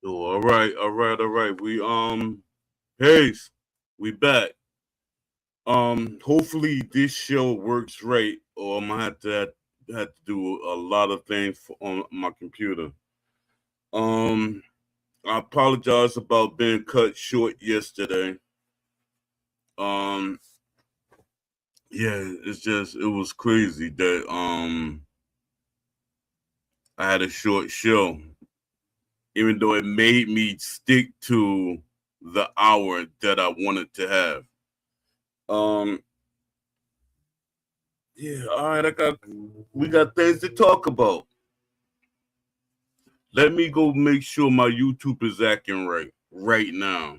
Oh, all right, all right, all right. Hayes, we back. Hopefully this show works right, or I'm gonna have to do a lot of things on my computer. Um, I apologize about being cut short yesterday. Um, yeah, it was crazy that I had a short show, even though it made me stick to the hour that I wanted to have. Um, yeah, all right, we got things to talk about. Let me go make sure my YouTube is acting right now.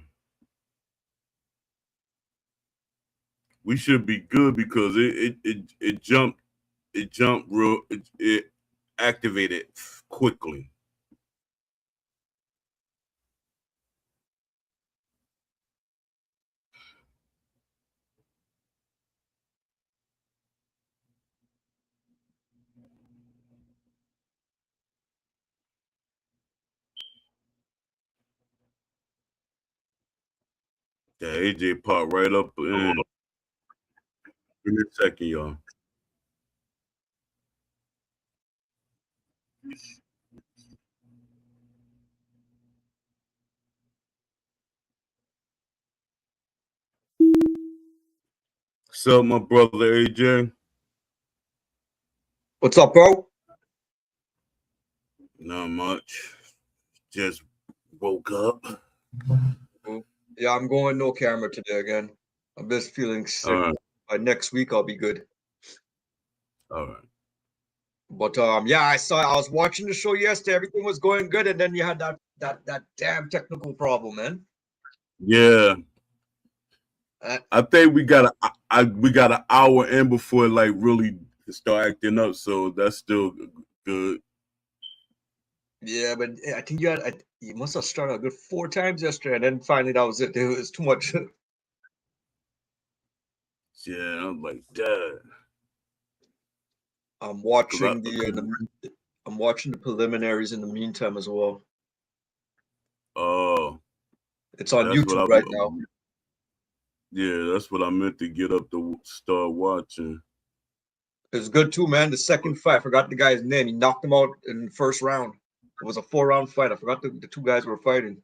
We should be good because it jumped it activated quickly. Yeah, AJ popped right up in. Give me a second, y'all. What's up, my brother AJ? What's up, bro? Not much. Just woke up. Yeah, I'm going no camera today again. I'm just feeling sick. All right, By next week, I'll be good. all right. But yeah, I was watching the show yesterday. Everything was going good, and then you had that damn technical problem, man. Yeah, Uh, I think we got an hour in before it like really start acting up. So that's still good. yeah, but I think you must have started a good 4 times yesterday, and then finally that was it. It was too much. Yeah, I'm like, Dad. I'm Cause watching I, the, cause, uh, the I'm watching the preliminaries in the meantime as well. oh, It's on that's what YouTube right now. yeah, that's what I meant to get up to start watching. It's good too, man. The But second fight, I forgot the guy's name. He knocked him out in the first round. It was a 4 round fight. I forgot the two guys were fighting.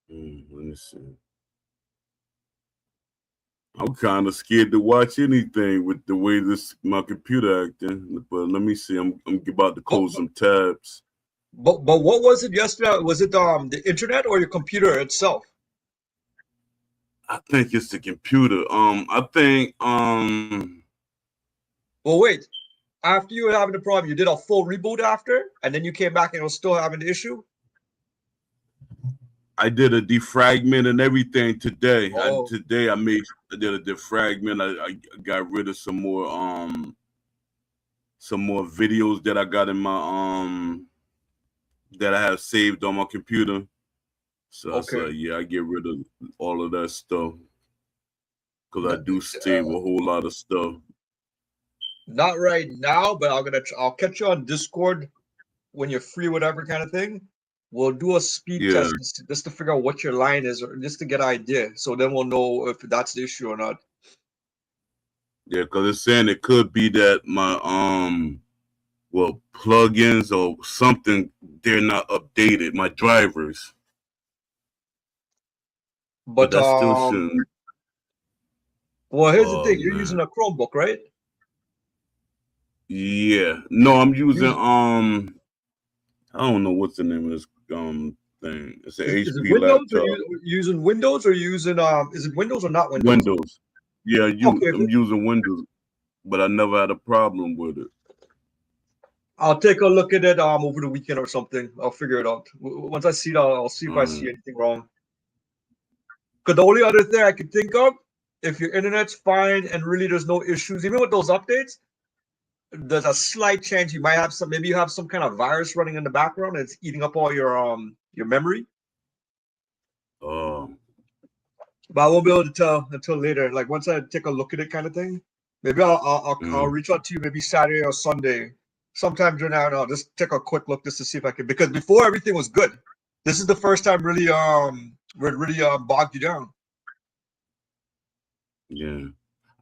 let me see. I'm kind of scared to watch anything with the way this my computer acting. But let me see. I'm about to But close some tabs. but what was it yesterday? Was it the internet or your computer itself? I think it's the computer. I think Well, wait. After you were having the problem, you did a full reboot after, and then you came back and it was still having the issue. I did a defragment and everything today. Oh, I did a defragment. I got rid of some more videos that I got in my that I have saved on my computer. So I okay. said, yeah, I get rid of all of that stuff because I N- do save a whole lot of stuff. Not right now, but I'll catch you on Discord when you're free, whatever kind of thing. We'll do a speed Yeah, test just to figure out what your line is, or just to get an idea. So then we'll know if that's the issue or not. yeah, because it's saying it could be that my plugins or something they're not updated. My drivers, but But that still shouldn't. well, here's the Oh thing: you're using man, a Chromebook, right? yeah. No, I'm using Use I don't know what's the name of this thing. It's an is it HP Windows or laptop. using Windows or using is it Windows or not Windows? Windows. Yeah, Okay, I'm using Windows, but I never had a problem with it. I'll take a look at it over the weekend or something. I'll figure it out. Once I see it, I'll see if I Uh, see anything wrong. Because the only other thing I could think of, if your internet's fine and really there's no issues, even with those updates, there's a slight chance you might have some. Maybe you have some kind of virus running in the background. And it's eating up all your memory. uh, But I won't be able to tell until later. Like once I take a look at it, kind of thing. Maybe I'll mm, reach out to you maybe Saturday or Sunday sometime during that, I'll just take a quick look just to see if I can, because before everything was good. This is the first time really where it really bogged you down. Yeah.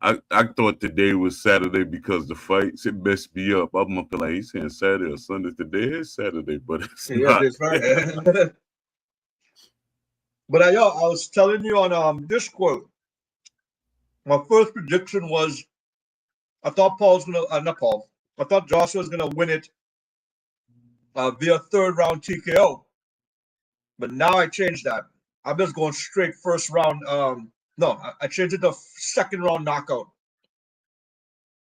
I thought today was Saturday because the fights, it messed me up. I'm up like, he's saying Saturday or Sunday. Today is Saturday, but it's Yeah, not. that's right. But I was telling you on Discord, my first prediction was I thought Paul's gonna not Paul. I thought Joshua was gonna win it via third round TKO. But now I changed that. I'm just going straight first round. No, I changed it to second round knockout.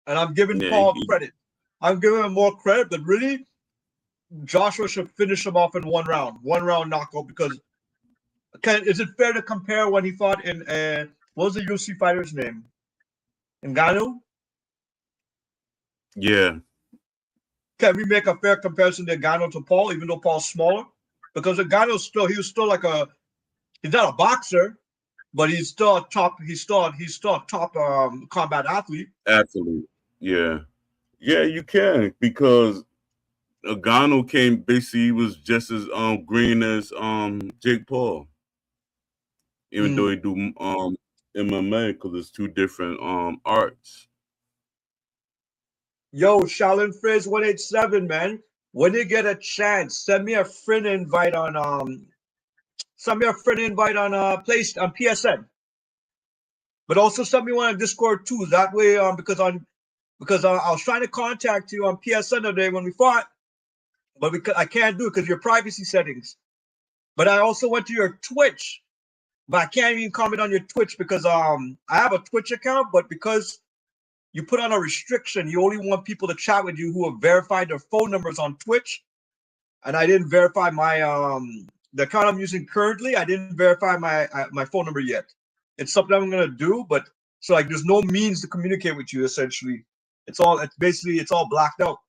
And I'm giving Yeah, Paul credit. I'm giving him more credit, but really, Joshua should finish him off in one round knockout. Because is it fair to compare when he fought in what was the UFC fighter's name? Ngannou? yeah, Can we make a fair comparison to Ngannou to Paul, even though Paul's smaller? Because Ngannou he was still like he's not a boxer, but he's still a top. He's still a top combat athlete. absolutely. Yeah. Yeah, you can because Agano came basically he was just as green as Jake Paul, even though he do MMA because it's two different arts. Yo, Shaolin Frizz 187, man. When you get a chance, send me a friend invite on place on PSN. But also send me one on Discord too. That way, because I was trying to contact you on PSN today when we fought, but I can't do it because of your privacy settings. But I also went to your Twitch, but I can't even comment on your Twitch because I have a Twitch account, but because you put on a restriction, you only want people to chat with you who have verified their phone numbers on Twitch, and I didn't verify my the account I'm using currently. I didn't verify my phone number yet. It's something I'm gonna do, but so like there's no means to communicate with you. Essentially, it's all blacked out.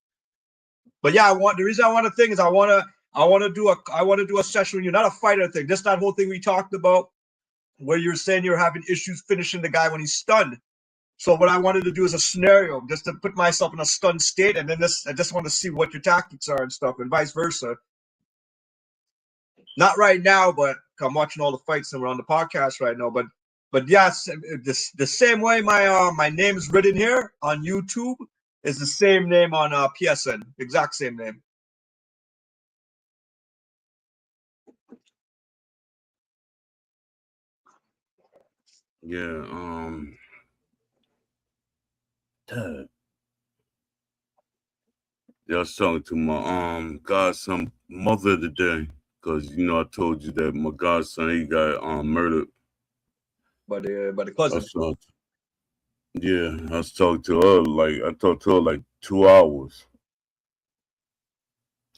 But yeah, the reason I want to think is I want to do a session with you, not a fighter thing. Just that whole thing we talked about where you're saying you're having issues finishing the guy when he's stunned. So what I wanted to do is a scenario just to put myself in a stunned state, and then I just want to see what your tactics are and stuff, and vice versa. Not right now, but I'm watching all the fights and we're on the podcast right now. But yes, the same way my name is written here on YouTube is the same name on PSN, exact same name. Yeah, Dad. Yeah, I was talking to my godson mother today because I told you that my godson he got murdered. By the cousin. I was talking to her I talked to her like 2 hours.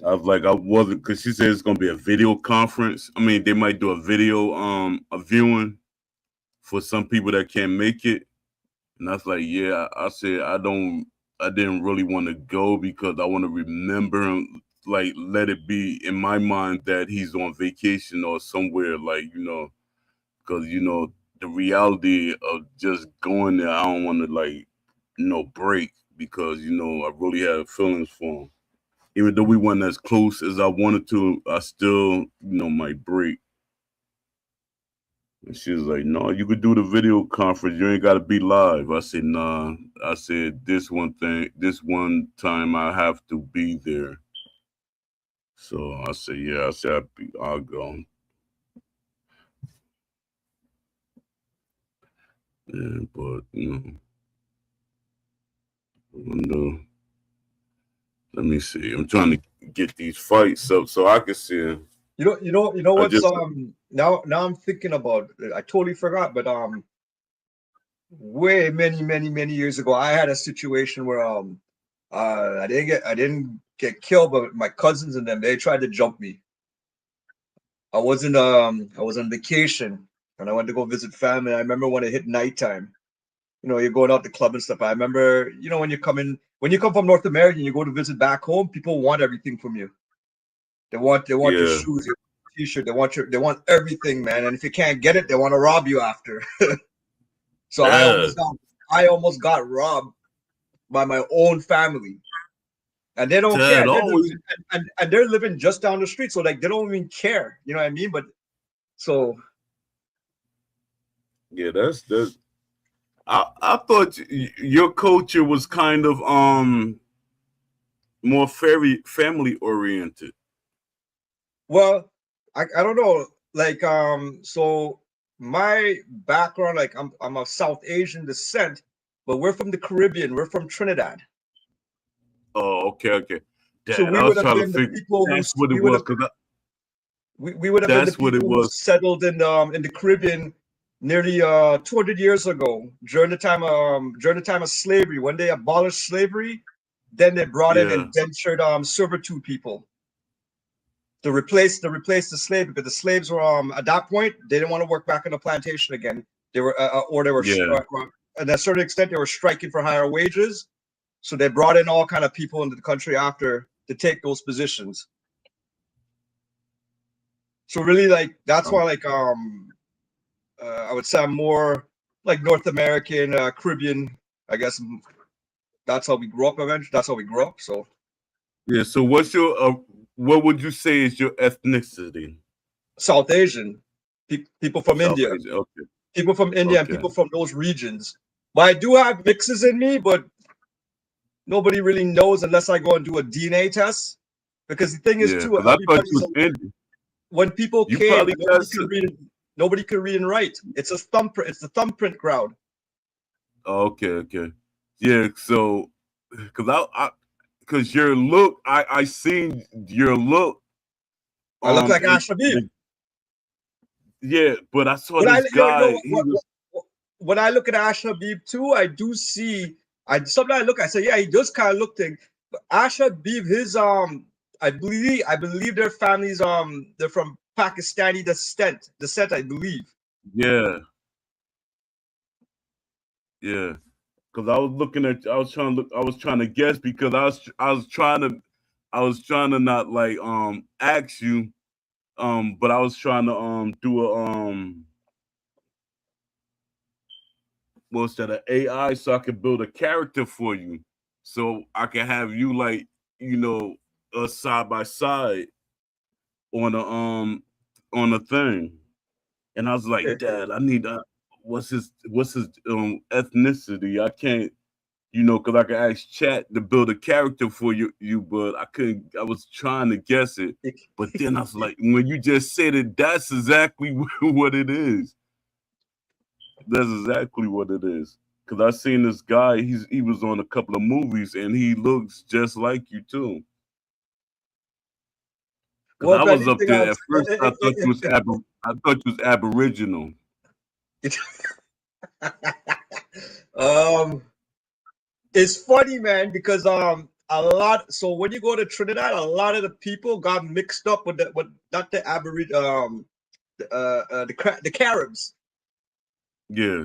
I was like I wasn't because she said it's gonna be a video conference. I mean they might do a video a viewing for some people that can't make it. And I was like, yeah, I said I didn't really want to go because I want to remember him, like let it be in my mind that he's on vacation or somewhere, because the reality of just going there, I don't want to break because I really had feelings for him. Even though we weren't as close as I wanted to, I still might break. And she was like, "No, you could do the video conference. You ain't got to be live." I said, "Nah." I said, this one time I have to be there." So I said, "Yeah." I said, "I'll go." Yeah, but no. Let me see. I'm trying to get these fights up so I can see them. You know I what's just now I'm thinking about. I totally forgot, but way many years ago, I had a situation where I didn't get killed, but my cousins and them they tried to jump me. I was on vacation and I went to go visit family. I remember when it hit nighttime. You're going out the club and stuff. I remember, when you come from North America and you go to visit back home, people want everything from you. They want your yeah. shoes, your t-shirt, they want everything, man. And if you can't get it, they want to rob you after. So Yeah. I almost got robbed by my own family. and they don't care. Dad always. And they're living just down the street, so like they don't even care. You know what I mean? But so Yeah, that's. I thought your culture was kind of more family oriented. well, I don't know. Like so my background, like I'm of South Asian descent, but we're from the Caribbean. We're from Trinidad. Oh, okay. So Dad, we I would was have trying to been the figure. people who That's what it we would was, have cause we would have been the that's what it people who was. settled in the Caribbean nearly 200 years ago during the time of slavery. When they abolished slavery, then they brought in Yeah, indentured servitude people to replace the slave, because the slaves were at that point they didn't want to work back on the plantation again. They were or they were yeah. at a certain extent they were striking for higher wages. So they brought in all kind of people into the country after to take those positions. So really, like that's Um, why, like I would say I'm more like North American, Caribbean. I guess that's how we grew up. Eventually, that's how we grew up. So yeah. So, what would you say is your ethnicity? South Asian, people from South India, Asian. Okay, people from India, and okay. people from those regions. But I do have mixes in me, but nobody really knows unless I go and do a DNA test. Because the thing is, Yeah, too, because I thought you everybody's was Indian. when people You came, probably got some. nobody could read and write. It's a thumbprint. It's the thumbprint crowd. Oh, okay. Yeah. So, because your look, I seen your look. I look like It, Ash Habib. yeah, but I saw When I this you know guy. He was. when I look at Ash Habib too, I do see. I sometimes I look. I say, yeah, he does kind of look thing. But Ash Habib, his I believe their families they're from Pakistani descent. I believe. Yeah, yeah. Because I was looking at. I was trying to look. I was trying to guess because I was trying to not like ask you but I was trying to do a what's that, an AI, so I could build a character for you, so I can have you like you know us side by side on a thing. And I was like, Dad, I need what's his ethnicity? I can't. Because I can ask chat to build a character for you, but I couldn't. I was trying to guess it, but then I was like, when you just said it, that's exactly what it is. That's exactly what it is. Because I seen this guy. He was on a couple of movies, and he looks just like you too. Because Well, I if was up anything, there at first. I thought you was Aboriginal. um, it's funny, man, because a lot. So when you go to Trinidad, a lot of the people got mixed up with not the Aboriginal the Caribs. Yeah,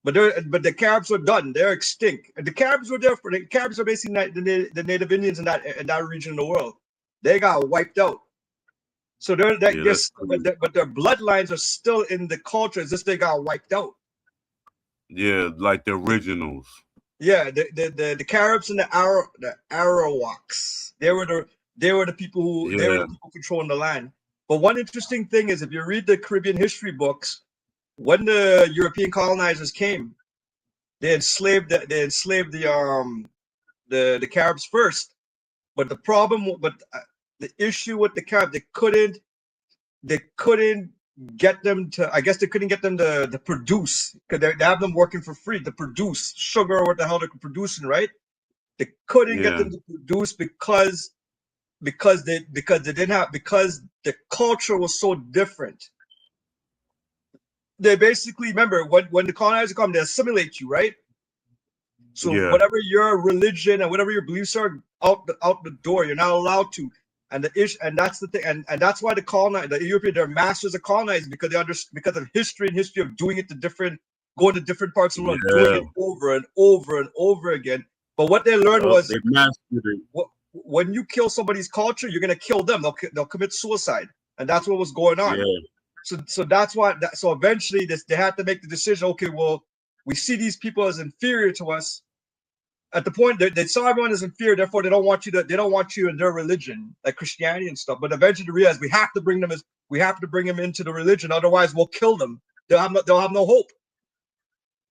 But the Caribs were done. They're extinct. And the Caribs were there for the Caribs are basically the Native Indians in that region of the world. They got wiped out. So yeah, that's crazy. but their bloodlines are still in the culture. It's just they got wiped out. Yeah, like the originals. Yeah, the Caribs and the Arawaks. They were the people Yeah, controlling the land. But one interesting thing is if you read the Caribbean history books, when the European colonizers came, they enslaved the Caribs first. But the issue with the Caribs, they couldn't get them to. I guess they couldn't get them to produce, because they have them working for free to produce sugar or what the hell they're producing, right? They couldn't get yeah, them to produce because they didn't have because the culture was so different. They basically remember when the colonizers come, they assimilate you, right? So yeah, whatever your religion and whatever your beliefs are, out the door. You're not allowed to. And that's the thing, and that's why the European, they're masters of colonizing, because they understand, because of history of doing it going to different parts of the world, doing yeah. it over and over and over again. But what they learned was, They mastered it. when you kill somebody's culture, you're gonna kill them. They'll commit suicide, and that's what was going on. Yeah, So that's why. So eventually, they had to make the decision. Okay, well, we see these people as inferior to us. at the point they saw everyone as in fear, therefore they don't want you in their religion, like Christianity and stuff. But eventually they realize we have to bring them into the religion, otherwise we'll kill them. They'll have no hope.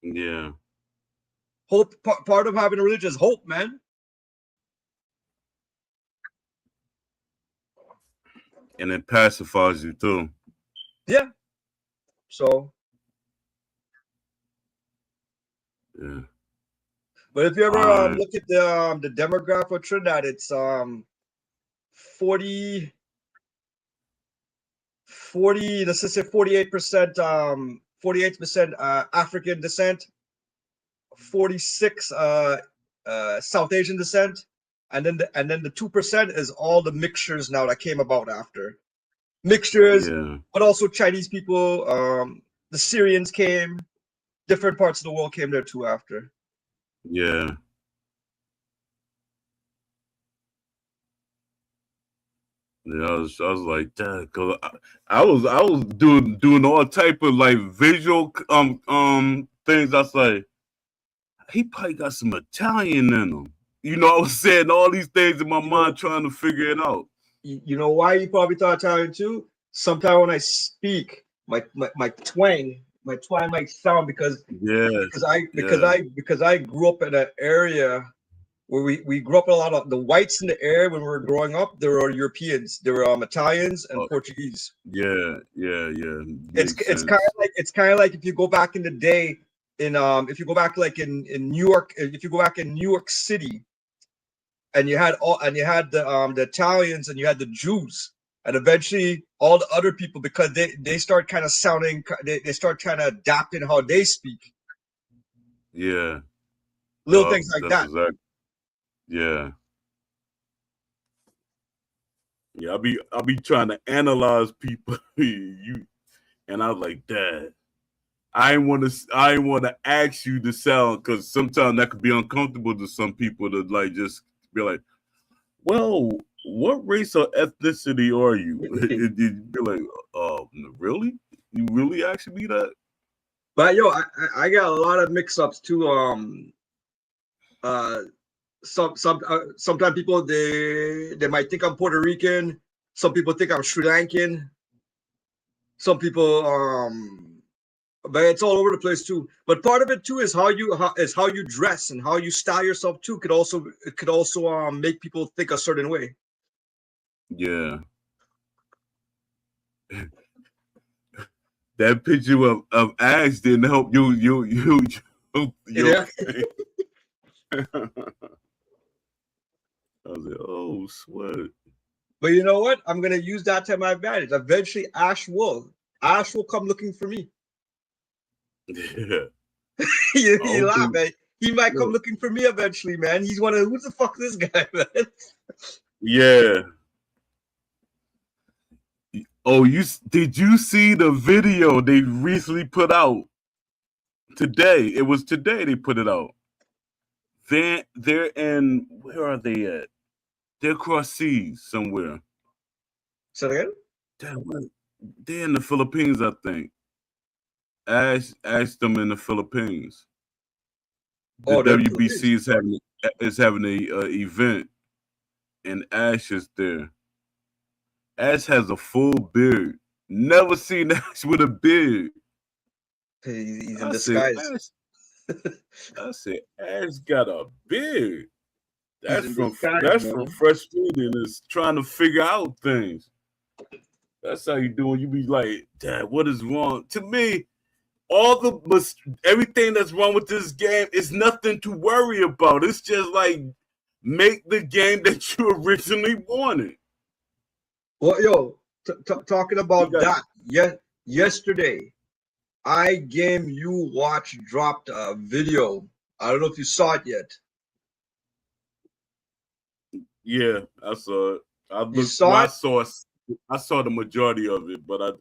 Yeah. Hope, part of having a religion is hope, man. And it pacifies you too. Yeah. So. Yeah. But if you ever look at the demographic of Trinidad, it's 40, let's just say 48%, 48% African descent, 46 South Asian descent, and then the 2% is all the mixtures now that came about after. Mixtures, but also Chinese people, the Syrians came, different parts of the world came there too after. Yeah. Yeah, I was like that because I was doing all type of like visual things. I was like, he probably got some Italian in him. You know, I was saying all these things in my mind trying to figure it out. You know why you probably thought Italian too? Sometimes when I speak, my twang might sound because I grew up in an area where we grew up in a lot of the whites in the area when we were growing up. There were Europeans, there were Italians and Portuguese. Yeah. It's kind of like if you go back in the day if you go back like in New York, if you go back in New York City, and you had the Italians and you had the Jews, and eventually all the other people, because they start kind of sounding, they start kind of adapting how they speak. Yeah. Little things like that. Exactly. Yeah. Yeah, I'll be trying to analyze people. And I was like, Dad, I ain't want to ask you to sound, because sometimes that could be uncomfortable to some people to like just be like, well, what race or ethnicity are you? You'd be like, really? You really asking me that? But yo, I got a lot of mix-ups too. Sometimes people they might think I'm Puerto Rican. Some people think I'm Sri Lankan. Some people but it's all over the place too. But part of it too is how you dress and how you style yourself too. Could also make people think a certain way. Yeah. That picture of Ash didn't help you. Yeah. I was like, oh, sweat. But you know what? I'm gonna use that to my advantage. Eventually, Ash will come looking for me. Yeah. you laugh, man. He might come looking for me eventually, man. He's one of who the fuck is this guy, man? Yeah. Oh, did you see the video they recently put out today? It was today they put it out. They're in, where are they at? They're across seas somewhere. Say that again? They're in the Philippines, I think. Ask them in the Philippines. The WBC is having a event, and Ash is there. Ash has a full beard. Never seen Ash with a beard. He's in disguise. I said, Ash got a beard. That's from man. Fresh Food and is trying to figure out things. That's how you doing. You be like, Dad, what is wrong? To me, everything that's wrong with this game is nothing to worry about. It's just like make the game that you originally wanted. Well, yo, talking about that, yesterday, iGame You Watch dropped a video. I don't know if you saw it yet. Yeah, I saw it. I saw the majority of it, but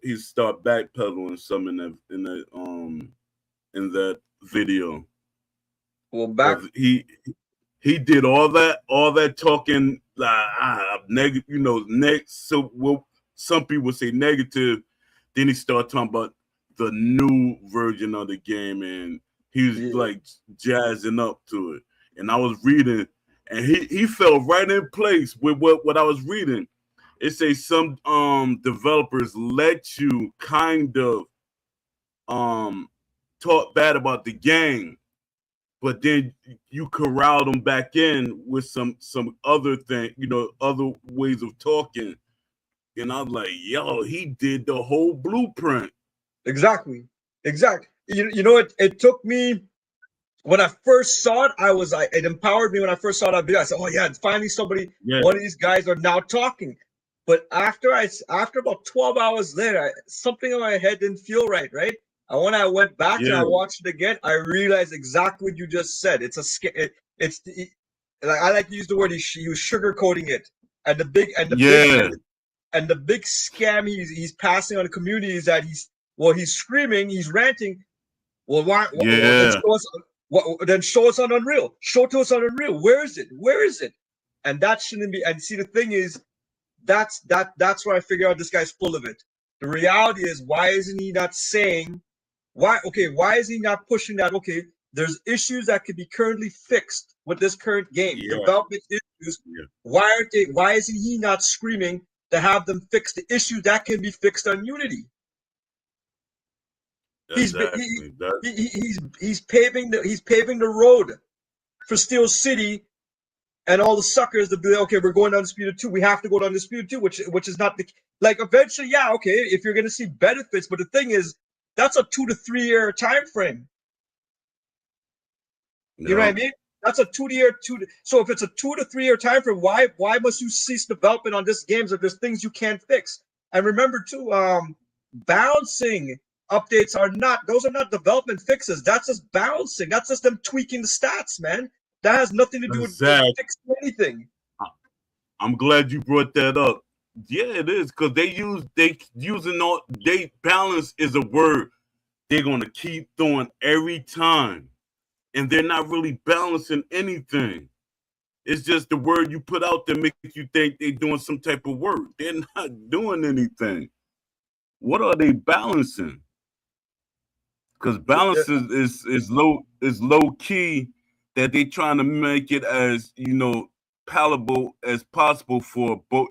he started backpedaling some in that video. Well, he did all that talking negative, next. So some people say negative. Then he started talking about the new version of the game, and He's like jazzing up to it. And I was reading, and he fell right in place with what I was reading. It says some developers let you kind of talk bad about the game, but then you corral them back in with some other thing, other ways of talking. And I'm like, yo, he did the whole blueprint. Exactly. You know, it took me when I first saw it, it empowered me when I first saw that video. I said, "Oh yeah, finally somebody, Yeah, one of these guys are now talking." But after about 12 hours later, something in my head didn't feel right, right? And when I went back and yeah, I watched it again, I realized exactly what you just said. Like I like to use the word he was sugarcoating it, and yeah, the big scam he's passing on the community is that he's screaming, he's ranting. Well, then yeah. show us on Unreal. Show to us on Unreal. Where is it? Where is it? And that shouldn't be. And see, the thing is, that's where I figure out this guy's full of it. The reality is, why isn't he not saying why? Okay, why is he not pushing that? Okay, there's issues that could be currently fixed with this current game. Yeah, Development issues. yeah, Why aren't they? Why isn't he not screaming to have them fix the issues that can be fixed on Unity? He's exactly. That he's paving the road for Steel City and all the suckers to be like, okay, we're going to Undisputed 2. We have to go to Undisputed 2, which is not the like eventually, yeah, okay, if you're gonna see benefits, but the thing is, that's a 2 to 3 year time frame. You know what I yeah, mean? That's a 2 year so if it's a 2 to 3 year time frame, why must you cease development on this games if there's things you can't fix? And remember too, bouncing updates are not development fixes. That's just bouncing. That's just them tweaking the stats, man. That has nothing to do with exactly. fixing anything. I'm glad you brought that up. Yeah, it is because they using all they balance is a word they're gonna keep throwing every time, and they're not really balancing anything. It's just the word you put out there makes you think they're doing some type of work. They're not doing anything. What are they balancing? Because balance is low key that they trying to make it as palatable as possible for both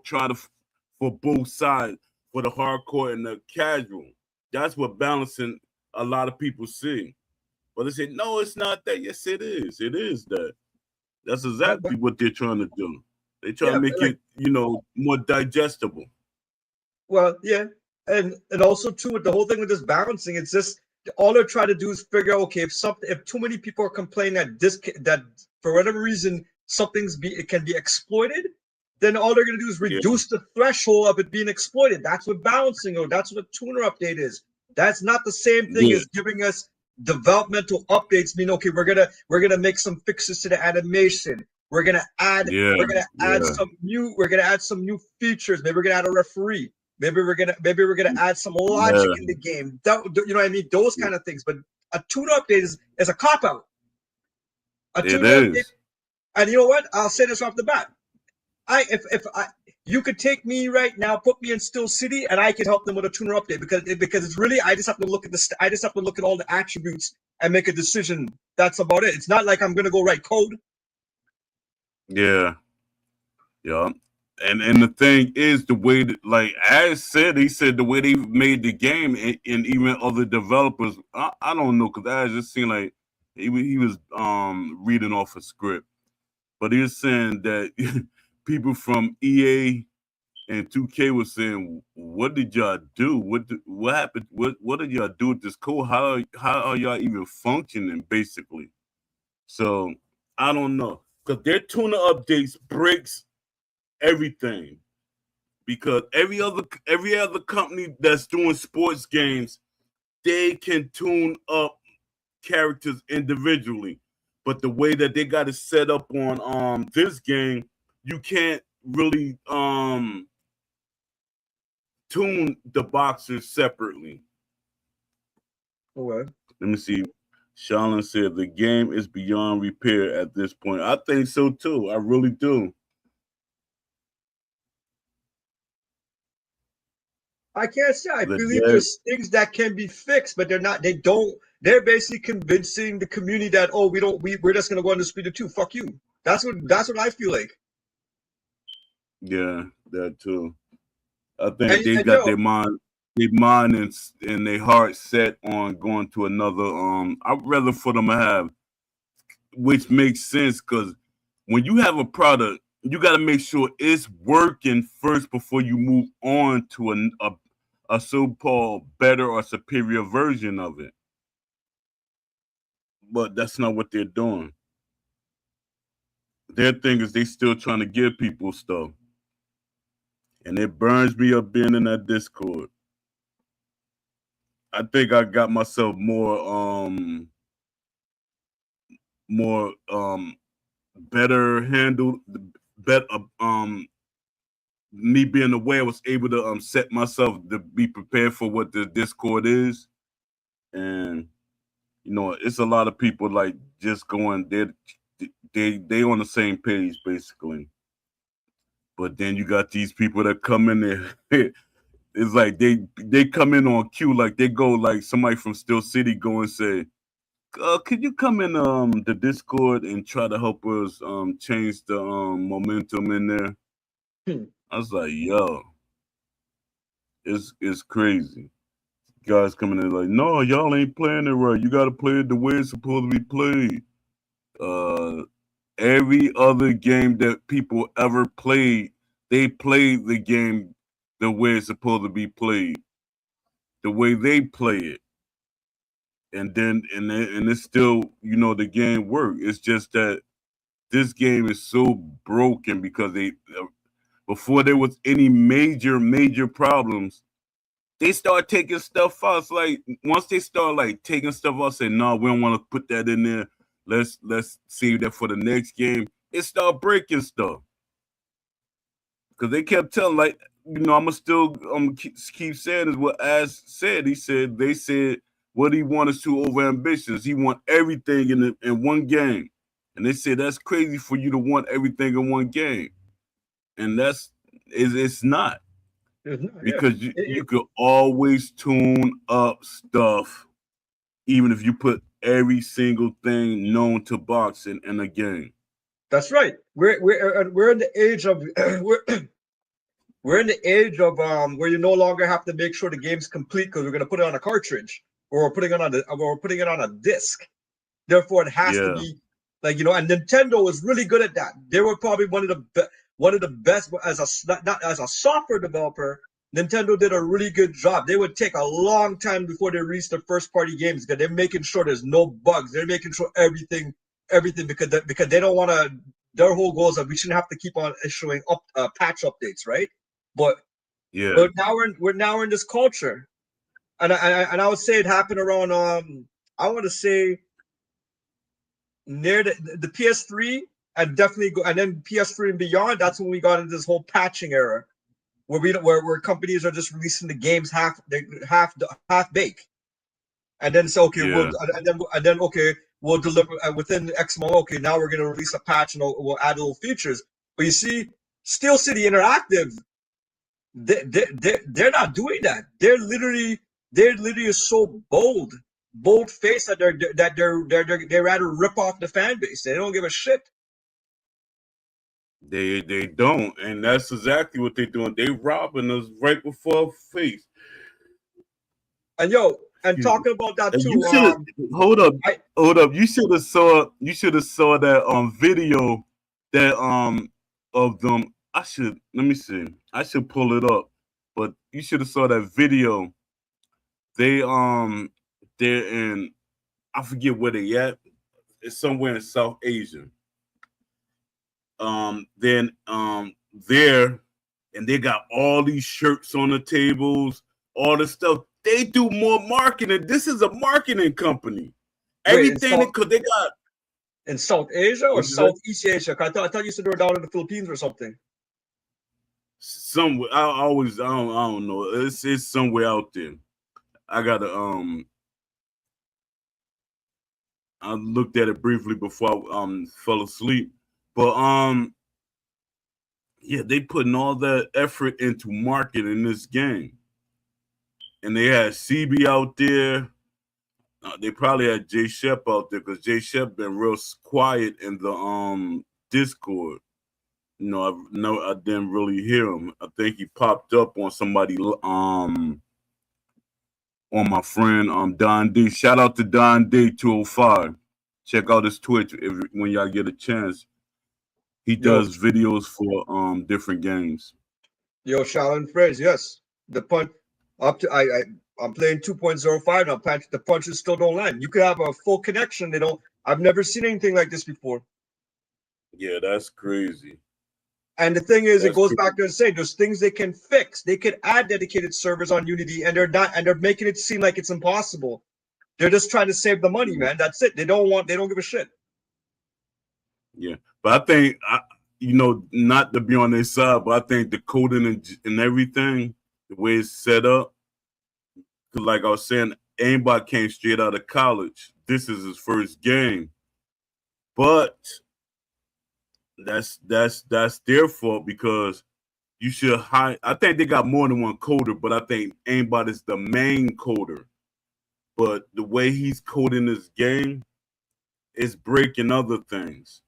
sides, for the hardcore and the casual. That's what balancing a lot of people see. But they say no, it's not that. Yes, it is. It is that. That's But exactly what they're trying to do. They try to yeah, make like it more digestible. well, yeah, and also too with the whole thing with this balancing, it's just all they're trying to do is figure out okay if too many people are complaining that for whatever reason it can be exploited, then all they're gonna do is Yeah, reduce the threshold of it being exploited. That's what balancing or that's what a tuner update is. That's not the same thing yeah, as giving us developmental updates. Mean okay, we're gonna make some fixes to the animation. yeah, yeah, We're gonna add some new features. Maybe we're gonna add a referee. Maybe we're gonna add some logic yeah. in the game. You know what I mean? Those kind of things. But a tune update is a cop out. A It tune update, is. and you know what? I'll say this off the bat. If I you could take me right now, put me in Still City, and I could help them with a tuner update because it's really I just have to look at I just have to look at all the attributes and make a decision. That's about it. It's not like I'm gonna go write code. Yeah, yeah. And the thing is, the way that, like as said, he said the way they made the game, and even other developers, I don't know, because I just seemed like he was reading off a script, but he was saying that people from EA and 2K was saying, "What did y'all do? What happened? What did y'all do with this code? How are y'all even functioning, basically?" So I don't know, because their tuner updates breaks everything, because every other company that's doing sports games, they can tune up characters individually, but the way that they got it set up on this game, you can't really tune the boxers separately. Okay. Let me see. Shalin said the game is beyond repair at this point. I think so too. I really do. I can't say I The believe dev, there's things that can be fixed, but they're not. They don't. they're basically convincing the community that, oh, we're just gonna go on the speed of 2. Fuck you. That's what I feel like. Yeah, that too. I think they And got yo, their mind and their heart set on going to another. I'd rather for them to have, which makes sense because when you have a product, you got to make sure it's working first before you move on to a so-called better or superior version of it. But that's not what they're doing. Their thing is they still trying to give people stuff, and it burns me up being in that Discord. I think I got myself more better handled, better me being aware, I was able to set myself to be prepared for what the Discord is. And it's a lot of people like just going, they on the same page basically. But then you got these people that come in there. It's like they come in on cue, like they go, like somebody from Steel City go and say, could you come in the Discord and try to help us change the momentum in there? I was like, yo, it's crazy. Guys coming in like, no, y'all ain't playing it right. You gotta play it the way it's supposed to be played. Uh every other game that people ever played, they played the game the way it's supposed to be played, the way they play it. And then and it's still, the game work. It's just that this game is so broken because they before there was any major problems, they start taking stuff out. It's like once they start like taking stuff out, say no, we don't want to put that in there. Let's save that for the next game. It start breaking stuff because they kept telling, like, I'ma still keep saying is what Ash said. He said they said what he wanted is too over ambitious. He want everything in one game, and they said that's crazy for you to want everything in one game, and it's not. yeah, Because you could always tune up stuff, even if you put every single thing known to boxing in a game. that's right. We're in the age of we're in the age of where you no longer have to make sure the game's complete because we're gonna put it on a cartridge or we're putting it on a disc. Therefore, it has to Yeah, be like, and Nintendo was really good at that. They were probably one of the best as not as a software developer. Nintendo did a really good job. They would take a long time before they release their first party games because they're making sure there's no bugs. They're making sure everything because they don't want to. Their whole goal is that we shouldn't have to keep on issuing patch updates, right? But yeah, but now we're in this culture, and I would say it happened around I want to say near the PS3 and definitely and then PS3 and beyond. That's when we got into this whole patching era where where companies are just releasing the games half baked, and then say okay yeah. and then okay we'll deliver within X month. Okay, now we're gonna release a patch and we'll add little features. But you see, Steel City Interactive, they're not doing that. They're literally so bold faced that they rather rip off the fan base. They don't give a shit. They don't, and that's exactly what they're doing. They robbing us right before our face. And yo, and Excuse me. talking about that And you too, should hold up, I hold up. You should have saw that video that of them. I should let me see. I should pull it up, but you should have saw that video. They they're in, I forget where they at. It's somewhere in South Asia. Then there, and they got all these shirts on the tables, all this stuff. They do more marketing. This is a marketing company. wait Everything because they got in South Asia or what is it? Southeast Asia? 'Cause I thought you said they were down in the Philippines or something. Somewhere. I don't know. It's somewhere out there. I gotta I looked at it briefly before I fell asleep. But yeah, they putting all that effort into marketing this game. And they had CB out there. They probably had Jay Shep out there because Jay Shep been real quiet in the Discord. I didn't really hear him. I think he popped up on somebody on my friend Don D. Shout out to Don D 205. Check out his Twitch when y'all get a chance. He Yo, does videos for different games. yo, Shaolin Phrase, yes. The punch up to I'm playing 2.05 now. The punches still don't land. You could have a full connection. They don't. I've never seen anything like this before. Yeah, that's crazy. And the thing is, it That's goes crazy. back to saying there's things they can fix. They could add dedicated servers on Unity, and they're not, and they're making it seem like it's impossible. They're just trying to save the money, man. That's it. They don't give a shit. Yeah, but I think not to be on their side, but I think the coding and everything, the way it's set up, because like I was saying, aimbot came straight out of college. This is his first game, but that's their fault because you should hire. I think they got more than one coder, but I think aimbot is the main coder. But the way he's coding this game is breaking other things.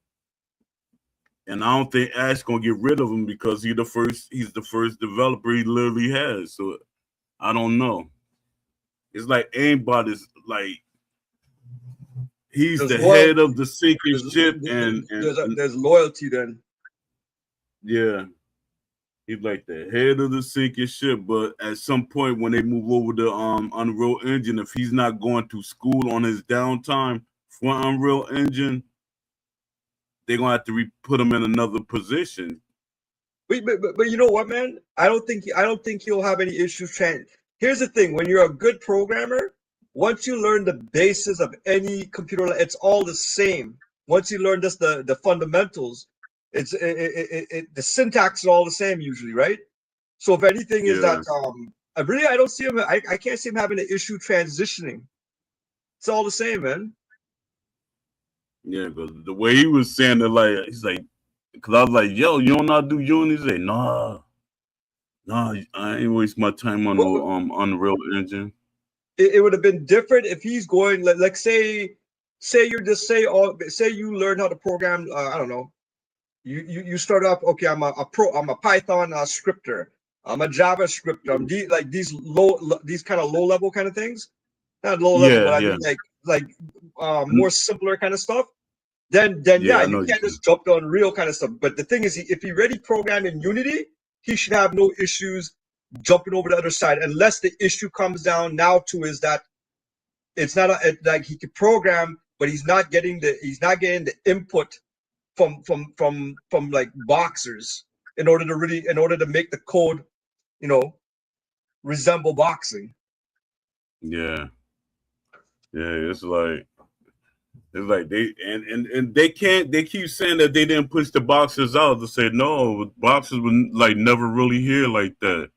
And I don't think Ash gonna get rid of him because he's the first developer he literally has. So I don't know. It's like aimbot is like he's There's the loyalty. head of the sinking ship, and There's loyalty then. yeah, he's like the head of the sinking ship. But at some point when they move over to Unreal Engine, if he's not going to school on his downtime for Unreal Engine, they're gonna have to put him in another position. But you know what, man? I don't think he'll have any issues trying. Here's the thing: when you're a good programmer, once you learn the basis of any computer, it's all the same. Once you learn just the fundamentals, the syntax is all the same usually, right? So if anything is that Yeah, I don't see him. I can't see him having an issue transitioning. It's all the same, man. yeah. Because the way he was saying it, like he's like, because I was like, yo, you don't know how to do Unity? He's like, nah, I ain't waste my time on But no Unreal Engine. it would have been different if he's going like say you're just say you learn how to program. I don't know. You start off, okay, I'm a Python scripter. I'm a Java scripter. I'm like these kind of low level kind of things. Not low level, Yeah, but I yeah. mean like more simpler kind of stuff. Then Yeah, yeah, I you know you can't can. just jump to Unreal kind of stuff. But the thing is, if he already programmed in Unity, he should have no issues jumping over the other side, unless the issue comes down now to is that it's not like he could program, but he's not getting the input from like boxers in order to make the code, you know, resemble boxing. Yeah, yeah. It's like they they can't. They keep saying that they didn't push the boxers out. They said no, boxers were like never really here like that.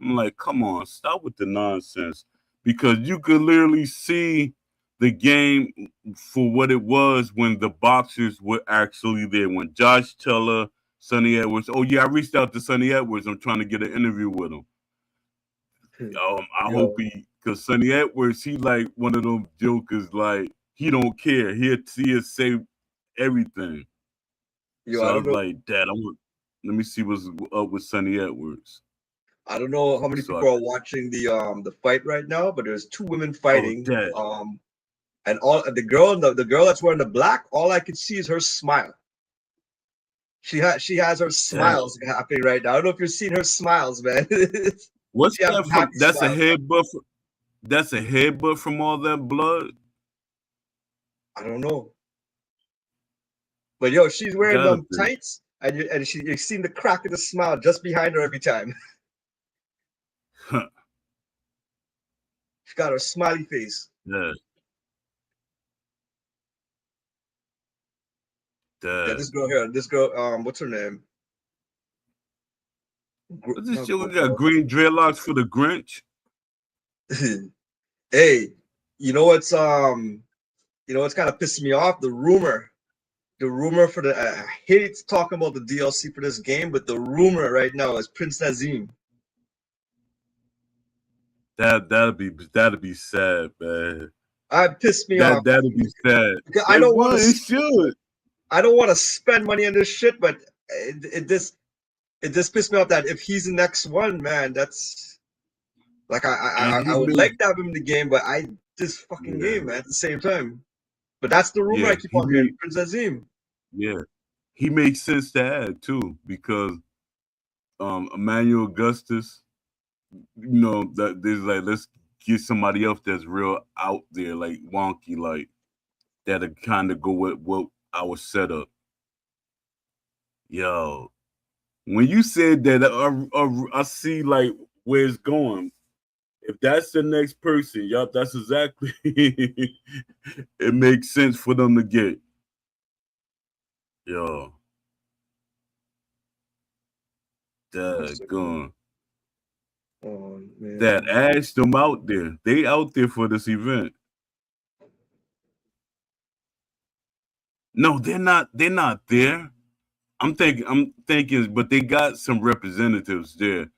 I'm like, come on, stop with the nonsense. Because you could literally see the game for what it was when the boxers were actually there. When Josh Teller, Sonny Edwards. Oh yeah, I reached out to Sonny Edwards. I'm trying to get an interview with him. I hope Yo, because Sonny Edwards, he like one of them jokers. Like he don't care. He'll say everything. So I I don't was know. like, Dad, let me see what's up with Sonny Edwards. I don't know how many So people are watching the fight right now, but there's two women oh fighting. Dad, And all the girl that's wearing the black, all I can see is her smile. She has her Dad. smiles happening right now. I don't know if you're seeing her smiles, man. What's She has that some from? happy smiles. That's a headbutt from all that blood. I don't know. But yo, she's wearing Gotta them be. tights, and you're seeing the crack of the smile just behind her every time. She got her smiley face. Yeah, Yeah, dad. this girl here, this girl, what's her name? What's this Not shit? We got Gopal. green dreadlocks for the Grinch. Hey, you know what's kind of pissing me off? The rumor for the I hate talking about the DLC for this game, but the rumor right now is Prince Nazim. That'd be sad, man. Pissed me off. That'll be sad. Because I It don't want would. It to. should. I don't want to spend money on this shit, but it just pissed me off that if he's the next one, man, that's like And I he would made. like to have him in the game, but this fucking Yeah. game, man, at the same time. But that's the rumor Yeah. I keep on hearing, Prince Azim. Yeah. He makes sense to add too because Emmanuel Augustus, that there's like let's get somebody else that's real out there, like wonky, like that'll kind of go with what our setup. Yo, when you said that, I see like where it's going. If that's the next person, yup, that's exactly. It makes sense for them to get. Yo, daggone. Oh That man. asked them out there. They out there for this event. No, they're not. They're not there. I'm thinking, but they got some representatives there.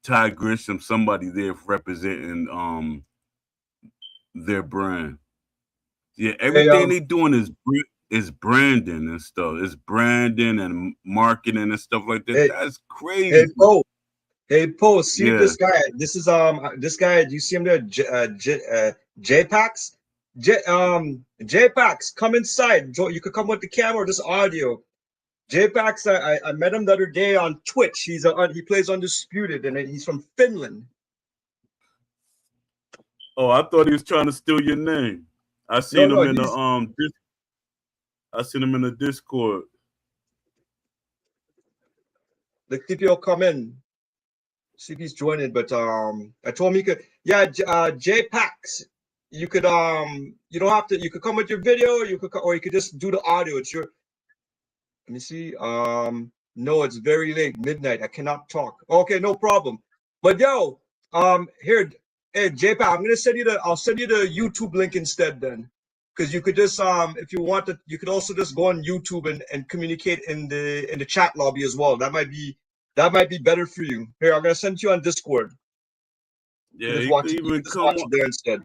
Ty Grisham, somebody there representing their brand. Yeah, Hey everything they doing is branding and stuff. It's branding and marketing and stuff like that. hey That's hey crazy. Poe. Hey Poe, see Yeah. this guy. This guy, do you see him there? JPax? JPax, come inside. You could come with the camera or just audio. JPax, I met him the other day on Twitch. He plays Undisputed and he's from Finland. Oh, I thought he was trying to steal your name. I No, seen no, him in the he's I seen him in the Discord. the TPO come in. See if he's joining, but I told him he could. Yeah, JPax, you don't have to. You could come with your video, or you could just do the audio. It's your. Let me see. No, it's very late, midnight. I cannot talk. Okay, no problem. But yo, here, hey JPax, I'll send you the YouTube link instead then, because you could just if you want to, you could also just go on YouTube and communicate in the chat lobby as well. That might be better for you. Here, I'm gonna send you on Discord. You Yeah, can just he could watch it. You even can just come watch it there instead,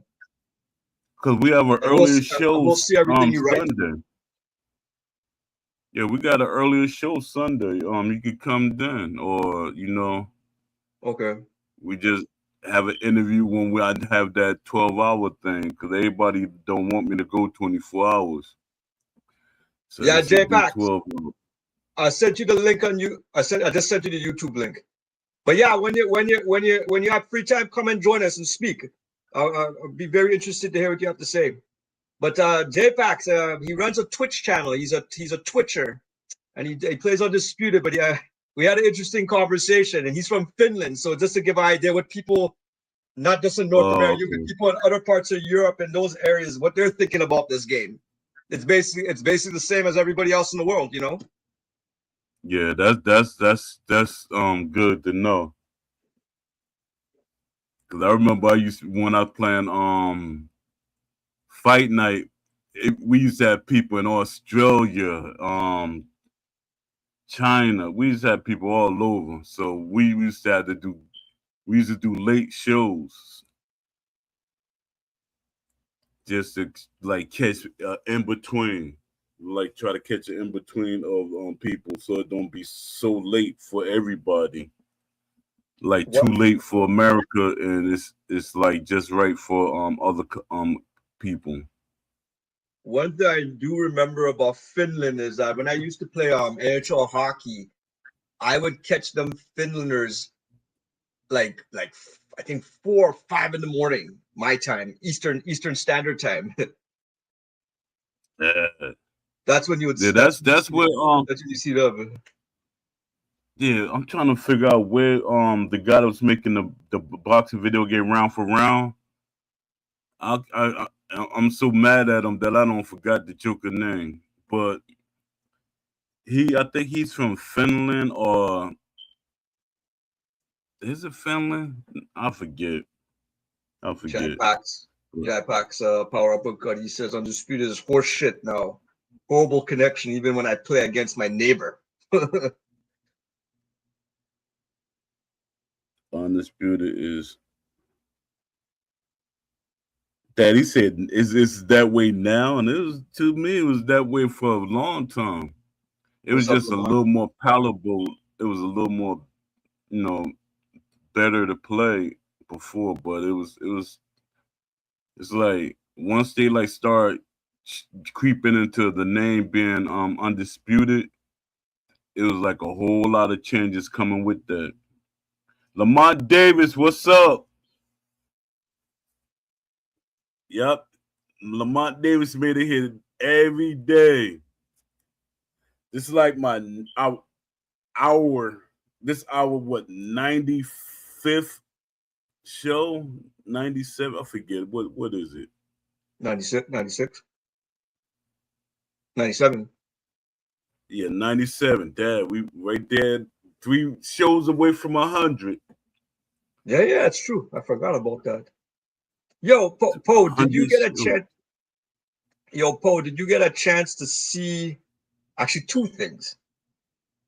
because we have an and we'll earlier see, show we'll see everything you write. Sunday. Yeah, we got an earlier show Sunday. You could come then, or Okay. we just have an interview when we have that 12-hour thing because everybody don't want me to go 24 hours. So Yeah, this would be JPax. 12 hours. I sent you the link on you. I just sent you the YouTube link. But yeah, when you have free time, come and join us and speak. I'll be very interested to hear what you have to say. But JPax, he runs a Twitch channel. He's a Twitcher, and he plays Undisputed. But yeah, we had an interesting conversation, and he's from Finland. So just to give an idea what people, not just in North Oh, America, but okay. people in other parts of Europe and those areas, what they're thinking about this game. It's basically the same as everybody else in the world, you know. Yeah, that's good to know. Cause I remember when I was playing Fight Night, we used to have people in Australia, China. We used to have people all over. So we used to do late shows just to like catch in between, like try to catch an in between of people so it don't be so late for everybody. Like too What late for America, and it's like just right for other people. One thing I do remember about Finland is that when I used to play NHL hockey, I would catch them Finlanders like I think 4 or 5 in the morning, my time, Eastern Standard Time. Yeah, That's when you would yeah. that's when you That's see where that's when you see them. yeah. I'm trying to figure out where the guy that was making the boxing video game round for round. I'm so mad at him that I don't forgot the Joker name, but I think he's from Finland or is it Finland? I forget. I forget. Jaipax. But Jaipax power up cut. He says Undisputed is horse shit now. Horrible connection even when I play against my neighbor. Undisputed is That he said is that way now, and it was to me it was that way for a long time. It was What's up, just a Lamont? little more palatable. It was a little more, you know, better to play before, but it's like once they like start creeping into the name being undisputed, it was like a whole lot of changes coming with that. Lamont Davis, what's up? Yep, Lamont Davis made a hit every day. This is like my hour. This hour, what 95th show? 97. I forget what is it? 96, 96, 97. Yeah, 97. Dad, we right there, 3 shows away from 100. Yeah, it's true. I forgot about that. Yo, Poe, did you 100 get a shows. chance? Yo, Poe, did you get a chance to see actually two things?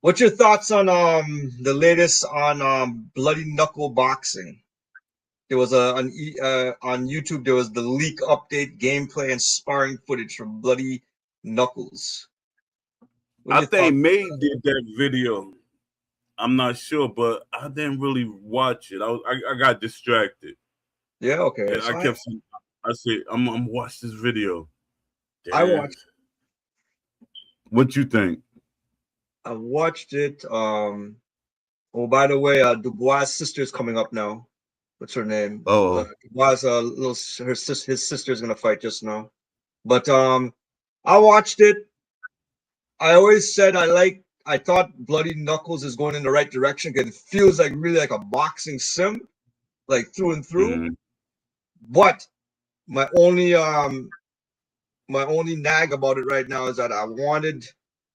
What's your thoughts on the latest on bloody knuckle boxing? There was on YouTube. There was the leak update gameplay and sparring footage from bloody knuckles. What are I your think thoughts? May did that video. I'm not sure, but I didn't really watch it. I got distracted. Yeah, okay. And I So kept saying, I said, I'm watch this video. I Damn. watched What you think? I watched it. Oh, by the way, Dubois' sister is coming up now. What's her name? Oh, Dubois' his sister's gonna fight just now. But I watched it. I always said I thought Bloody Knuckles is going in the right direction because it feels like really like a boxing sim, like through and through. mm, But my only my only nag about it right now is that I wanted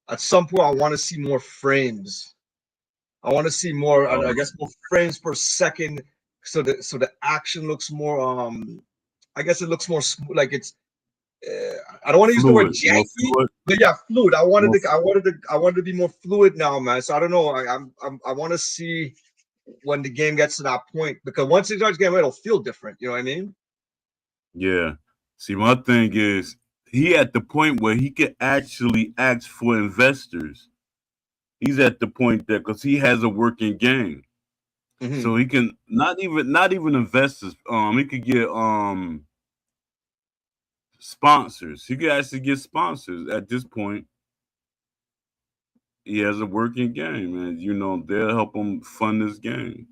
at some point I want to see more frames. I want to see more, oh, I guess, more frames per second, so the action looks more. I guess it looks more like it's. I don't want to use the word fluid, more janky, fluid, but yeah, fluid. more. I wanted to be more fluid now, man. So I don't know. I want to see when the game gets to that point because once it starts getting, it'll feel different. You know what I mean? Yeah. See, my thing is, he at the point where he can actually ask for investors. He's at the point that because he has a working game, so Hmm. he can not even investors. He could get sponsors. He could actually get sponsors at this point. He has a working game, and they'll help him fund this game.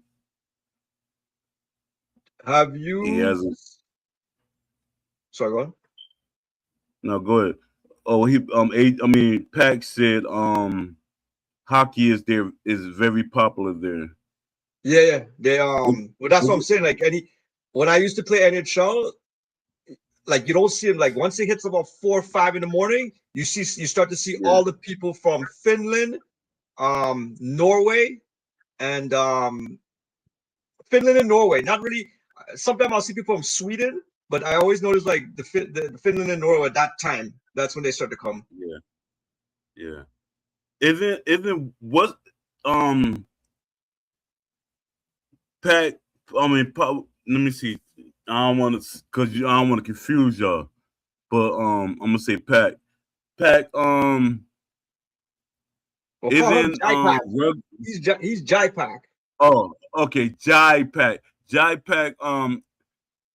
Have He you? has a Sorry, go on. no. Go ahead. Oh, I mean, Pac said hockey is very popular there. Yeah. They Is well, that's what I'm it? saying. Like when I used to play NHL, like you don't see it like once it hits about 4 or 5 in the morning, you start to see Yeah. all the people from Finland, Norway, and Finland and Norway. Not really. Sometimes I'll see people from Sweden, but I always notice like the Finland and Norway at that time. That's when they start to come. Yeah. Yeah. Isn't what um Pac? I mean, let me see. I don't want to because I don't want to confuse y'all, but I'm gonna say Pac. Pac We'll call him isn't Jai Pack. rug. He's Jai Pack. Oh, okay. Jai Pac. Jai Pac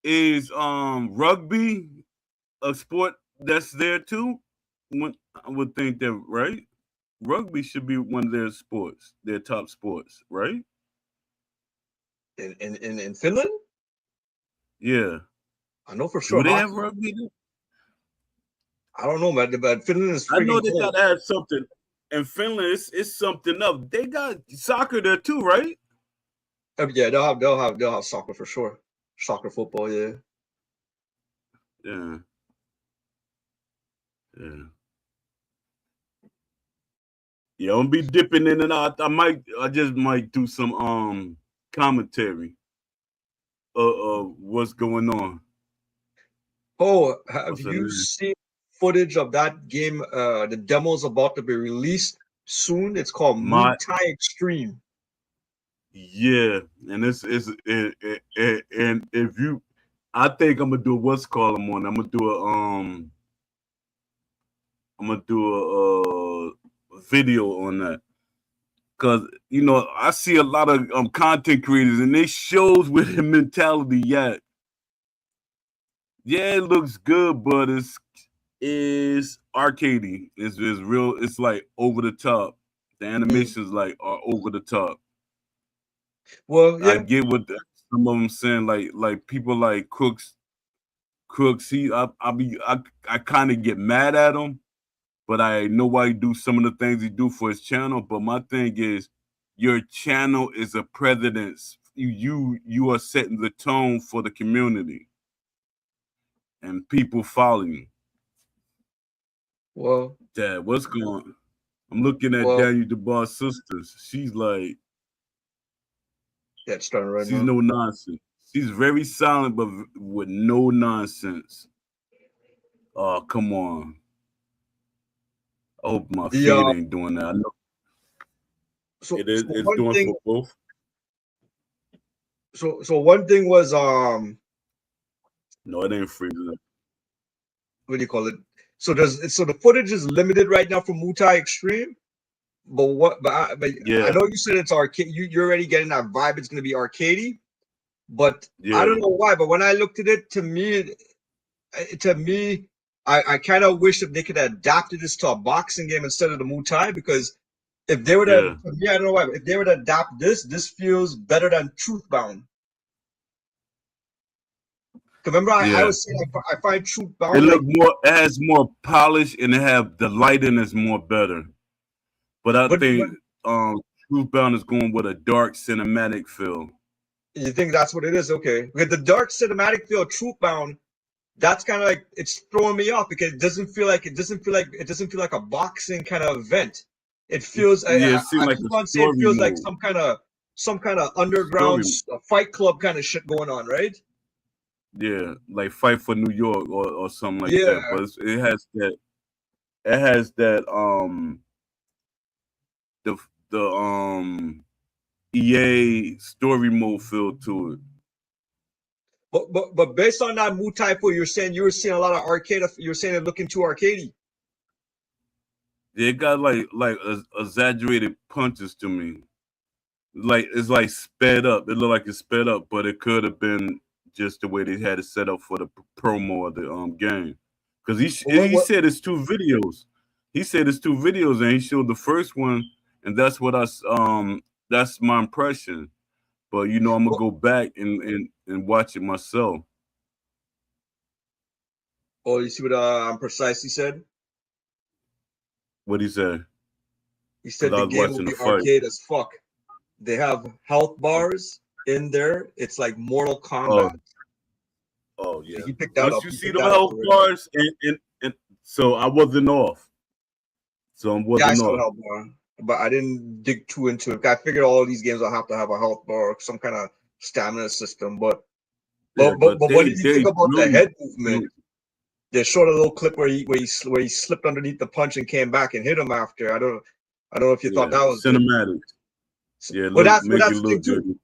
is rugby a sport that's there too? I would think that, right? Rugby should be one of their sports, their top sports, right? In Finland. Yeah. I know for Do sure they have hockey. rugby there? I don't know, man, but Finland is I know freaking they cold. gotta have something. In Finland, it's something else. They got soccer there too, right? Yeah, they'll have soccer for sure. Soccer, football, yeah. Yeah. Yeah. Yeah, I'm be dipping in and out. I just might do some commentary what's going on. Oh, have What's the you name? seen footage of that game? The demo's about to be released soon. It's called My Muay Thai Extreme. Yeah, and it's and if you I think I'm gonna do what's called them on. I'm gonna do a video on that. Cause you know, I see a lot of content creators and they shows with their mentality yet. Yeah, it looks good, but it's arcadey. It's real, it's like over the top. The animations like are over the top. Well, I yeah. get what some of them saying, like people like Crooks. I kind of get mad at him, but I know why he do some of the things he do for his channel. But my thing is, your channel is a precedence. You are setting the tone for the community, and people follow you. Well, Dad, what's going on? I'm looking at well, Daniel DeBar's sisters. She's like, yeah, it's starting right she's now. no nonsense. She's very silent, but with no nonsense. Oh, come on. I hope my The feed ain't doing that. I know so it is. so It's one doing thing for both. so one thing was No, it ain't freezing. what do you call it? So the footage is limited right now for Mutai Extreme. But I Yeah, know you said it's arcade. You're already getting that vibe. It's gonna be arcadey. But I yeah, don't know why. But when I looked at it, to me, I kind of wish if they could have adapted this to a boxing game instead of the Muay Thai, because if they would have, yeah, to me, I don't know why, but if they would adapt this feels better than Truthbound. Remember, I yeah. was saying I find It Truthbound look like, more. It has more polish, and it have the lighting is more better. But I but think Truthbound is going with a dark cinematic feel. you think that's what it is? Okay, with the dark cinematic feel, Truthbound, that's kind of like it's throwing me off because it doesn't feel like a boxing kind of event. It feels Yeah, it I seemed like keep a on saying it story feels like mode. some kind of underground Story, fight club kind of shit going on, right? yeah, like Fight for New York or something like Yeah, that. But it has that. It has that the EA story mode feel to it. but based on that Muay Thai, you were seeing a lot of arcade. You're saying it looking too arcadey. It got exaggerated punches to me. Like it's like sped up. It looked like it's sped up, but it could have been just the way they had it set up for the promo of the game. Because he What said it's two videos. He said it's two videos, and he showed the first one, and that's my impression. But you know, I'm gonna what go back and watch it myself. oh, you see what precisely said? What he said? He Because said I the was game will watching the be fight. arcade as fuck. They have health bars in there. It's like Mortal Oh, Kombat. oh yeah. He picked that Once up. you He see picked them that up health already. bars, and so I wasn't off. So I Yeah, I wasn't saw the off. health bar, but I didn't dig too into it. I figured all of these games will have to have a health bar or some kind of stamina system. But Yeah, but but, but but what did you they think about the really head movement? They showed a little clip where he slipped underneath the punch and came back and hit him after. I don't know if you thought yeah that was good. cinematics. Yeah, But look that's but make it that's the thing look too. good.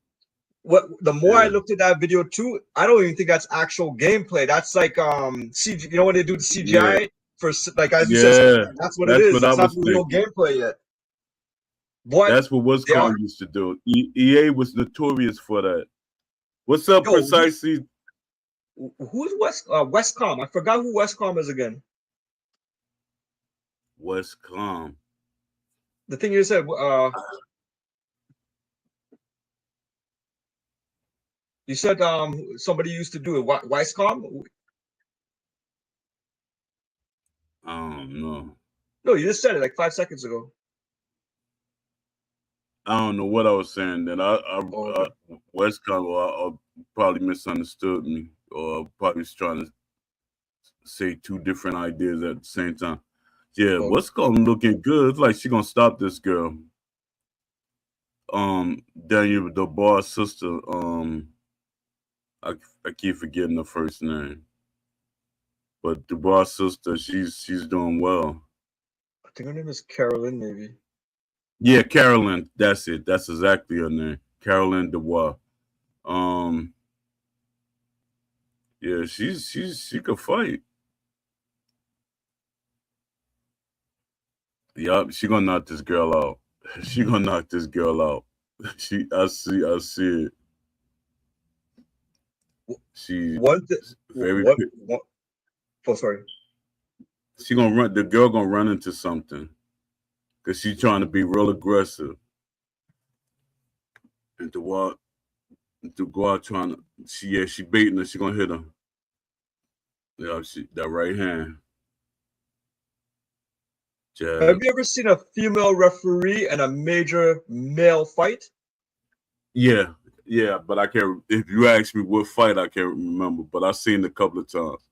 What the more I Yeah, looked at that video too, I don't even think that's actual gameplay. That's like CG. You know when they do the yeah, CGI for like as you said, yeah. that's what it That's is. what I That's not was really no thinking. gameplay yet. But That's what they are Wisconsin used to do. EA was notorious for that. What's up, yo. precisely? Who's Westcom? I forgot who Westcom is again. Westcom. The thing you said, you said somebody used to do it. Westcom? I don't know. No, you just said it like 5 seconds ago. I don't know what I was saying. Then Oh, okay. Westcom probably misunderstood me, or probably was trying to say two different ideas at the same time. Yeah, Oh, Westcom looking good. It's like she gonna stop this girl. Daniel the boss sister. I I keep forgetting the first name, but the boss sister, she's doing well. I think her name is Carolyn, maybe. Yeah, Carolyn, that's it. That's exactly her name, Carolyn Dubois. Um, Yeah, she could fight. Yup, she gonna knock this girl out. She gonna knock this girl out. I see it. She One thing, very what? Oh, sorry. she gonna run. The girl gonna run into something because she's trying to be real aggressive and to go out trying to. She baiting her. She gonna hit her. Yeah, that right hand. Jab. Have you ever seen a female referee in a major male fight? Yeah, yeah, but I can't. If you ask me what fight, I can't remember. But I've seen it a couple of times.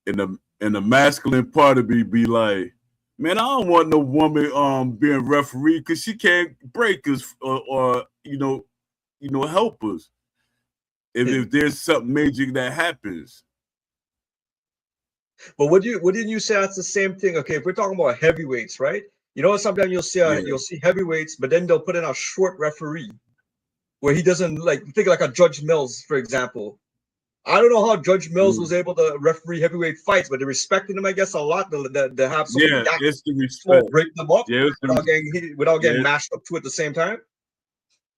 In the masculine part of me be like, man, I don't want no woman being referee because she can't break us or help us if there's something major that happens. But wouldn't you say that's the same thing? Okay, if we're talking about heavyweights, right? You know, sometimes Yeah, you'll see heavyweights, but then they'll put in a short referee where he doesn't think like a Judge Mills, for example. I don't know how Judge Mills was able to referee heavyweight fights, but they respected him, I guess, a lot. To have somebody yeah, that it's the small respect. break them up Yeah, it's the without getting yeah, mashed up to at the same time.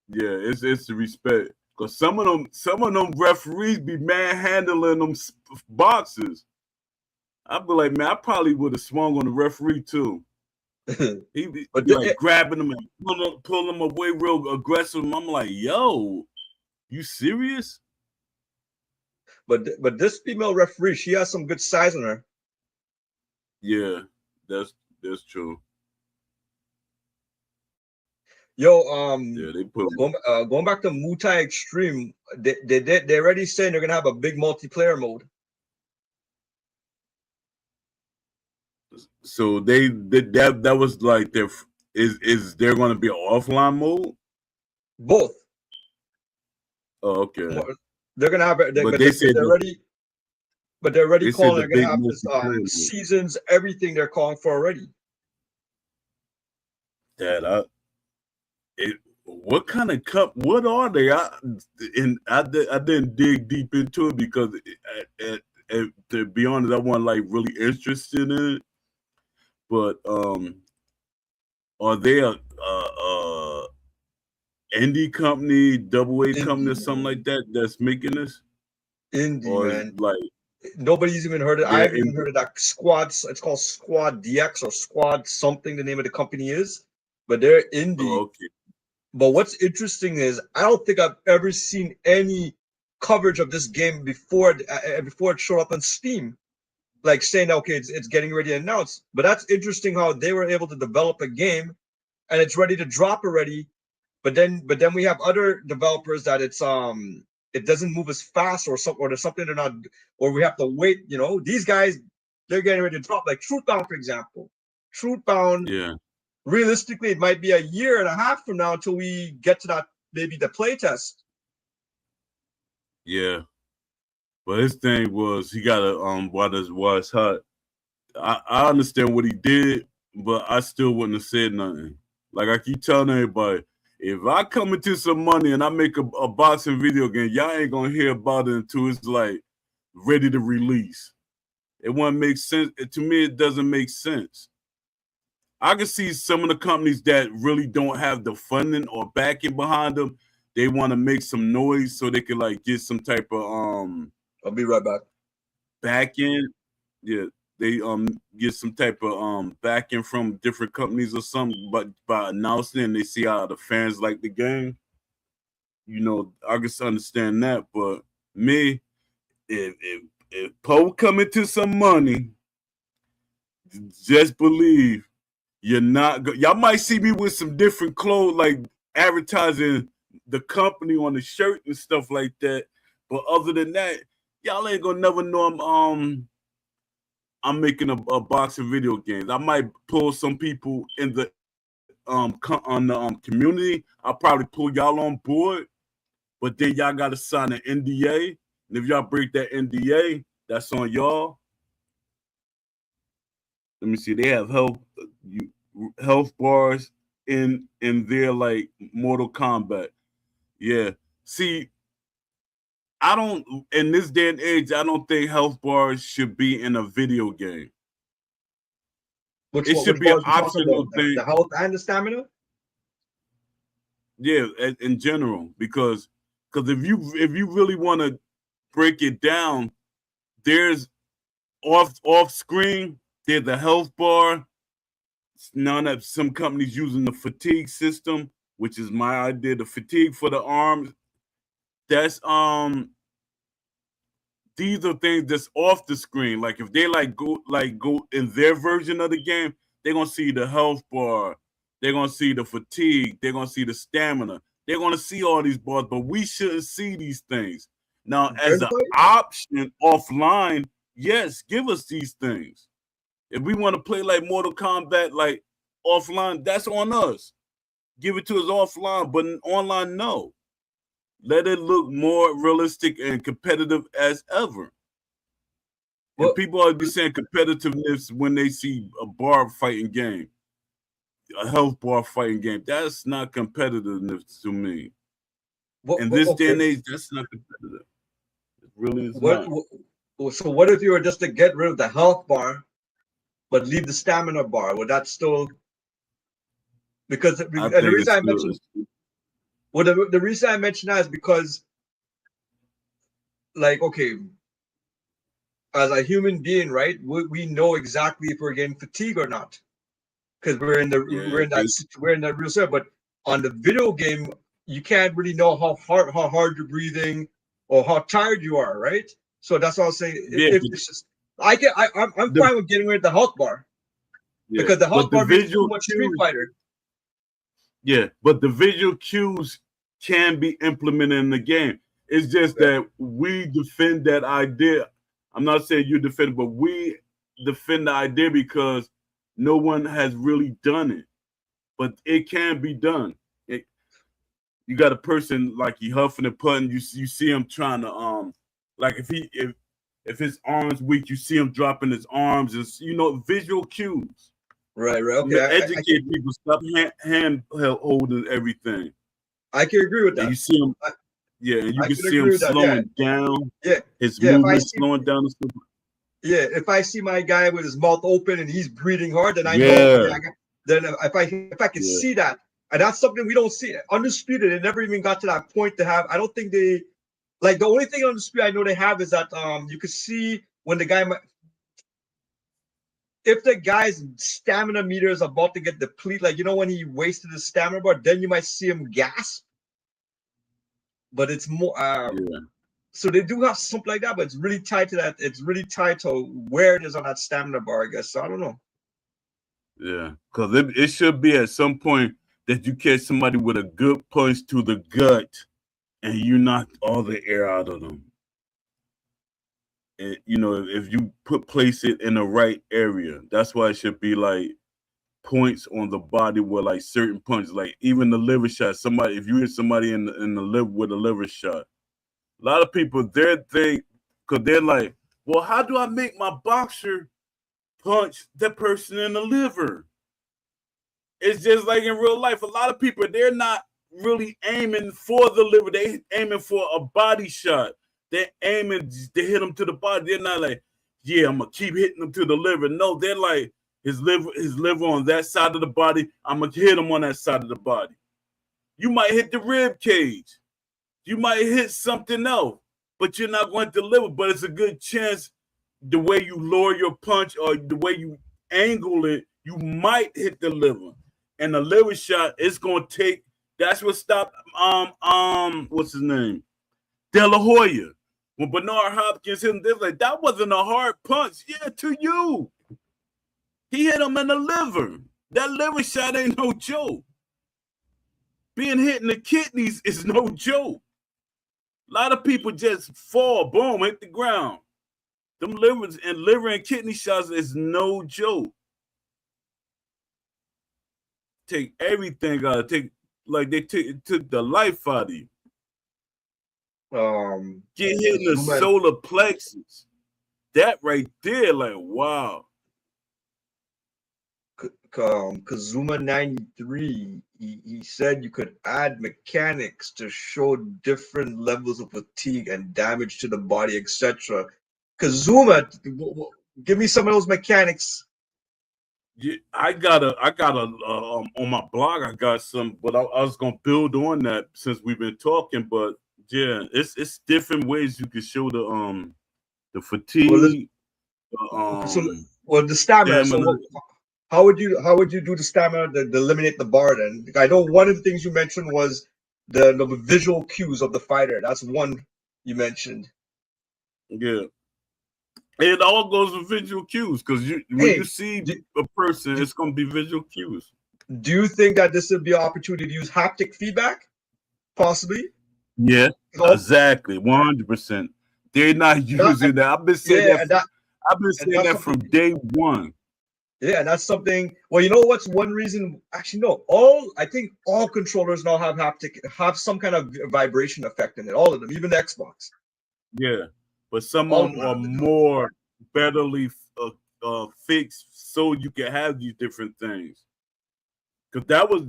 yeah, it's the respect. Cause some of them referees be manhandling them boxers. I'd be like, man, I probably would have swung on the referee too. He be But like grabbing them and pulling them away real aggressive. I'm like, yo, you serious? but this female referee, she has some good size on her. Yeah, that's true. Yo, Yeah, they put going back to Muay Thai Extreme, they already saying they're gonna have a big multiplayer mode. so that was like their is there going to be an offline mode? Both. Oh, okay. They're gonna have it, But they said they're already they said calling. the They're gonna big have this multiplayer mode. seasons, everything they're calling for already. That what kind of cup? What are they? I didn't dig deep into it because to be honest, I wasn't like really interested in it. But are they a indie company, double A company, or Indie something like man, that that's making this, indie or is man. like Nobody's even heard it. I they're haven't even indie? heard of that squad. It's called Squad DX or Squad something. The name of the company is, but they're Oh, indie. okay. But what's interesting is I don't think I've ever seen any coverage of this game before it showed up on Steam, like saying okay, it's getting ready to announce. But that's interesting how they were able to develop a game and it's ready to drop already. But then we have other developers that it doesn't move as fast or something, or there's something they're not, or we have to wait. You know, these guys they're getting ready to drop, like Truthbound, for example. Truthbound, Yeah, realistically, it might be a year and a half from now until we get to that, maybe the playtest. yeah. But his thing was he got to while it's hot. I understand what he did, but I still wouldn't have said nothing. Like I keep telling everybody, if I come into some money and I make a boxing video game, y'all ain't gonna hear about it until it's like ready to release. It won't make sense. To me, it doesn't make sense. I can see some of the companies that really don't have the funding or backing behind them. They want to make some noise so they can like get some type of I'll be right back. backing. Yeah, they get some type of backing from different companies or something, but by announcing and they see how the fans like the game. I can understand that. But me, if Poe come into some money, just believe you're not. Y'all might see me with some different clothes, like advertising the company on the shirt and stuff like that. But other than that, y'all ain't gonna never know I'm making a box of video games. I might pull some people in the on the community. I'll probably pull y'all on board, but then y'all got to sign an NDA. And if y'all break that NDA, that's on y'all. Let me see. They have health bars in their like Mortal Kombat. Yeah. See, I don't, in this day and age, I don't think health bars should be in a video game. It should Which be an bars you talking optional about? thing. The health and the stamina? Yeah, in general, because if you really want to break it down, there's off screen, there's the health bar. Now that some companies using the fatigue system, which is my idea, the fatigue for the arms. That's these are things that's off the screen. Like if they go in their version of the game, they're gonna see the health bar, they're gonna see the fatigue, they're gonna see the stamina, they're gonna see all these bars, but we shouldn't see these things. Now, as an Gunfight? option offline, yes, give us these things. If we want to play like Mortal Kombat, like offline, that's on us. Give it to us offline, but online, no. Let it look more realistic and competitive as ever. And Well, people always be saying competitiveness when they see a bar fighting game, a health bar fighting game. That's not competitiveness to me. In this day okay. and age, that's not competitive. It really is What, not. so what if you were just to get rid of the health bar, but leave the stamina bar? Would that still? Because and I the think reason it's I still mentioned, well, the reason I mentioned that is because, like, okay, as a human being, right, we know exactly if we're getting fatigue or not, because yeah, we're in that real set. But on the video game, you can't really know how hard you're breathing or how tired you are, right? So that's what I was saying. yeah, If it's just, I'm the fine with getting rid of the health bar yeah, because the but health the bar makes it too visual much Street cues, Fighter. yeah, but the visual cues can be implemented in the game. It's just Okay. that we defend that idea. I'm not saying you defend it, but we defend the idea because no one has really done it. But it can be done. You got a person like he huffing and putting. You see him trying to like if his arms weak, you see him dropping his arms. And visual cues. Right. Okay. Educate people. Stop hand holding everything. I can agree with And that. you see him, I, yeah, and you I can can see him agree with that. Yeah. slowing down, Yeah. his Yeah. movement slowing down and stuff. If I see my guy with his mouth open and he's breathing hard, then I know, okay, Yeah, then if I can yeah, see that, and that's something we don't see. Undisputed, it never even got to that point to have. I don't think they like the only thing Undisputed I know they have is that you could see when the guy if the guy's stamina meter is about to get depleted, like when he wasted his stamina bar, then you might see him gasp. But it's more yeah, so they do have something like that, but it's really tied to that. It's really tied to where it is on that stamina bar, I guess. So I don't know. yeah. Because it should be at some point that you catch somebody with a good punch to the gut and you knock all the air out of them. And, if you place it in the right area, that's why it should be like points on the body where like certain punches, like even the liver shot. Somebody, if you hit somebody in the liver with a liver shot, a lot of people because they're like, well, how do I make my boxer punch the person in the liver? It's just like in real life. A lot of people, they're not really aiming for the liver. They aiming for a body shot. They're aiming to hit them to the body. They're not like, yeah, I'm gonna keep hitting them to the liver. No, they're like his liver on that side of the body. I'm gonna hit him on that side of the body. You might hit the rib cage. You might hit something else, but you're not going to deliver. But it's a good chance the way you lower your punch or the way you angle it, you might hit the liver. And the liver shot, it's gonna take. That's what stopped what's his name? De La Hoya. When Bernard Hopkins hit him, they're like, that wasn't a hard punch. Yeah, to you. He hit him in the liver. That liver shot ain't no joke. Being hit in the kidneys is no joke. A lot of people just fall, boom, hit the ground. Them liver and kidney shots is no joke. Take everything out. They took the life out of you. Get hit in the solar plexus. That right there, like wow. Kazuma 93, he said you could add mechanics to show different levels of fatigue and damage to the body, etc. Kazuma, give me some of those mechanics. Yeah, I got on my blog. I got some, but I was gonna build on that since we've been talking. But yeah, it's different ways you can show the Well, fatigue, the so well, the stamina. So stamina. how would you do the stamina to eliminate the bar then? I know one of the things you mentioned was the visual cues of the fighter. That's one you mentioned. Yeah, it all goes with visual cues because when you Hey, see do, a person, do, it's gonna be visual cues. do you think that this would be an opportunity to use haptic feedback? Possibly. Yeah, So, exactly, 100%. They're not using that. I've been saying yeah, that. I've been and saying that's that something. from day one. Yeah, and that's something. Well, you know what's one reason? Actually, no. I think all controllers now have some kind of vibration effect in it. All of them, even the Xbox. Yeah, but some All of of them them are have it now. more betterly fixed so you can have these different things. Because that was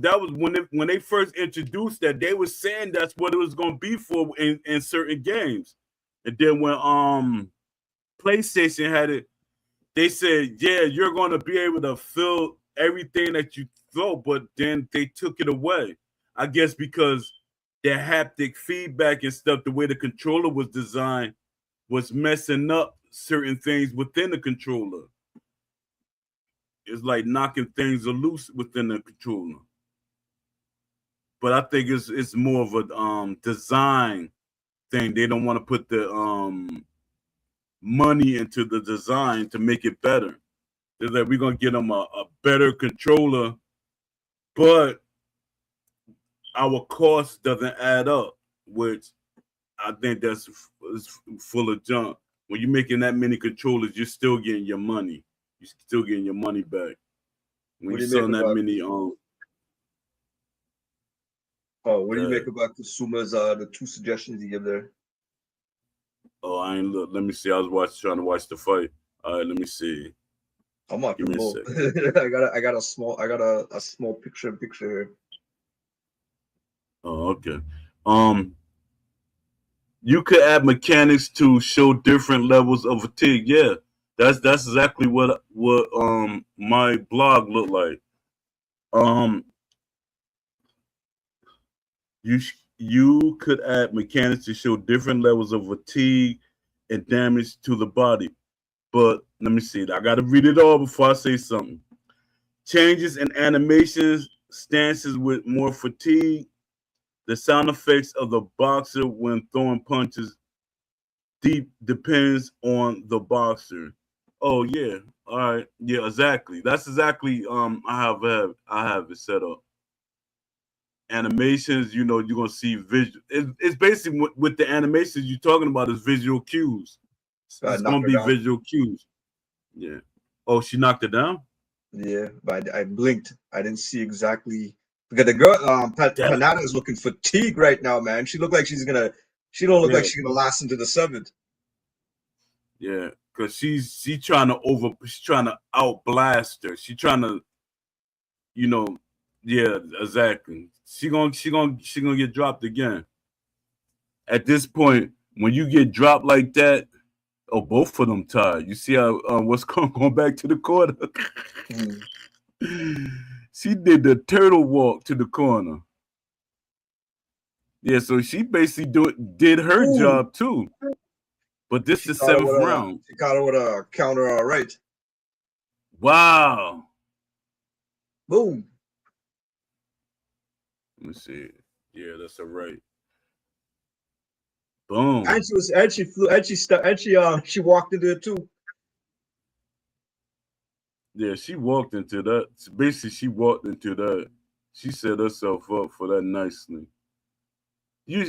when they first introduced that, they were saying that's what it was going to be for in certain games, and then when PlayStation had it, they said, yeah, you're going to be able to feel everything that you throw, but then they took it away. I guess because their haptic feedback and stuff, the way the controller was designed, was messing up certain things within the controller. It's like knocking things loose within the controller. But I think it's more of a design thing. They don't want to put the money into the design to make it better. They're like, we're gonna get them a better controller, but our cost doesn't add up, which I think that's is full of junk. When you're making that many controllers, you're still getting your money. You're still getting your money back. When What you're do you make selling that about? many, Oh, what do you make uh, about Kusuma's the two suggestions you give there? oh, I ain't look. Let me see. I was trying to watch the fight. All right, let me see. I'm Give watching me a both. second. I got a small picture here. Oh, okay. Um, you could add mechanics to show different levels of fatigue. Yeah, that's exactly what my blog looked like. Um, you could add mechanics to show different levels of fatigue and damage to the body. But let me see. I got to read it all before I say something. Changes in animations, stances with more fatigue, the sound effects of the boxer when throwing punches depends on the boxer. Oh yeah, all right, yeah, exactly. That's exactly I have it set up. Animations, you're gonna see visual. It's basically with the animations you're talking about is visual cues. I It's knocked gonna her be down. visual cues. Yeah. Oh, she knocked it down. Yeah, but I blinked. I didn't see exactly because the girl That, Panada is looking fatigued right now, man. She looked like she's gonna. She don't look like yeah, she's gonna last into the seventh. yeah. Cause she's trying to outblast her. She's trying to, you know, yeah, exactly. She gonna get dropped again. At this point, when you get dropped like that, oh, both of them tied. You see how what's going back to the corner? Mm. She did the turtle walk to the corner. Yeah, so she basically did her Ooh, job too. But this she is caught her seventh with a round. counter right. Wow. Boom. Let me see. Yeah, that's a right. Boom. And she flew she walked into it too. Yeah, she walked into that. Basically, she walked into that. She set herself up for that nicely. You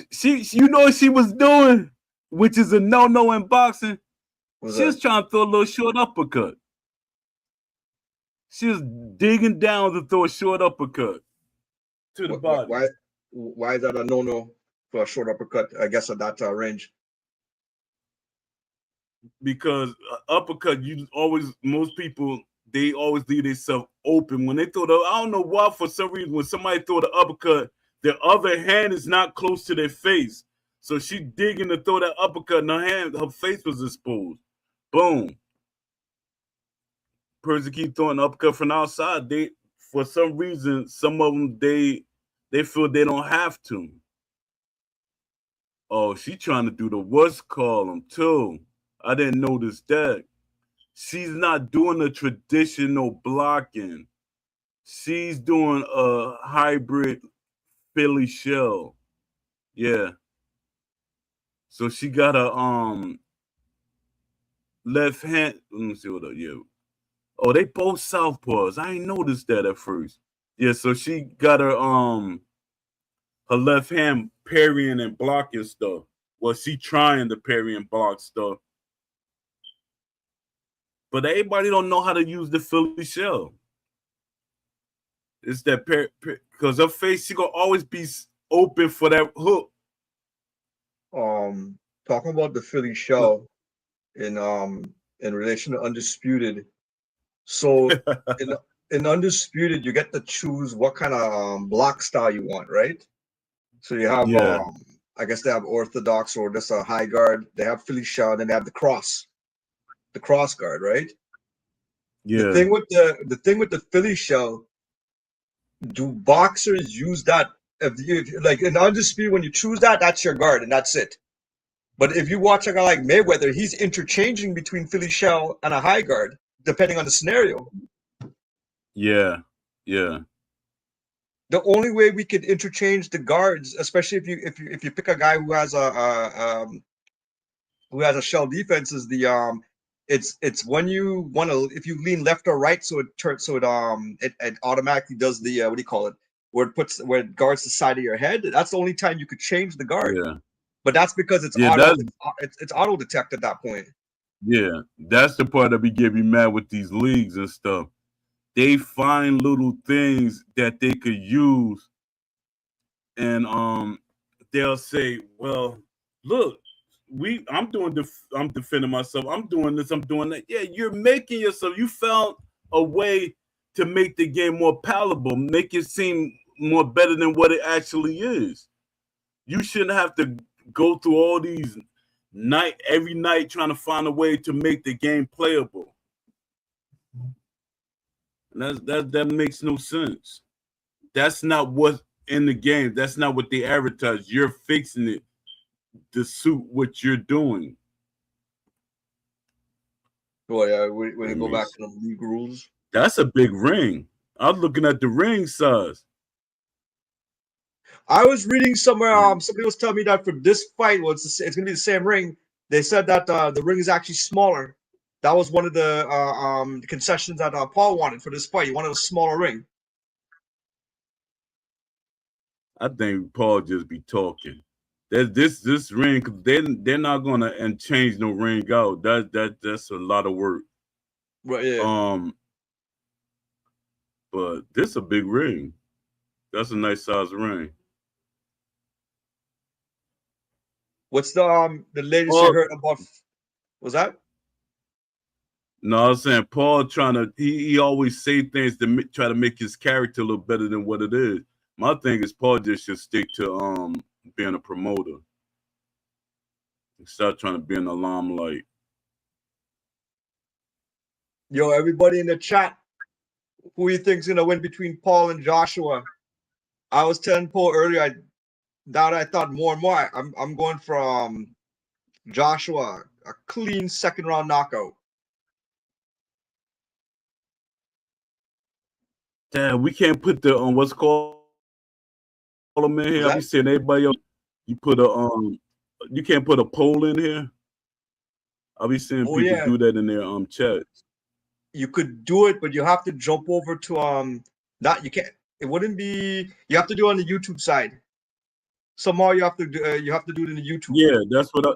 know what she was doing, which is a no in boxing. Was She was that? trying to throw a little short uppercut. She was digging down to throw a short uppercut to the What, body. why is that a no for a short uppercut? I guess at that range. Because uppercut, you always most people they always leave themselves open. When they throw the, I don't know why, for some reason, when somebody throw the uppercut, their other hand is not close to their face. So she digging to throw that uppercut, and her face was exposed. Boom. Person keep throwing the uppercut from outside. They, for some reason, some of them they feel they don't have to. Oh, she trying to do the what's call them too. I didn't notice that. She's not doing the traditional blocking. She's doing a hybrid Philly shell. Yeah. So she got a left hand. Let me see what up. Yeah. Oh, they both southpaws. I ain't noticed that at first. Yeah, so she got her left hand parrying and blocking stuff. Well, she trying to parry and block stuff. But everybody don't know how to use the Philly shell. It's that because her face, she gonna always be open for that hook. Talking about the Philly shell in relation to Undisputed. So in Undisputed, you get to choose what kind of block style you want, right? So you have Yeah. I guess they have orthodox or just a high guard. They have Philly shell, and then they have the cross guard, right? Yeah. The thing with the Philly shell, do boxers use that? If you like in Undisputed, when you choose that, that's your guard and that's it. But if you watch a guy like Mayweather, he's interchanging between Philly shell and a high guard, depending on the scenario. Yeah. Yeah. The only way we could interchange the guards, especially if you pick a guy who has a shell defense, is the it's when you want to, if you lean left or right, so it automatically does the what do you call it, where it guards the side of your head. That's the only time you could change the guard. Yeah. But that's because it's Yeah, it's auto detect at that point. yeah. That's the part that be get me mad with these leagues and stuff. They find little things that they could use, and they'll say, well, look, I'm defending myself, I'm doing this, I'm doing that. Yeah, you're making yourself, you found a way to make the game more palatable, make it seem more better than what it actually is. You shouldn't have to go through all these every night trying to find a way to make the game playable. And that makes no sense. That's not what's in the game. That's not what they advertise. You're fixing it to suit what you're doing. Oh yeah, when you go back to the league rules. That's a big ring. I was looking at the ring size. I was reading somewhere. Somebody was telling me that for this fight, well, it's going to be the same ring. They said that the ring is actually smaller. That was one of the concessions that Paul wanted for this fight. He wanted a smaller ring. I think Paul just be talking. This ring, they're not gonna and change no ring out. That's a lot of work. Right. Yeah. But this a big ring. That's a nice size ring. What's the latest you heard about? Was that? No, I was saying Paul trying to. He always say things to try to make his character look better than what it is. My thing is Paul just should stick to being a promoter. Stop trying to be in the limelight. Yo, everybody in the chat, who you think's gonna win between Paul and Joshua? I was telling Paul earlier, I thought more and more. I'm going from Joshua, a clean second round knockout. Damn, we can't put the what's called them in here. I be saying everybody else. You put you can't put a poll in here. I'll be seeing people do that in their chats. You could do it, but you have to jump over to not you can't. It wouldn't be. You have to do it on the YouTube side. Somehow you have to do it in the YouTube. Yeah, that's what I.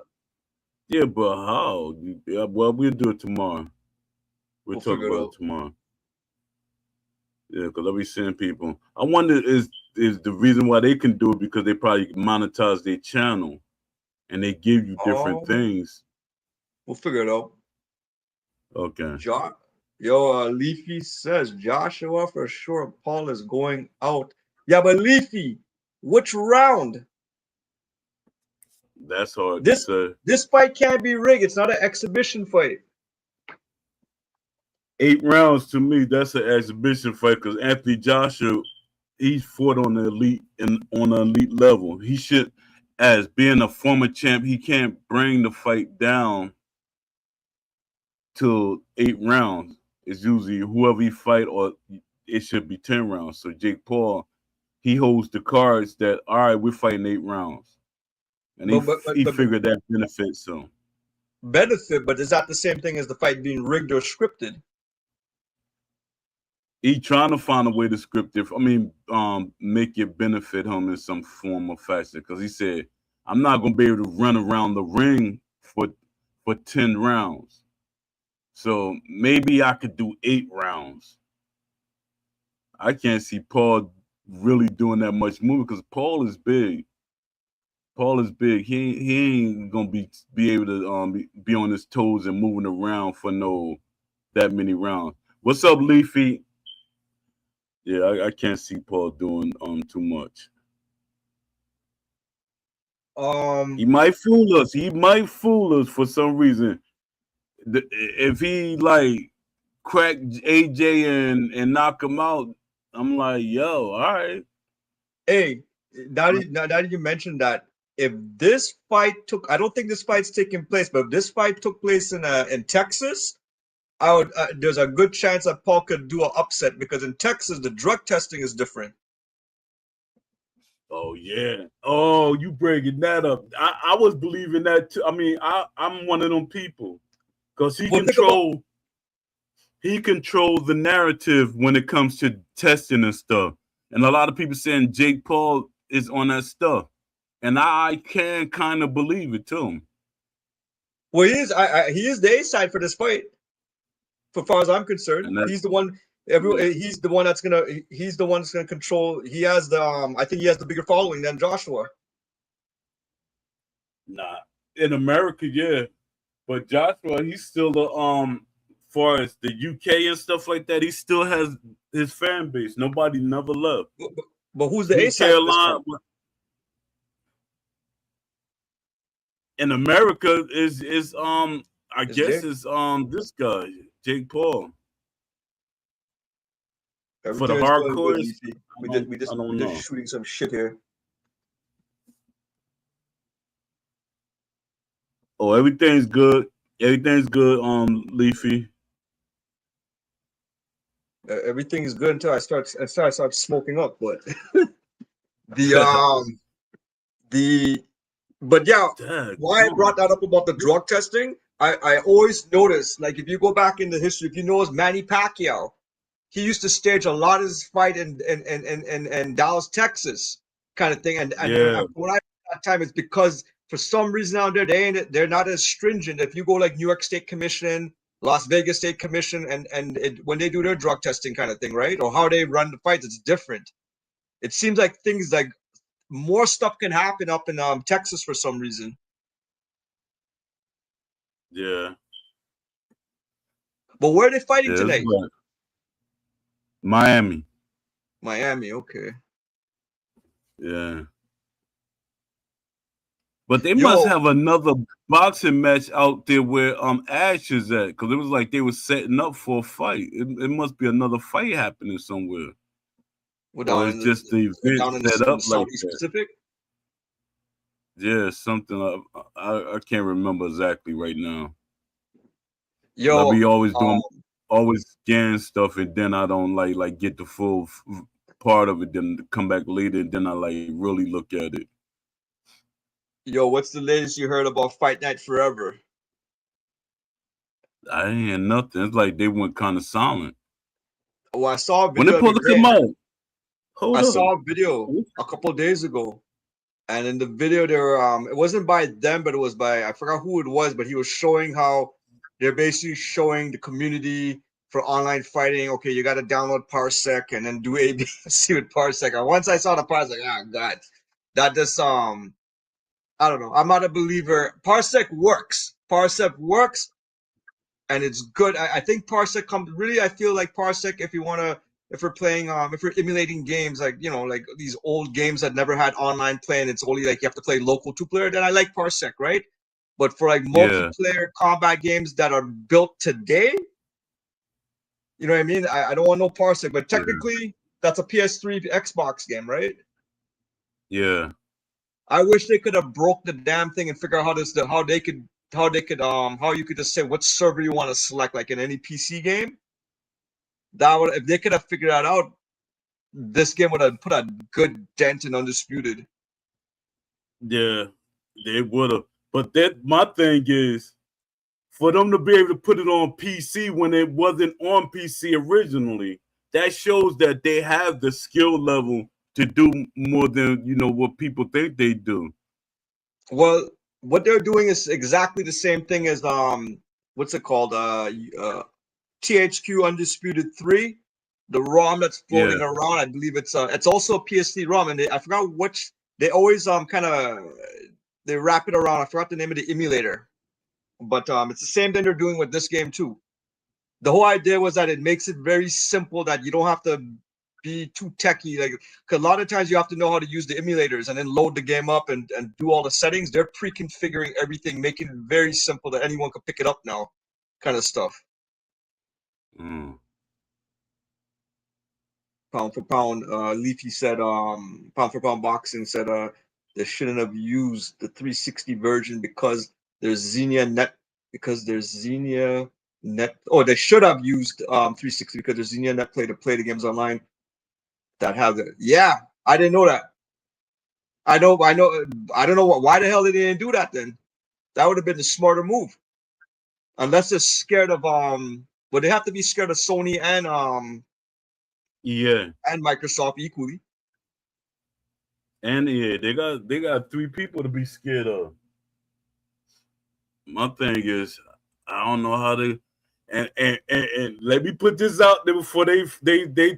Yeah, but how? Yeah, well, we'll do it tomorrow. We'll talk about it tomorrow. Yeah, because I'll be seeing people. I wonder is the reason why they can do it because they probably monetize their channel, and they give you different things. We'll figure it out. Okay. Yo, Leafy says Joshua for sure. Paul is going out. Yeah, but Leafy, which round? That's hard to This say. this fight can't be rigged. It's not an exhibition fight. 8 rounds to me, that's an exhibition fight because Anthony Joshua, he's fought on the elite and on the elite level. He should, as being a former champ, he can't bring the fight down to 8 rounds. It's usually whoever he fight, or it should be 10 rounds. So Jake Paul, he holds the cards that all right, we're fighting 8 rounds, and But but but, he but figured that benefits him. benefit, but is that the same thing as the fight being rigged or scripted? He trying to find a way to script it. I mean, make it benefit him in some form or fashion. Because he said, "I'm not gonna be able to run around the ring for 10 rounds. So maybe I could do 8 rounds." I can't see Paul really doing that much movement because Paul is big. Paul is big. He ain't gonna be able to be on his toes and moving around for no that many rounds. What's up, Leafy? Yeah, I can't see Paul doing too much. He might fool us. He might fool us for some reason. If he like crack AJ and knock him out, I'm like, yo, all right. Hey, now that you mentioned that, if this fight took, I don't think this fight's taking place, but if this fight took place in Texas, I would. There's a good chance that Paul could do an upset because in Texas the drug testing is different. Oh yeah. Oh, you breaking that up. I was believing that too. I mean, I'm one of them people because But think about he controls the narrative when it comes to testing and stuff. And a lot of people saying Jake Paul is on that stuff. And I can kind of believe it too. well, he is the A side for this fight, for far as I'm concerned. And that, He's the one. yeah, He's the one that's gonna. He's the one that's gonna control. He has the. I think he has the bigger following than Joshua. nah. In America, yeah. But Joshua, he's still far as the UK and stuff like that, he still has his fan base. Nobody never left. But who's the A Sweet side for this Carolina fight? in America is I Is guess Jake? is this guy, Jake Paul. For the Everything is going good, hardcores, DC. I We don't just know. shooting some shit here. Oh, everything's good. Everything's good, Leafy. Everything is good until I start smoking up. But the um the but yeah, Dang, why I brought that up about the drug testing, I always noticed, like if you go back in the history, if you notice Manny Pacquiao, he used to stage a lot of his fight in Dallas, Texas, kind of thing. And yeah, what I that time is because for some reason out there they're not as stringent. If you go like New York State Commission, Las Vegas State Commission, when they do their drug testing kind of thing, right, or how they run the fights, it's different. It seems like things like more stuff can happen up in Texas for some reason. yeah, But where are they fighting yeah. It's tonight? like Miami. Miami. Okay. Yeah. But they must Yo, have another boxing match out there where Ash is at, because it was like they were setting up for a fight. It must be another fight happening somewhere, we're or down it's just the event down set in the up like Southeast that. Pacific. Yeah, something I can't remember exactly right now. I Yo, be always um, doing always scan stuff, and then I don't like get the full part of it. Then come back later, and then I like really look at it. yo, what's the latest you heard about Fight Night Forever? I ain't hear nothing. It's like they went kind of silent. Well, I saw a When it video of supposed to come event. out? I Hold up. saw a video a couple of days ago, and in the video there, it wasn't by them, but it was by I forgot who it was, but he was showing how they're basically showing the community for online fighting. Okay, you got to download Parsec and then do ABC with Parsec. And once I saw the Parsec, oh god, that just I don't know. I'm not a believer. Parsec works. Parsec works. and it's good. I think Parsec comes really. I feel like Parsec, if you want to, if we're playing, if we're emulating games like like these old games that never had online play, and it's only like you have to play local two player, then I like Parsec, right? But for like Yeah, multiplayer combat games that are built today, you know what I mean? I don't want no Parsec, but yeah, technically that's a PS3 Xbox game, right? yeah, I wish they could have broke the damn thing and figure out how you could just say what server you want to select, like in any PC game. That would, if they could have figured that out, this game would have put a good dent in Undisputed. yeah. They would have. But that my thing is for them to be able to put it on PC when it wasn't on PC originally. That shows that they have the skill level to do more than what people think they do. Well, what they're doing is exactly the same thing as what's it called? THQ Undisputed 3, the ROM that's Yeah, floating around. I believe it's also a PSD ROM, and I forgot which. They always kind of they wrap it around. I forgot the name of the emulator, but it's the same thing they're doing with this game too. The whole idea was that it makes it very simple that you don't have to be too techy. Like, cause a lot of times you have to know how to use the emulators and then load the game up and do all the settings. They're pre-configuring everything, making it very simple that anyone can pick it up now, kind of stuff. mm. Pound for pound, Leafy said, pound for pound boxing said, they shouldn't have used the 360 version there's Xenia net because there's Xenia net. Oh, they should have used 360 because there's Xenia net play to play the games online that have it. Yeah, I didn't know that. I don't know why the hell they didn't do that then. That would have been the smarter move. Unless they're scared of but they have to be scared of Sony Yeah, and Microsoft equally. and yeah, they got three people to be scared of. My thing is, I don't know how to. And let me put this out there before they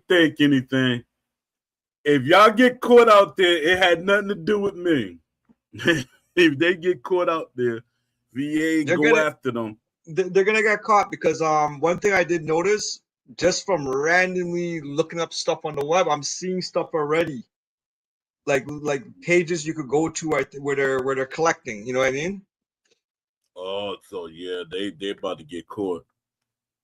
think anything. If y'all get caught out there, it had nothing to do with me. If they get caught out there, VA They're go gonna after them. they're gonna get caught because one thing I did notice just from randomly looking up stuff on the web, I'm seeing stuff already. Like pages you could go to where they're collecting, you know what I mean? Oh, so yeah, they about to get caught.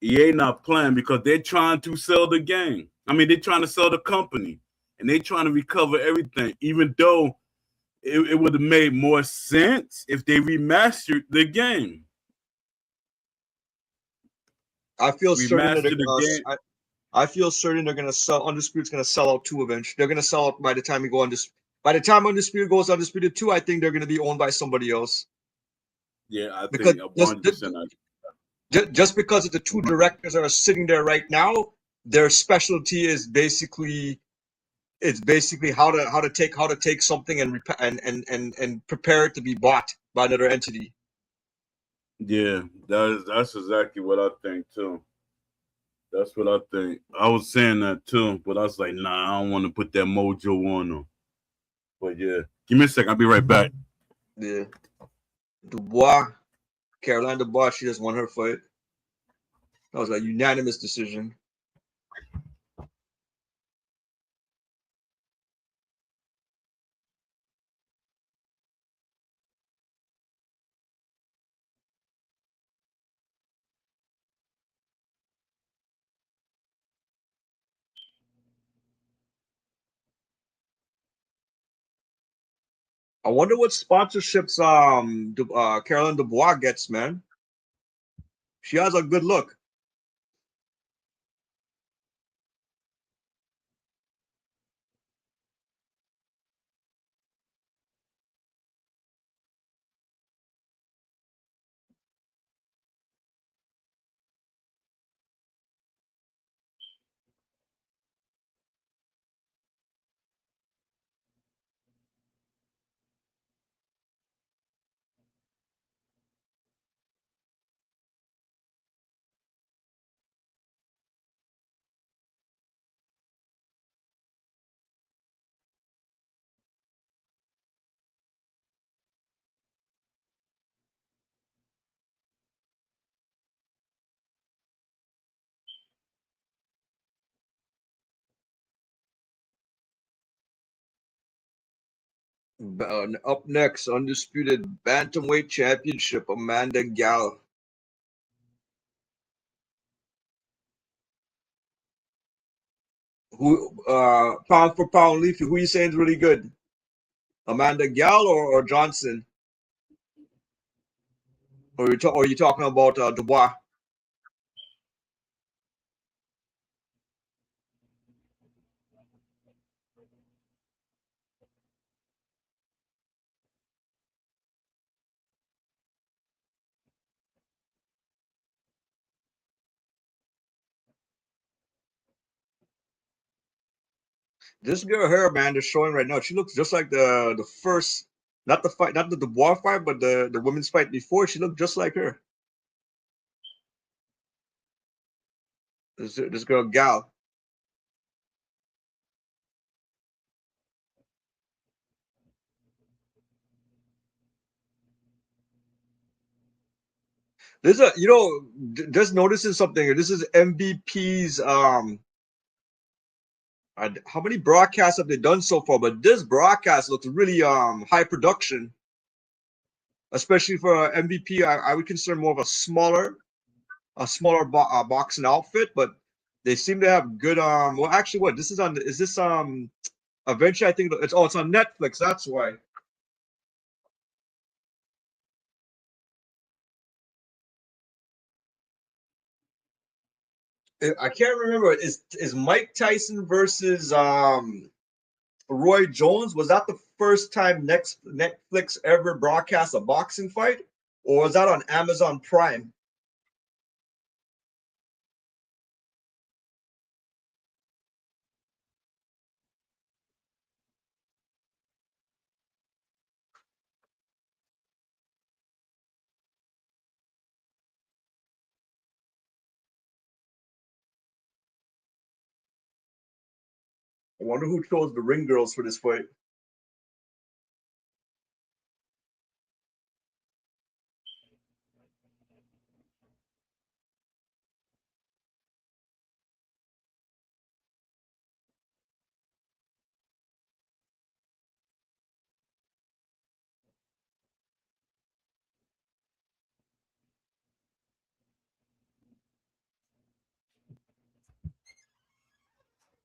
EA not playing because they're trying to sell the game. I mean, they're trying to sell the company, and they're trying to recover everything. Even though it would have made more sense if they remastered the game. I feel certain that they're Remaster the gonna game. I feel certain they're gonna sell Undisputed's gonna sell out two eventually. They're gonna sell out by the time you go by the time Undisputed goes Undisputed 2, I think they're gonna be owned by somebody else. Yeah, I Because think 100%. just because of the two directors that are sitting there right now, their specialty is basically it's basically how to take something and prepare it to be bought by another entity. Yeah, that's exactly what I think too. That's what I think. I was saying that too, but I was like, nah, I don't want to put that mojo on them. But yeah, give me a second. I'll be right back. Yeah. Dubois, Caroline Dubois, she just won her fight. That was a unanimous decision. I wonder what sponsorships Caroline Dubois gets, man. She has a good look. Up next, undisputed bantamweight championship, Amanda Gal. Who pound for pound, Leafy? Who you saying is really good? Amanda Gal or Johnson? Or are you talking about Dubois? This girl, her Amanda showing right now. She looks just like the first, not the fight, not the Dubois fight, but the women's fight before. She looked just like her. This girl Gal. This is just noticing something. This is MVP's how many broadcasts have they done so far? But this broadcast looks really high production, especially for MVP. I would consider more of a smaller boxing outfit, but they seem to have good well actually what this is on is this eventually I think it's on Netflix, that's why. I can't remember. Is Mike Tyson versus Roy Jones? Was that the first time Netflix ever broadcast a boxing fight, or was that on Amazon Prime? I wonder who chose the ring girls for this fight.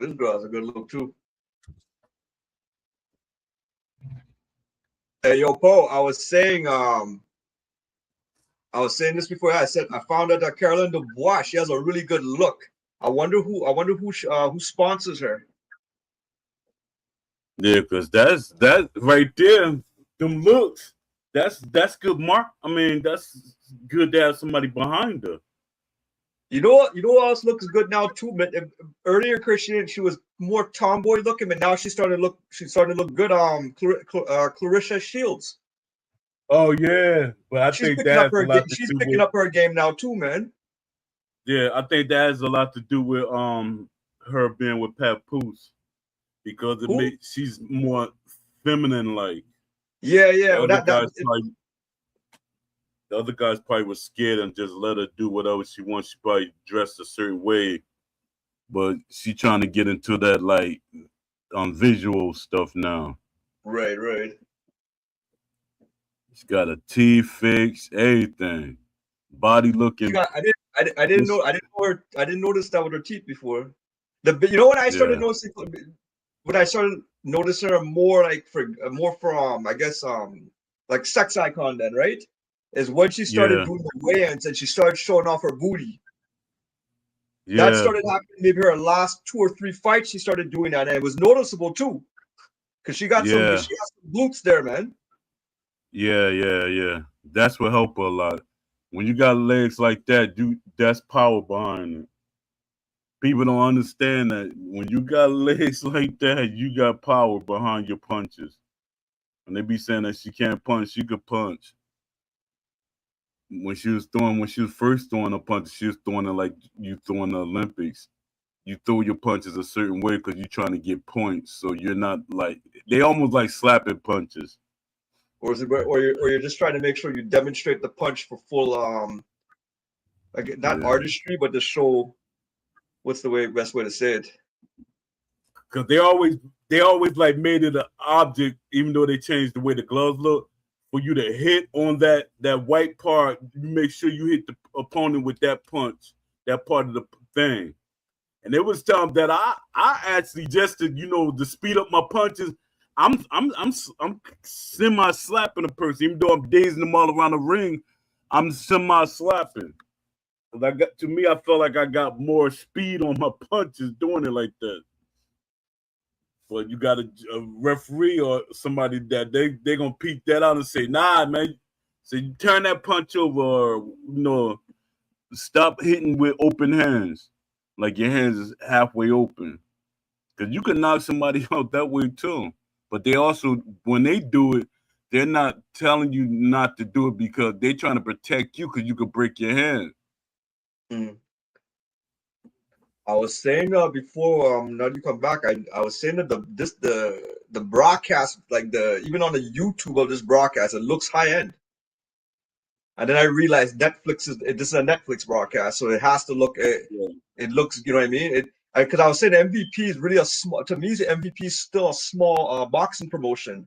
This girl has a good look too. Hey, yo, Paul, I was saying this before. I said I found out that Caroline Dubois, she has a really good look. I wonder who sponsors her. Yeah, because that right there, them looks. That's good mark. I mean, that's good to have somebody behind her. You know what else looks good now too. But earlier, Christian, she was more tomboy looking, but now she started to look good. Clarissa Shields. Oh yeah, but I She's think picking up that has a her game. lot to She's do picking with up her game now too, man. yeah. I think that has a lot to do with her being with Pat Poose because it Who? makes she's more feminine like. Yeah, The yeah. Well, other that that guys probably the other guys probably was scared and just let her do whatever she wants. She probably dressed a certain way, but she trying to get into that like visual stuff now. right, right. She's got a teeth fix, everything, body She looking. got. I didn't know. I didn't notice that with her teeth before. You know when I started Yeah, noticing when I started noticing her more like for I guess like sex icon then, right? Is when she started yeah, doing the weigh-ins and she started showing off her booty. That yeah, started happening maybe her last 2 or 3 fights. She started doing that, and it was noticeable too, because yeah, she got some glutes there, man. yeah. That's what help her a lot. When you got legs like that, that's power behind it. People don't understand that when you got legs like that, you got power behind your punches. And they be saying that she can't punch, she could punch. When she was first throwing a punch, she was throwing it like you throw in the Olympics. You throw your punches a certain way because you're trying to get points. So you're not like they almost like slapping punches. Or is it, or you're just trying to make sure you demonstrate the punch for full like not Yeah. artistry, but to show what's the best way to say it? Because they always they always like made it an object, even though they changed the way the gloves look. For you to hit on that white part, you make sure you hit the opponent with that punch, that part of the thing. And it was time that I actually just to speed up my punches. I'm semi slapping a person, even though I'm dazing them all around the ring. I'm semi slapping. To me, I felt like I got more speed on my punches doing it like that. But you got a referee or somebody that they gonna peep that out and say, nah, man. So you turn that punch over, or stop hitting with open hands, like your hands is halfway open, because you can knock somebody out that way too. But they also, when they do it, they're not telling you not to do it because they're trying to protect you because you could break your hand. Mm. I was saying before now you come back, I was saying that the broadcast, like the even on the YouTube of this broadcast, it looks high end. And then I realized this is a Netflix broadcast, so it has to look Yeah. it looks, you know what I mean? Because I was saying the MVP is really a small, to me the MVP is still a small boxing promotion.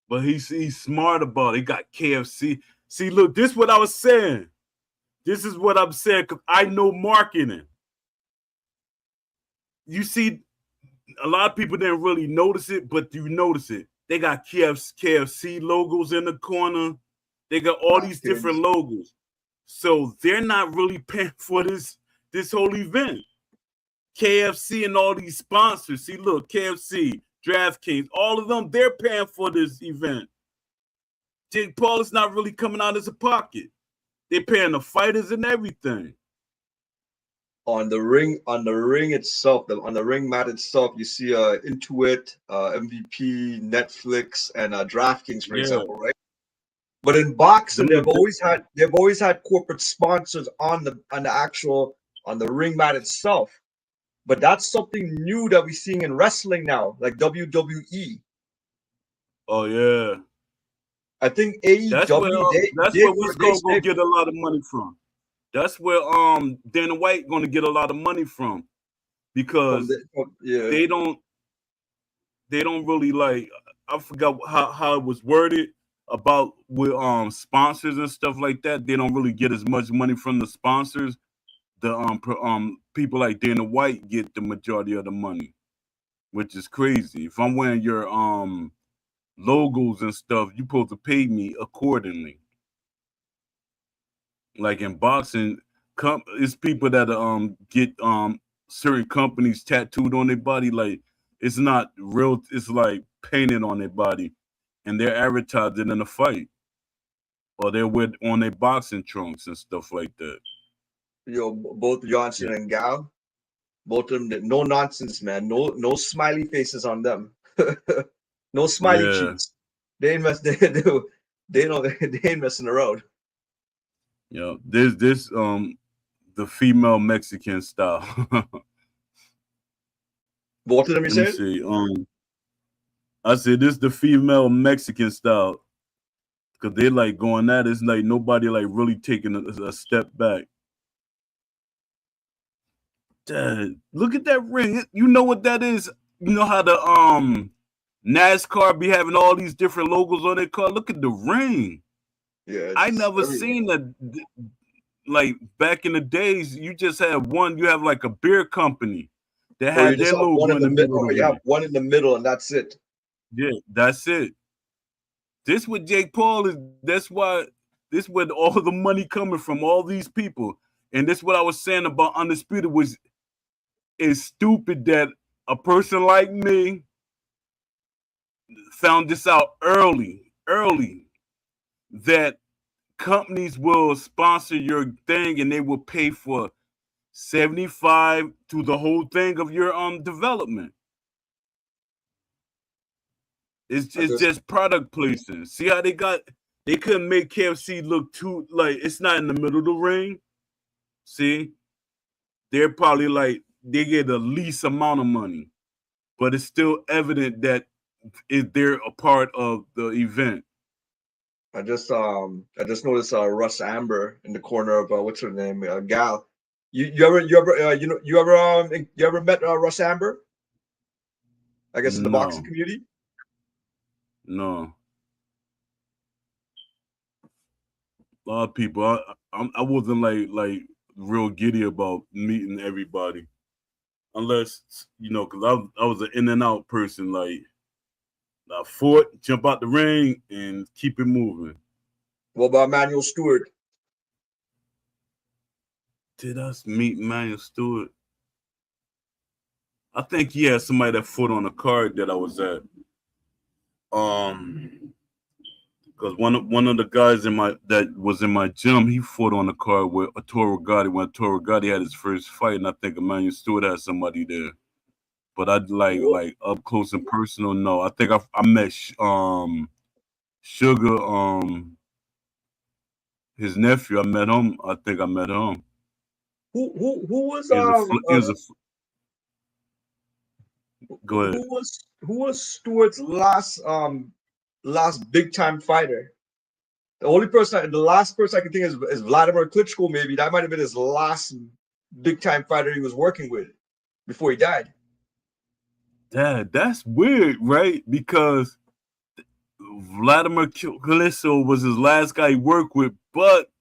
But he's smart about it. He got KFC. See, look, this is what I was saying. This is what I'm saying because I know marketing. You see, a lot of people didn't really notice it, but you notice it. They got KFC logos in the corner. They got all these different DraftKings. logos. So they're not really paying for this whole event. KFC and all these sponsors. See, look, KFC, DraftKings, all of them, they're paying for this event. Jake Paul is not really coming out of his pocket. They're paying the fighters and everything. On the ring itself, on the ring mat itself, you see Intuit, MVP, Netflix, and DraftKings, for Yeah. example, right? But in boxing, Them the- they've always had corporate sponsors on the ring mat itself. But that's something new that we're seeing in wrestling now, like WWE. Oh yeah. I think That's where AEW what's gonna go get a lot of money from. That's where Dana White gonna get a lot of money from because yeah. they don't really like, I forgot how it was worded about with sponsors and stuff like that. They don't really get as much money from the sponsors. The people like Dana White get the majority of the money, which is crazy. If I'm wearing your logos and stuff, you're supposed to pay me accordingly. Like in boxing, it's people that get certain companies tattooed on their body. Like it's not real. It's like painted on their body, and they're advertised in a fight, or they're with on their boxing trunks and stuff like that. Both Johnson Yeah. and Gal, both of them, no nonsense, man. No smiley faces on them. No smiley Yeah. cheeks. They invest. They don't. They ain't messing around. Yeah. This the female Mexican style. Both of them, you Let me said? see. I said this the female Mexican style because they like going at it. It's like nobody like really taking a step back. Dad, look at that ring. You know what that is? You know how the NASCAR be having all these different logos on their car. Look at the ring. Yeah, I it's never everywhere. seen that. Like back in the days, you just had one. You have like a beer company that Or you had just their have one logo in in the the middle, middle of or the you have ring. one in the middle, and that's it. Yeah, that's it. This what Jake Paul is. That's why this where all the money coming from. All these people, and this what I was saying about Undisputed was is stupid that a person like me found this out early that companies will sponsor your thing and they will pay for 75 to the whole thing of your development. I It's just just product placement. See how they couldn't make KFC look too like it's not in the middle of the ring. See, they're probably like they get the least amount of money, but it's still evident that they're a part of the event. I just noticed Russ Amber in the corner of what's her name, Gal. You ever met Russ Amber? I guess in the boxing No, community. no. A lot of people. I wasn't like real giddy about meeting everybody, unless because I was an in and out person. Like I fought, jump out the ring, and keep it moving. What about Manuel Stewart? Did I meet Manuel Stewart? I think he had somebody that fought on a card that I was at. Because one of the guys that was in my gym, he fought on the card with Arturo Gotti when Arturo Gotti had his first fight, and I think Emmanuel Stewart had somebody there. But I'd like up close and personal. No, I think I met Sugar, his nephew. I met him. I think I met him. Who was Go ahead. who was Stewart's last big time fighter? The last person I can think is Vladimir Klitschko. Maybe that might have been his last big time fighter he was working with before he died. Dad, that's weird, right? Because Vladimir Klitschko was his last guy he worked with, but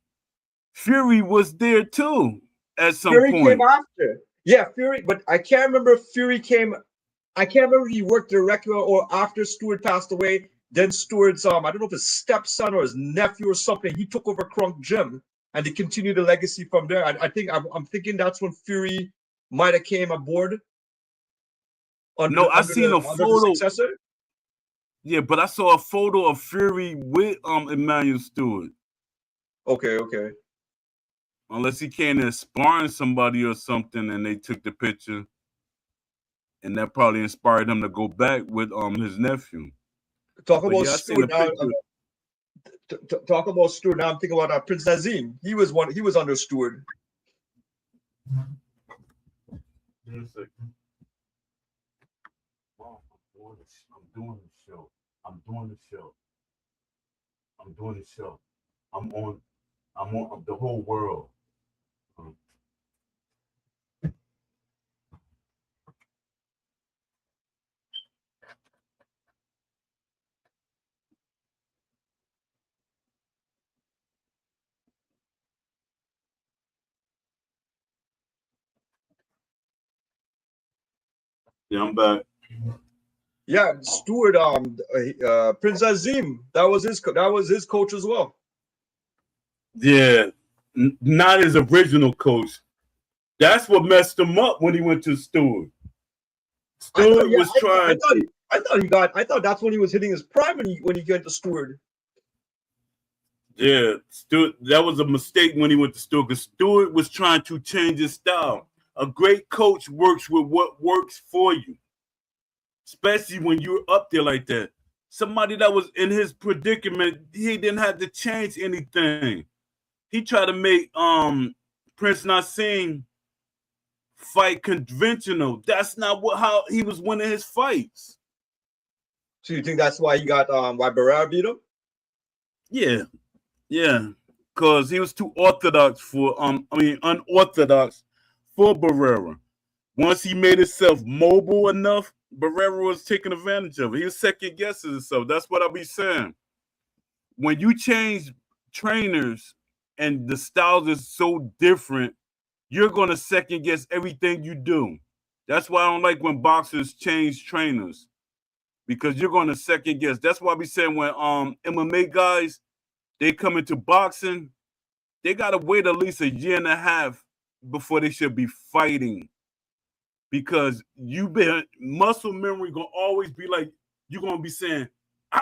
Fury was there too at some Fury point. came after. Yeah, Fury, but I can't remember if Fury came. I can't remember if he worked directly or after Stewart passed away. Then Stewart's I don't know if his stepson or his nephew or something, he took over Crunk Gym and they continued the legacy from there. I think I'm thinking that's when Fury might have came aboard. I seen a under the photo. successor. Yeah, but I saw a photo of Fury with Emmanuel Stewart. Okay. Unless he came in sparring somebody or something and they took the picture. And that probably inspired him to go back with his nephew. Talk But about yeah, I seen Stewart a now. picture. Talk about Stewart now. I'm thinking about Prince Nazim. He was under Stewart. Give me a second. Wow, I'm doing the show. I'm on the whole world. Yeah, I'm back. Yeah, Stewart. Prince Azim. That was his coach as well. Yeah, not his original coach. That's what messed him up when he went to Stewart. Stewart was trying. I thought that's when he was hitting his prime when he went to Stewart. Yeah, Stewart. That was a mistake when he went to Stewart because Stewart was trying to change his style. A great coach works with what works for you, especially when you're up there like that. Somebody that was in his predicament, he didn't have to change anything. He tried to make Prince Nassim fight conventional. That's not how he was winning his fights. So you think that's why he got why Barrera beat him? Yeah, because he was too unorthodox for Barrera. Once he made himself mobile enough, Barrera was taking advantage of it. He was second guessing himself. That's what I be saying. When you change trainers and the styles is so different, you're gonna second guess everything you do. That's why I don't like when boxers change trainers, because you're gonna second guess. That's why I be saying when MMA guys they come into boxing, they gotta wait at least a year and a half before they should be fighting. Because muscle memory gonna always be like, you're gonna be saying,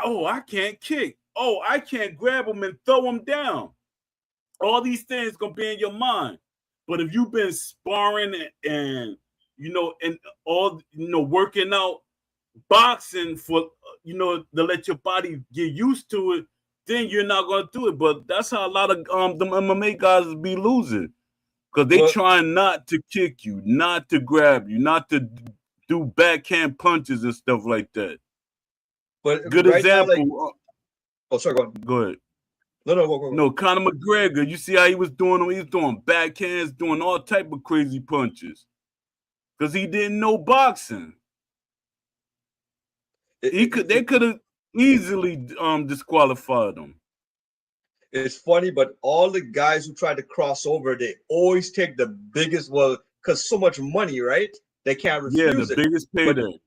oh, I can't kick. Oh, I can't grab him and throw him down. All these things gonna be in your mind. But if you've been sparring and all working out, boxing for to let your body get used to it, then you're not gonna do it. But that's how a lot of the MMA guys be losing. Because they trying not to kick you, not to grab you, not to do backhand punches and stuff like that. But good right example. Now, sorry, go on. Go ahead. Go. No, Conor McGregor. You see how he was doing them? He was doing backhands, doing all type of crazy punches. Because he didn't know boxing. They could have easily disqualified him. It's funny, but all the guys who try to cross over, they always take the biggest, well, because so much money, right? They can't Yeah, the refuse it. biggest payday.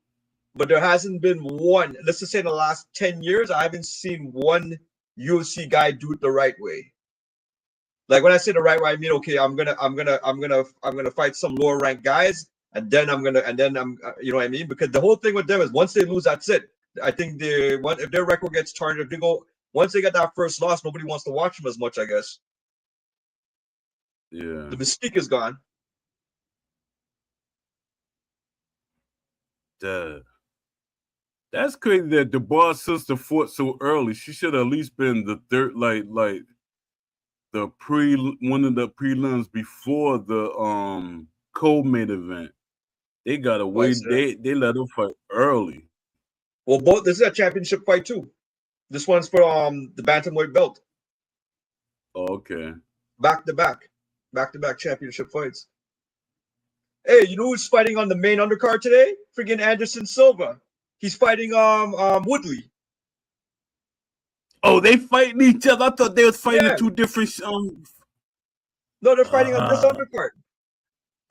But there hasn't been one, let's just say in the last 10 years, I haven't seen one UFC guy do it the right way. Like when I say the right way, I mean, okay, I'm gonna fight some lower ranked guys, and then I'm, you know what I mean? Because the whole thing with them is once they lose, that's it. I think if their record gets tarnished, if they go once they get that first loss, nobody wants to watch them as much. I guess. Yeah. The mystique is gone. That's crazy that the boss sister fought so early. She should have at least been the third, like the one of the prelims before the co-main event. They got away. They let her fight early. Well, both this is a championship fight too. This one's for the bantamweight belt. Oh, okay. Back to back championship fights. Hey, you know who's fighting on the main undercard today? Friggin' Anderson Silva. He's fighting Woodley. Oh, they fighting each other. I thought they was fighting two different. No, they're fighting on this undercard.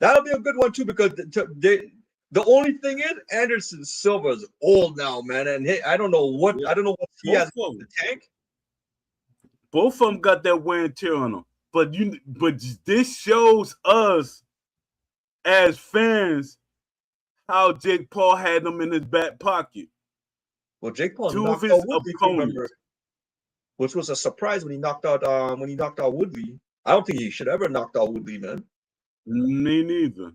That'll be a good one too because the only thing is Anderson Silva's old now, man, and I don't know what he has in the tank. Both of them got that wear and tear on them, but this shows us as fans how Jake Paul had them in his back pocket. Well, Jake Paul knocked out Woodley, remember, which was a surprise when he knocked out Woodley. I don't think he should ever knocked out Woodley, man. Me neither,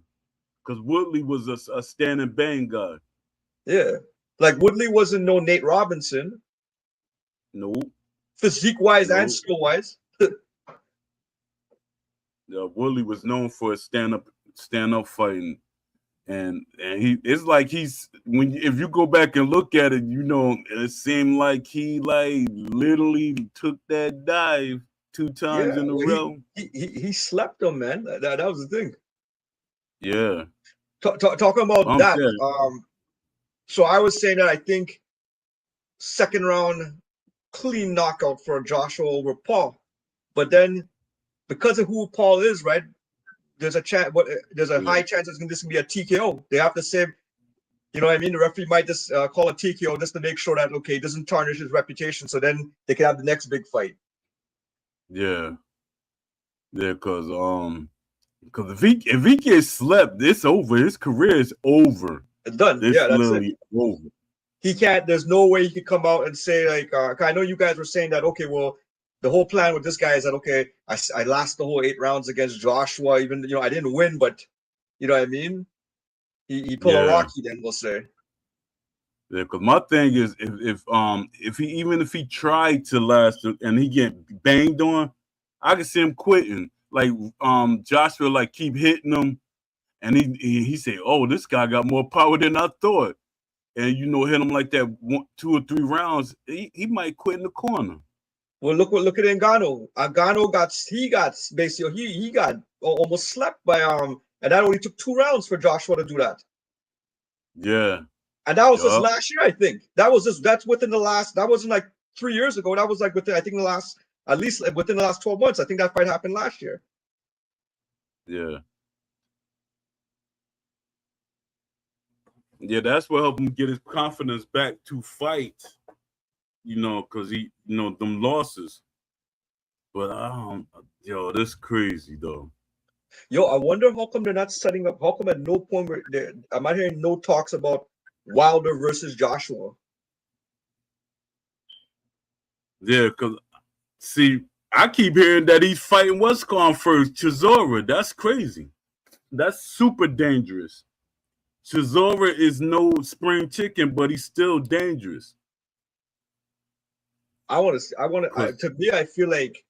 because Woodley was a stand and bang guy. Yeah, like Woodley wasn't no Nate Robinson. Nope. Physique wise and skill wise. Woodley was known for his stand up fighting. And it's like if you go back and look at it, you know, it seemed like he literally took that dive 2 times in a row. He slept him, man. That was the thing. Yeah. Talking about that. So I was saying that I think second round clean knockout for Joshua over Paul, but then because of who Paul is, right? There's a high chance this can be a TKO. They have to say, you know what I mean? The referee might just call a TKO just to make sure that, okay, it doesn't tarnish his reputation. So then they can have the next big fight. Yeah. Yeah, because if he gets slept, it's over. His career is over. It's done. It's literally over. He can't, there's no way he could come out and say, like, I know you guys were saying that, okay, well, the whole plan with this guy is that, okay, I last the whole 8 rounds against Joshua, even, you know, I didn't win, but, you know what I mean? He pulled a Rocky, then we'll say. Yeah, because my thing is, if he tried to last and he get banged on, I can see him quitting. Like Joshua, keep hitting him, and he say, "Oh, this guy got more power than I thought," and hit him like that 2 or 3 rounds, he might quit in the corner. Well, look at Ngannou. Ngannou got almost slept by and that only took 2 rounds for Joshua to do that. Yeah. And that was just last year, I think. That's within the last. That wasn't like 3 years ago. That was like within, I think, at least within the last 12 months. I think that fight happened last year. Yeah. Yeah, that's what helped him get his confidence back to fight. Because he, them losses. But this crazy though. Yo, I wonder how come they're not setting up. How come at no point I'm not hearing no talks about Wilder versus Joshua? Yeah, because see, I keep hearing that he's fighting what's called first, Chisora. That's crazy. That's super dangerous. Chisora is no spring chicken, but he's still dangerous. To me, I feel like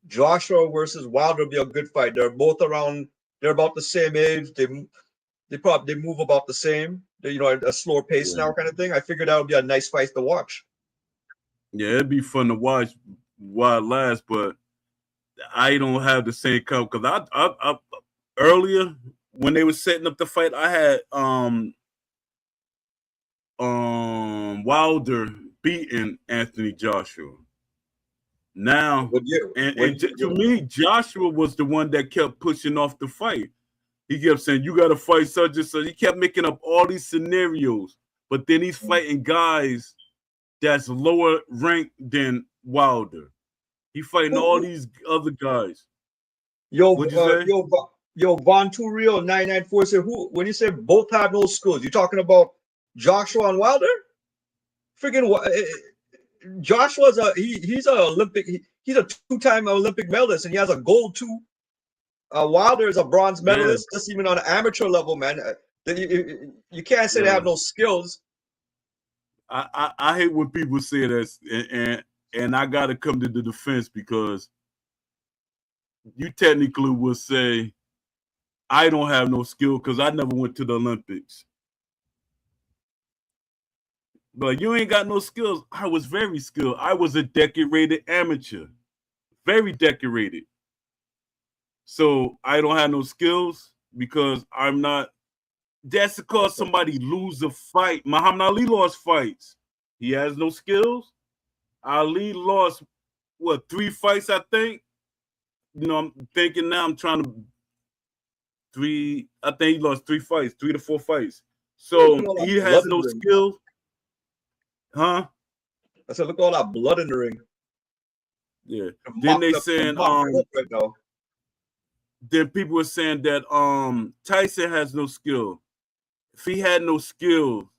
Joshua versus Wilder would be a good fight. They're both around. They're about the same age. They move about the same. At a slower pace now, kind of thing. I figured that would be a nice fight to watch. Yeah, it'd be fun to watch while it lasts, but I don't have the same cup because I earlier when they were setting up the fight, I had Wilder beating Anthony Joshua. Now, to me, Joshua was the one that kept pushing off the fight. He kept saying, "You got to fight such and such." He kept making up all these scenarios, but then he's fighting guys that's lower ranked than Wilder. He fighting all these other guys. What'd you say? Von Too Real 994 said, "Who? When you say both have no skills, you talking about Joshua and Wilder? Freaking Joshua's he's an Olympic. He's a two-time Olympic medalist, and he has a gold too. Wilder is a bronze medalist, just even on an amateur level, man. You can't say they have no skills." I hate when people say that, and I got to come to the defense because you technically will say I don't have no skill because I never went to the Olympics. But you ain't got no skills. I was very skilled. I was a decorated amateur, very decorated. So I don't have no skills because I'm not. That's because somebody lose a fight. Muhammad Ali lost fights. He has no skills. Ali lost, 3 fights, I think? I'm thinking now I'm trying to I think he lost 3 fights, 3 to 4 fights. So he has no skills. Huh? I said, look at all that blood in the ring. Yeah. Then they saying right now. Then people were saying that Tyson has no skill. If he had no skill,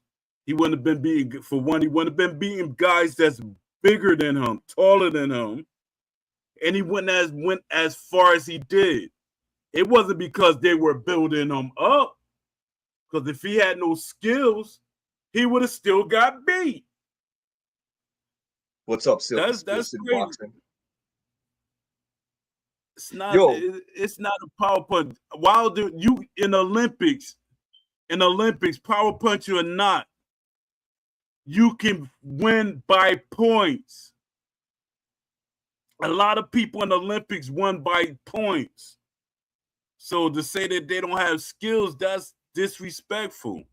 he wouldn't have been beating. For one, he wouldn't have been beating guys that's bigger than him, taller than him, and he went as far as he did. It wasn't because they were building him up. Because if he had no skills, he would have still got beat. What's up, Sil? That's crazy. Boxing. It's not. It's not a power punch. Wilder, you in Olympics, power punch or not, you can win by points. A lot of people in the Olympics won by points. So to say that they don't have skills, that's disrespectful.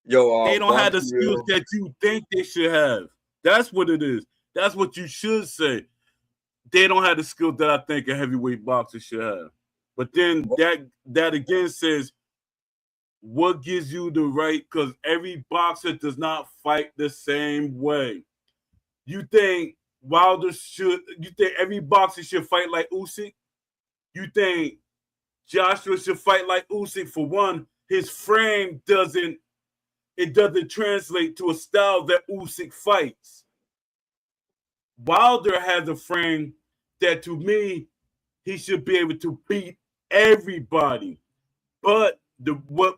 They don't have the skills that you think they should have. That's what it is. That's what you should say. They don't have the skills that I think a heavyweight boxer should have. But then that again says, what gives you the right? Because every boxer does not fight the same way. You think every boxer should fight like Usyk? You think Joshua should fight like Usyk? For one, his frame doesn't translate to a style that Usyk fights. Wilder has a frame that, to me, he should be able to beat everybody. But what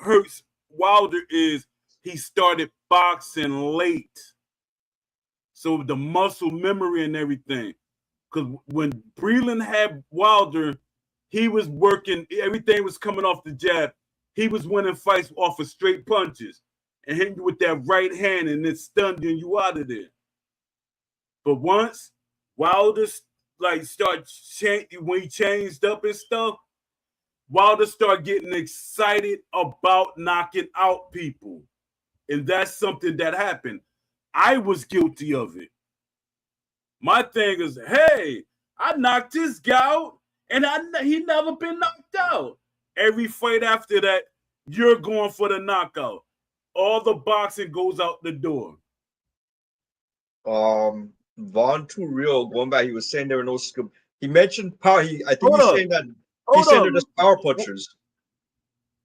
hurts Wilder is he started boxing late. So the muscle memory and everything. Because when Breland had Wilder, he was working, everything was coming off the jab. He was winning fights off of straight punches and hitting you with that right hand and then stunning you out of there. But once Wilder when he changed up and stuff, Wilder started getting excited about knocking out people. And that's something that happened. I was guilty of it. My thing is, hey, I knocked this guy out and he never been knocked out. Every fight after that, you're going for the knockout. All the boxing goes out the door. Von Too Real, going back, he was saying there were no skill. He mentioned power. I think he's saying that they're just power punchers.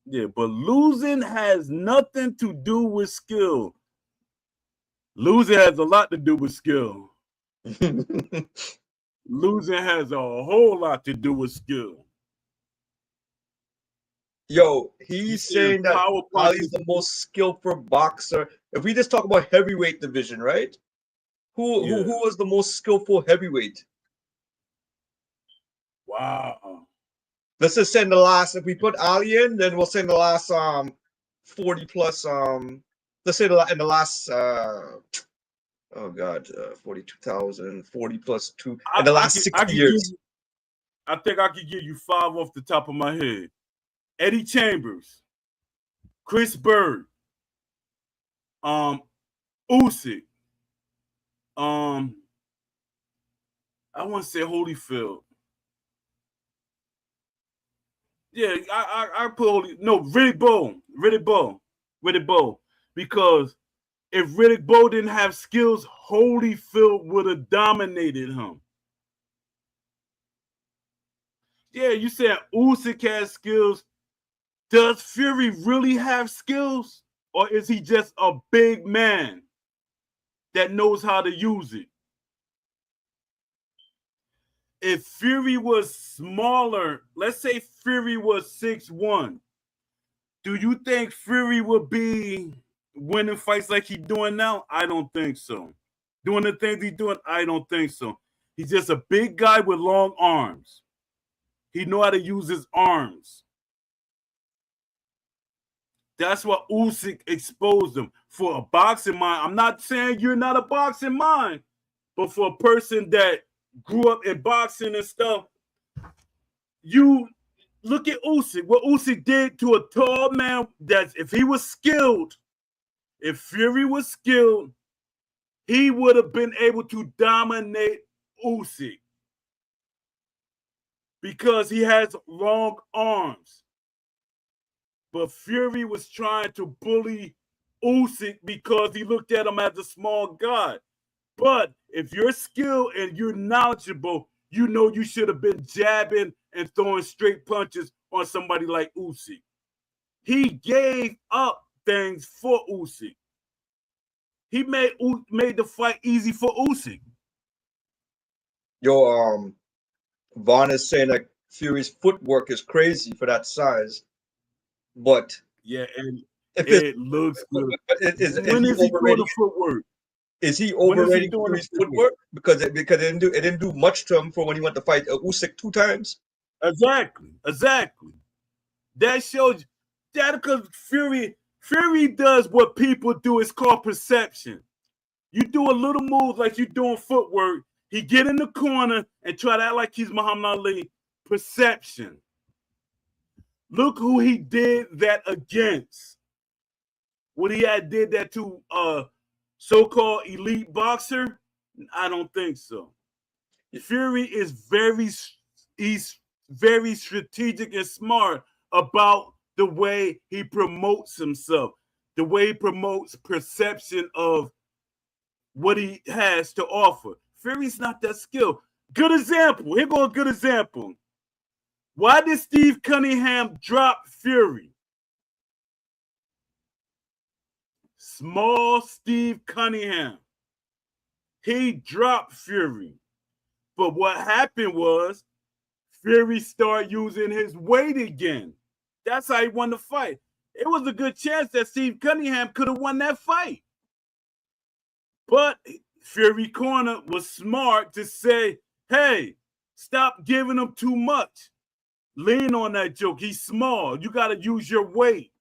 Yeah, but losing has nothing to do with skill. Losing has a lot to do with skill. Losing has a whole lot to do with skill. Yo, he's saying that Ali's the most skillful boxer. If we just talk about heavyweight division, right? Who was the most skillful heavyweight? Wow. Let's just send the last. If we put Ali in, then we'll send the last 40 plus. Let's say in the last 42,000, 40 plus 2 in the last 60 years. I think I could give you 5 off the top of my head. Eddie Chambers, Chris Bird, Usyk. I want to say Holyfield. Yeah, I put Riddick Bowe, because if Riddick Bowe didn't have skills, Holyfield would have dominated him. Yeah, you said Usyk has skills. Does Fury really have skills, or is he just a big man that knows how to use it? If Fury was smaller, let's say Fury was 6'1", do you think Fury would be winning fights like he's doing now? I don't think so. Doing the things he's doing, I don't think so. He's just a big guy with long arms. He know how to use his arms. That's what Usyk exposed him. For a boxing mind, I'm not saying you're not a boxing mind, but for a person that grew up in boxing and stuff, you look at Usyk. What Usyk did to a tall man, that if he was skilled, if Fury was skilled, he would have been able to dominate Usyk because he has long arms. But Fury was trying to bully Usyk because he looked at him as a small guy. But if you're skilled and you're knowledgeable, you know you should have been jabbing and throwing straight punches on somebody like Usyk. He gave up things for Usyk. He made the fight easy for Usyk. Yo, Vaughn is saying that Fury's footwork is crazy for that size, but yeah, and if it looks good. When is he doing the footwork? Is he overrating Fury's footwork? Because it didn't do much to him for when he went to fight Usyk 2 times. Exactly. That shows you that because Fury does what people do. It's called perception. You do a little move like you're doing footwork. He get in the corner and try to act like he's Muhammad Ali. Perception. Look who he did that against. Would he have did that to a so-called elite boxer? I don't think so. Fury is he's very strategic and smart about the way he promotes himself, the way he promotes perception of what he has to offer. Fury's not that skilled. Good example. Here goes a good example. Why did Steve Cunningham drop Fury? Small Steve Cunningham. He dropped Fury. But what happened was Fury started using his weight again. That's how he won the fight. It was a good chance that Steve Cunningham could have won that fight. But Fury Corner was smart to say, hey, stop giving him too much. Lean on that joke. He's small. You got to use your weight.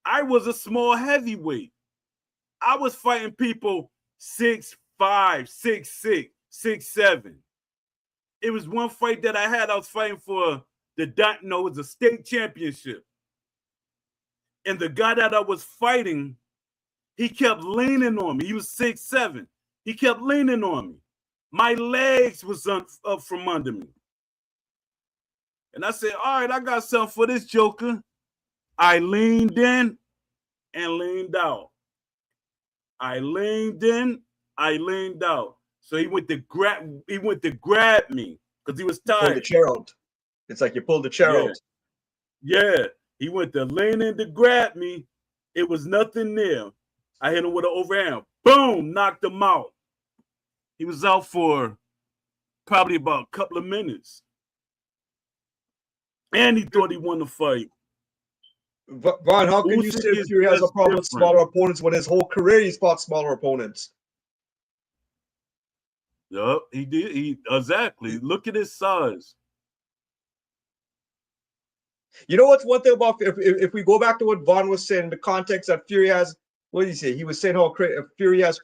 I was a small heavyweight. I was fighting people 6'5", 6'6", 6'7". It was one fight that I had. I was fighting for it was a state championship. And the guy that I was fighting, he kept leaning on me. He was 6'7". He kept leaning on me. My legs was up from under me. And I said, all right, I got something for this joker. I leaned in and leaned out. I leaned in, I leaned out. So he went to grab me because he was tired. Pull the chair out. It's like you pulled the chair out. Yeah. He went to lean in to grab me. It was nothing there. I hit him with an overhand. Boom, knocked him out. He was out for probably about a couple of minutes. And he thought he won the fight. Vaughn, how can you say Fury has a problem with smaller opponents when his whole career he fought smaller opponents? Yup, he did. Exactly. Look at his size. You know what's one thing about if we go back to what Vaughn was saying, the context that Fury has. What did he say? He was saying how Fury has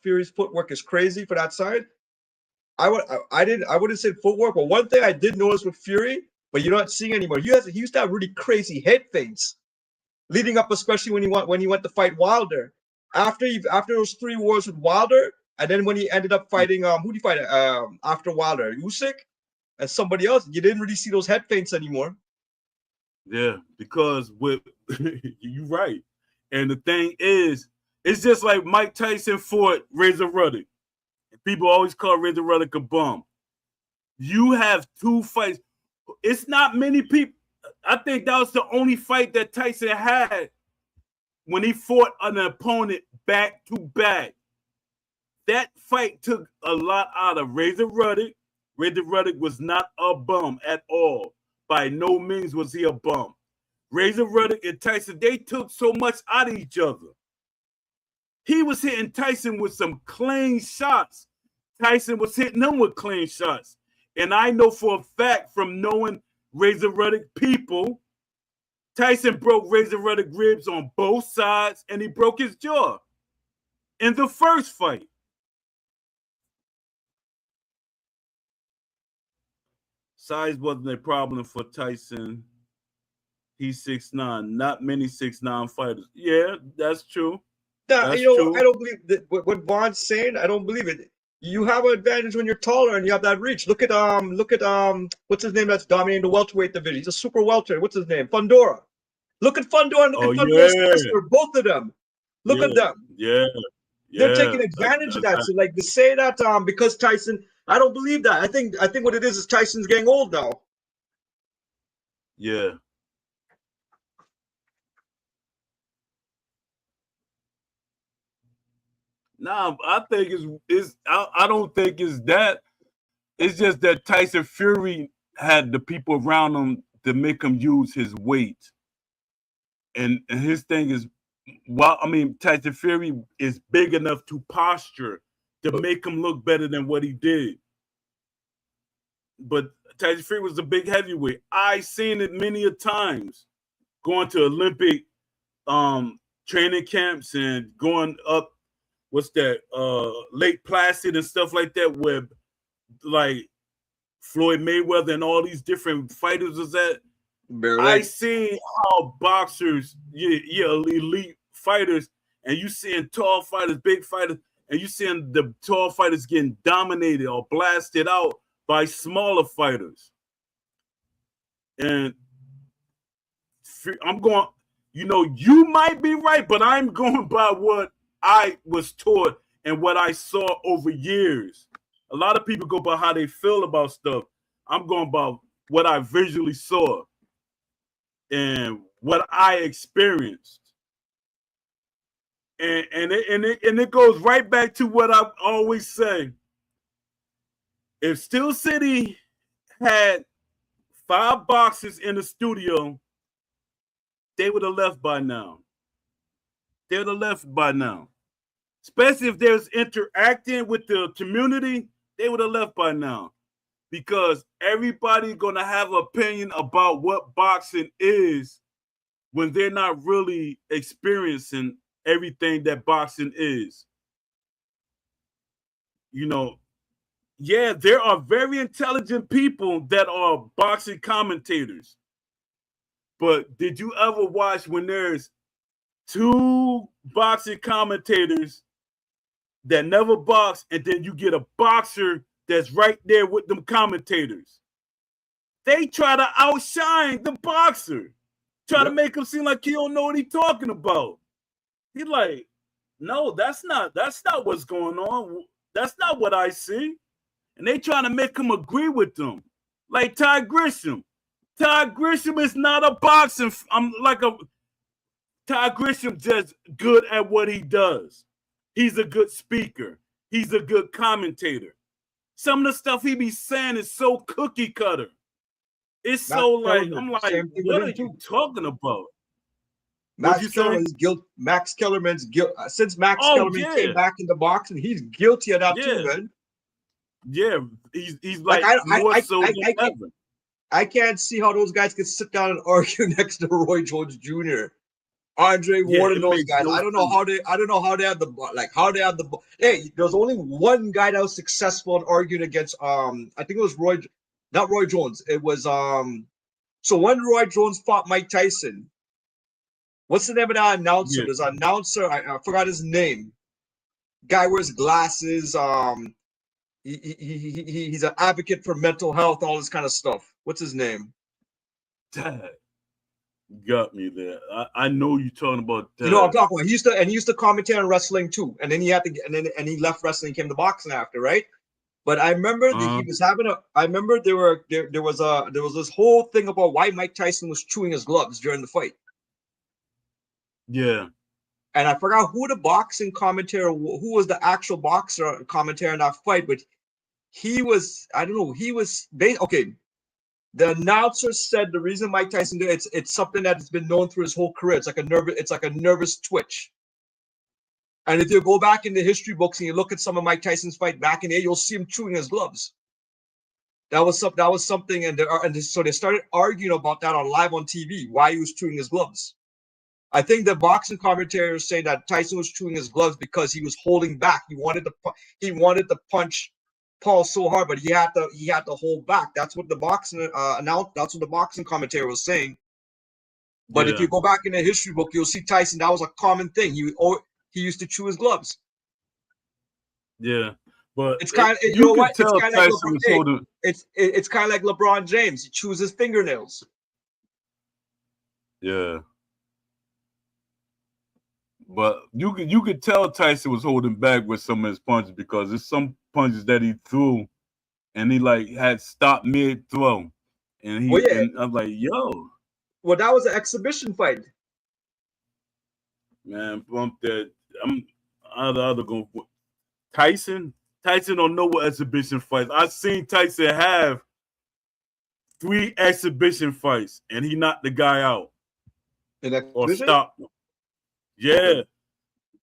Fury's footwork is crazy for that side. I wouldn't say footwork, but one thing I did notice with Fury, but you're not seeing anymore. He used to have really crazy head feints. leading up, especially when he went to fight Wilder. After those 3 wars with Wilder, and then when he ended up fighting who did he fight after Wilder? Usyk and somebody else. You didn't really see those head feints anymore. Yeah, because with you're right. And the thing is, it's just like Mike Tyson fought Razor Ruddock. People always call Razor Ruddock a bum. You have 2 fights. It's not many people. I think that was the only fight that Tyson had when he fought an opponent back to back. That fight took a lot out of Razor Ruddock. Razor Ruddock was not a bum at all. By no means was he a bum. Razor Ruddock and Tyson, they took so much out of each other. He was hitting Tyson with some clean shots. Tyson was hitting him with clean shots. And I know for a fact from knowing Razor Ruddock people, Tyson broke Razor Ruddock ribs on both sides and he broke his jaw in the first fight. Size wasn't a problem for Tyson. He's 6'9". Not many 6'9" fighters. Yeah, that's true. Nah, That's you know, true. I don't believe that what Vaughn's saying. I don't believe it. You have an advantage when you're taller and you have that reach. Look at what's his name that's dominating the welterweight division. He's a super welter. What's his name? Fundora. Look at Fundora and look Oh, at Fundora's yeah. sister. Both of them. Look at them. Yeah. They're taking advantage of that. So like to say that because Tyson, I don't believe that. I think what it is Tyson's getting old now. Yeah. Nah, I think I don't think it's that. It's just that Tyson Fury had the people around him to make him use his weight. And his thing is, Tyson Fury is big enough to posture to make him look better than what he did. But Tyson Fury was a big heavyweight. I seen it many a times going to Olympic training camps and going up, what's that, Lake Placid and stuff like that, where like Floyd Mayweather and all these different fighters was at. I seen how boxers, elite fighters, and you seeing tall fighters, big fighters, and you seeing the tall fighters getting dominated or blasted out by smaller fighters. And I'm going, you might be right, but I'm going by what I was taught and what I saw over years. A lot of people go by how they feel about stuff. I'm going by what I visually saw and what I experienced. And it goes right back to what I always say. If Steel City had 5 boxes in the studio, they would have left by now. They would have left by now. Especially if there's interacting with the community, they would have left by now. Because everybody's going to have an opinion about what boxing is when they're not really experiencing everything that boxing is. Yeah, there are very intelligent people that are boxing commentators. But did you ever watch when there's 2 boxing commentators that never box, and then you get a boxer that's right there with them commentators? They try to outshine the boxer, try to make him seem like he don't know what he's talking about. He like, no, that's not what's going on. That's not what I see. And they trying to make him agree with them. Like Ty Grisham. Ty Grisham is not a boxing. Ty Grisham just good at what he does. He's a good speaker. He's a good commentator. Some of the stuff he be saying is so cookie cutter. It's Max so like, Kellerman, I'm like, same thing what with are him you too. talking about? Max Kellerman's guilt. Max Kellerman's guilt. Since Max Kellerman came back into boxing, he's guilty of that too, man. Yeah, he's like more so than ever. I can't see how those guys could sit down and argue next to Roy Jones Jr., Andre Ward, and those guys. I don't know how they had the Hey, there's only one guy that was successful in arguing against I think it was not Roy Jones. It was so when Roy Jones fought Mike Tyson, What's the name of that announcer? Yeah. There's an announcer. I forgot his name. Guy wears glasses. He's an advocate for mental health, all this kind of stuff. What's his name? Dad, got me there. I know you're talking about You know what I'm that. talking about. He used to commentate on wrestling too, and then he had to, and he left wrestling, came to boxing after, right? But I remember that he was having a. I remember there was this whole thing about why Mike Tyson was chewing his gloves during the fight, Yeah. and I forgot who the boxing commentator, who was the actual boxer commentator in that fight, but he was, I don't know, he was okay. The announcer said the reason Mike Tyson did it's something that has been known through his whole career. It's like a nervous twitch. And if you go back in the history books and you look at some of Mike Tyson's fight back in the day, you'll see him chewing his gloves. That was something, so they started arguing about that live on TV, why he was chewing his gloves. I think the boxing commentators say that Tyson was chewing his gloves because he was holding back. He wanted to punch Paul so hard, but he had to hold back. That's what the boxing announced. That's what the boxing commentator was saying. But if you go back in the history book, you'll see Tyson. That was a common thing. He used to chew his gloves. Yeah, but it's kind of you know what? It's kind of like Tyson was holding. It's kind of like LeBron James. He chews his fingernails. Yeah. But you could tell Tyson was holding back with some of his punches because there's some punches that he threw and he like had stopped mid throw. And and I'm like, yo. Well, that was an exhibition fight. Man, bump that. I'm either going Tyson. Tyson don't know what exhibition fights. I've seen Tyson have 3 exhibition fights and he knocked the guy out. Or stopped him. Yeah. Okay.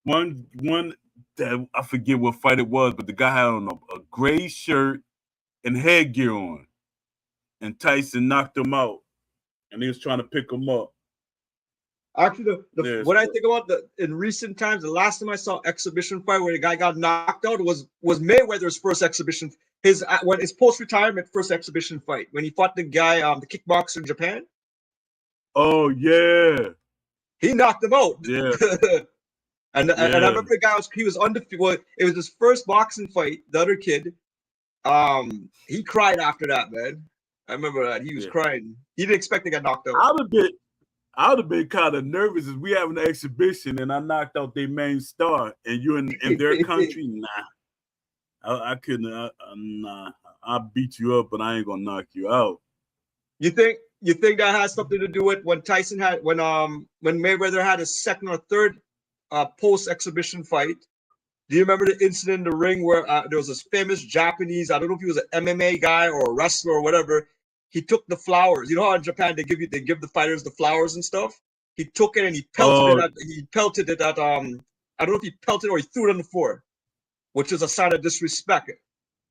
One that I forget what fight it was, but the guy had on a gray shirt and headgear on. And Tyson knocked him out. And he was trying to pick him up. Actually, what I think about in recent times, the last time I saw exhibition fight where the guy got knocked out was Mayweather's first exhibition, his post-retirement first exhibition fight when he fought the guy, the kickboxer in Japan. Oh yeah, he knocked him out. Yeah, and I remember the guy was undefeated. Well, it was his first boxing fight. The other kid, he cried after that, man. I remember that he was crying. He didn't expect to get knocked out. I would have been kind of nervous if we having an exhibition and I knocked out their main star and you're in their country. Nah, I couldn't. Nah, I'll beat you up, but I ain't gonna knock you out. You think that has something to do with when Tyson had when Mayweather had his second or third post exhibition fight? Do you remember the incident in the ring where there was this famous Japanese, I don't know if he was an MMA guy or a wrestler or whatever. He took the flowers. You know how in Japan they give the fighters the flowers and stuff? He took it and he pelted it at I don't know if he pelted or he threw it on the floor, which is a sign of disrespect.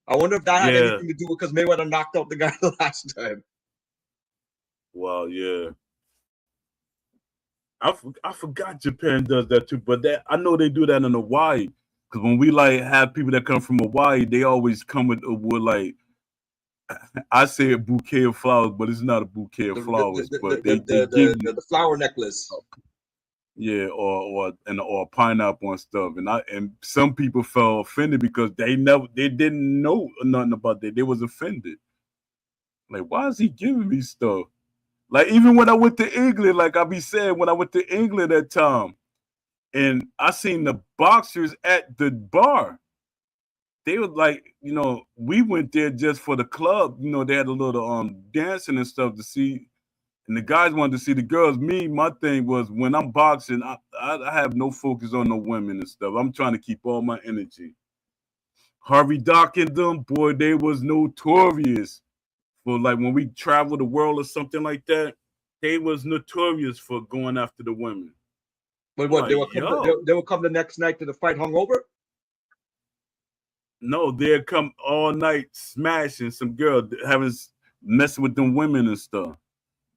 I wonder if that had anything to do with because Mayweather knocked out the guy the last time. Well, yeah. I forgot Japan does that too, but I know they do that in Hawaii. Because when we like have people that come from Hawaii, they always come with like, I say a bouquet of flowers, but it's not a bouquet of flowers. But they give you the flower necklace. Yeah, or a pineapple and stuff. And some people felt offended because they didn't know nothing about that. They was offended. Like, why is he giving me stuff? Like, even when I went to England, like I be saying, when I went to England that time, and I seen the boxers at the bar. They was like, we went there just for the club. They had a little dancing and stuff to see. And the guys wanted to see the girls. My thing was when I'm boxing, I have no focus on no women and stuff. I'm trying to keep all my energy. Harvey Dock and them, boy, they was notorious for like when we travel the world or something like that. They was notorious for going after the women. But what, they will come the next night to the fight hungover? No, they'll come all night smashing some girl, messing with them women and stuff.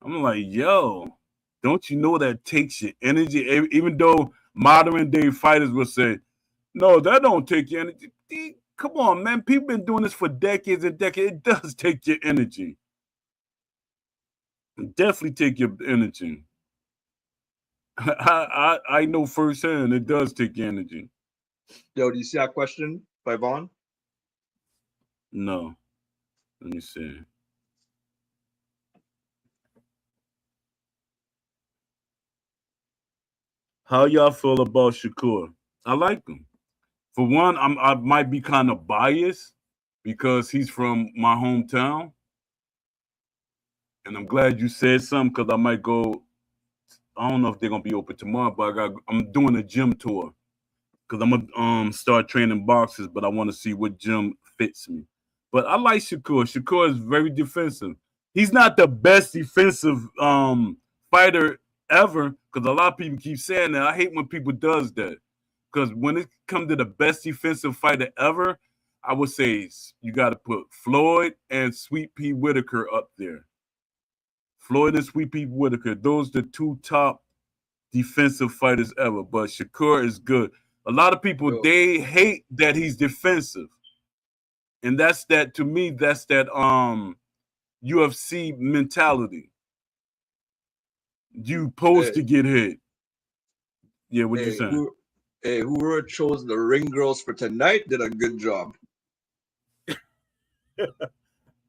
I'm like, yo, don't you know that takes your energy? Even though modern day fighters will say, no, that don't take your energy. Come on, man. People been doing this for decades and decades. It does take your energy. Definitely take your energy. I know firsthand it does take energy. Yo, do you see that question by Vaughn? No, let me see. How y'all feel about Shakur? I like him. For one, I might be kind of biased because he's from my hometown, and I'm glad you said something because I might go. I don't know if they're gonna be open tomorrow, but I'm doing a gym tour because I'm gonna start training boxers, but I want to see what gym fits me. But I like Shakur. Shakur is very defensive. He's not the best defensive fighter ever because a lot of people keep saying that. I hate when people does that because when it comes to the best defensive fighter ever, I would say you got to put Floyd and Sweet Pea Whitaker up there. Floyd and Sweet Pea Whitaker, those are the two top defensive fighters ever. But Shakur is good. A lot of people Yo, they hate that he's defensive, and that's that to me. That's that UFC mentality. You hey, supposed to get hit. Yeah, what you hey, saying? whoever chose the ring girls for tonight did a good job.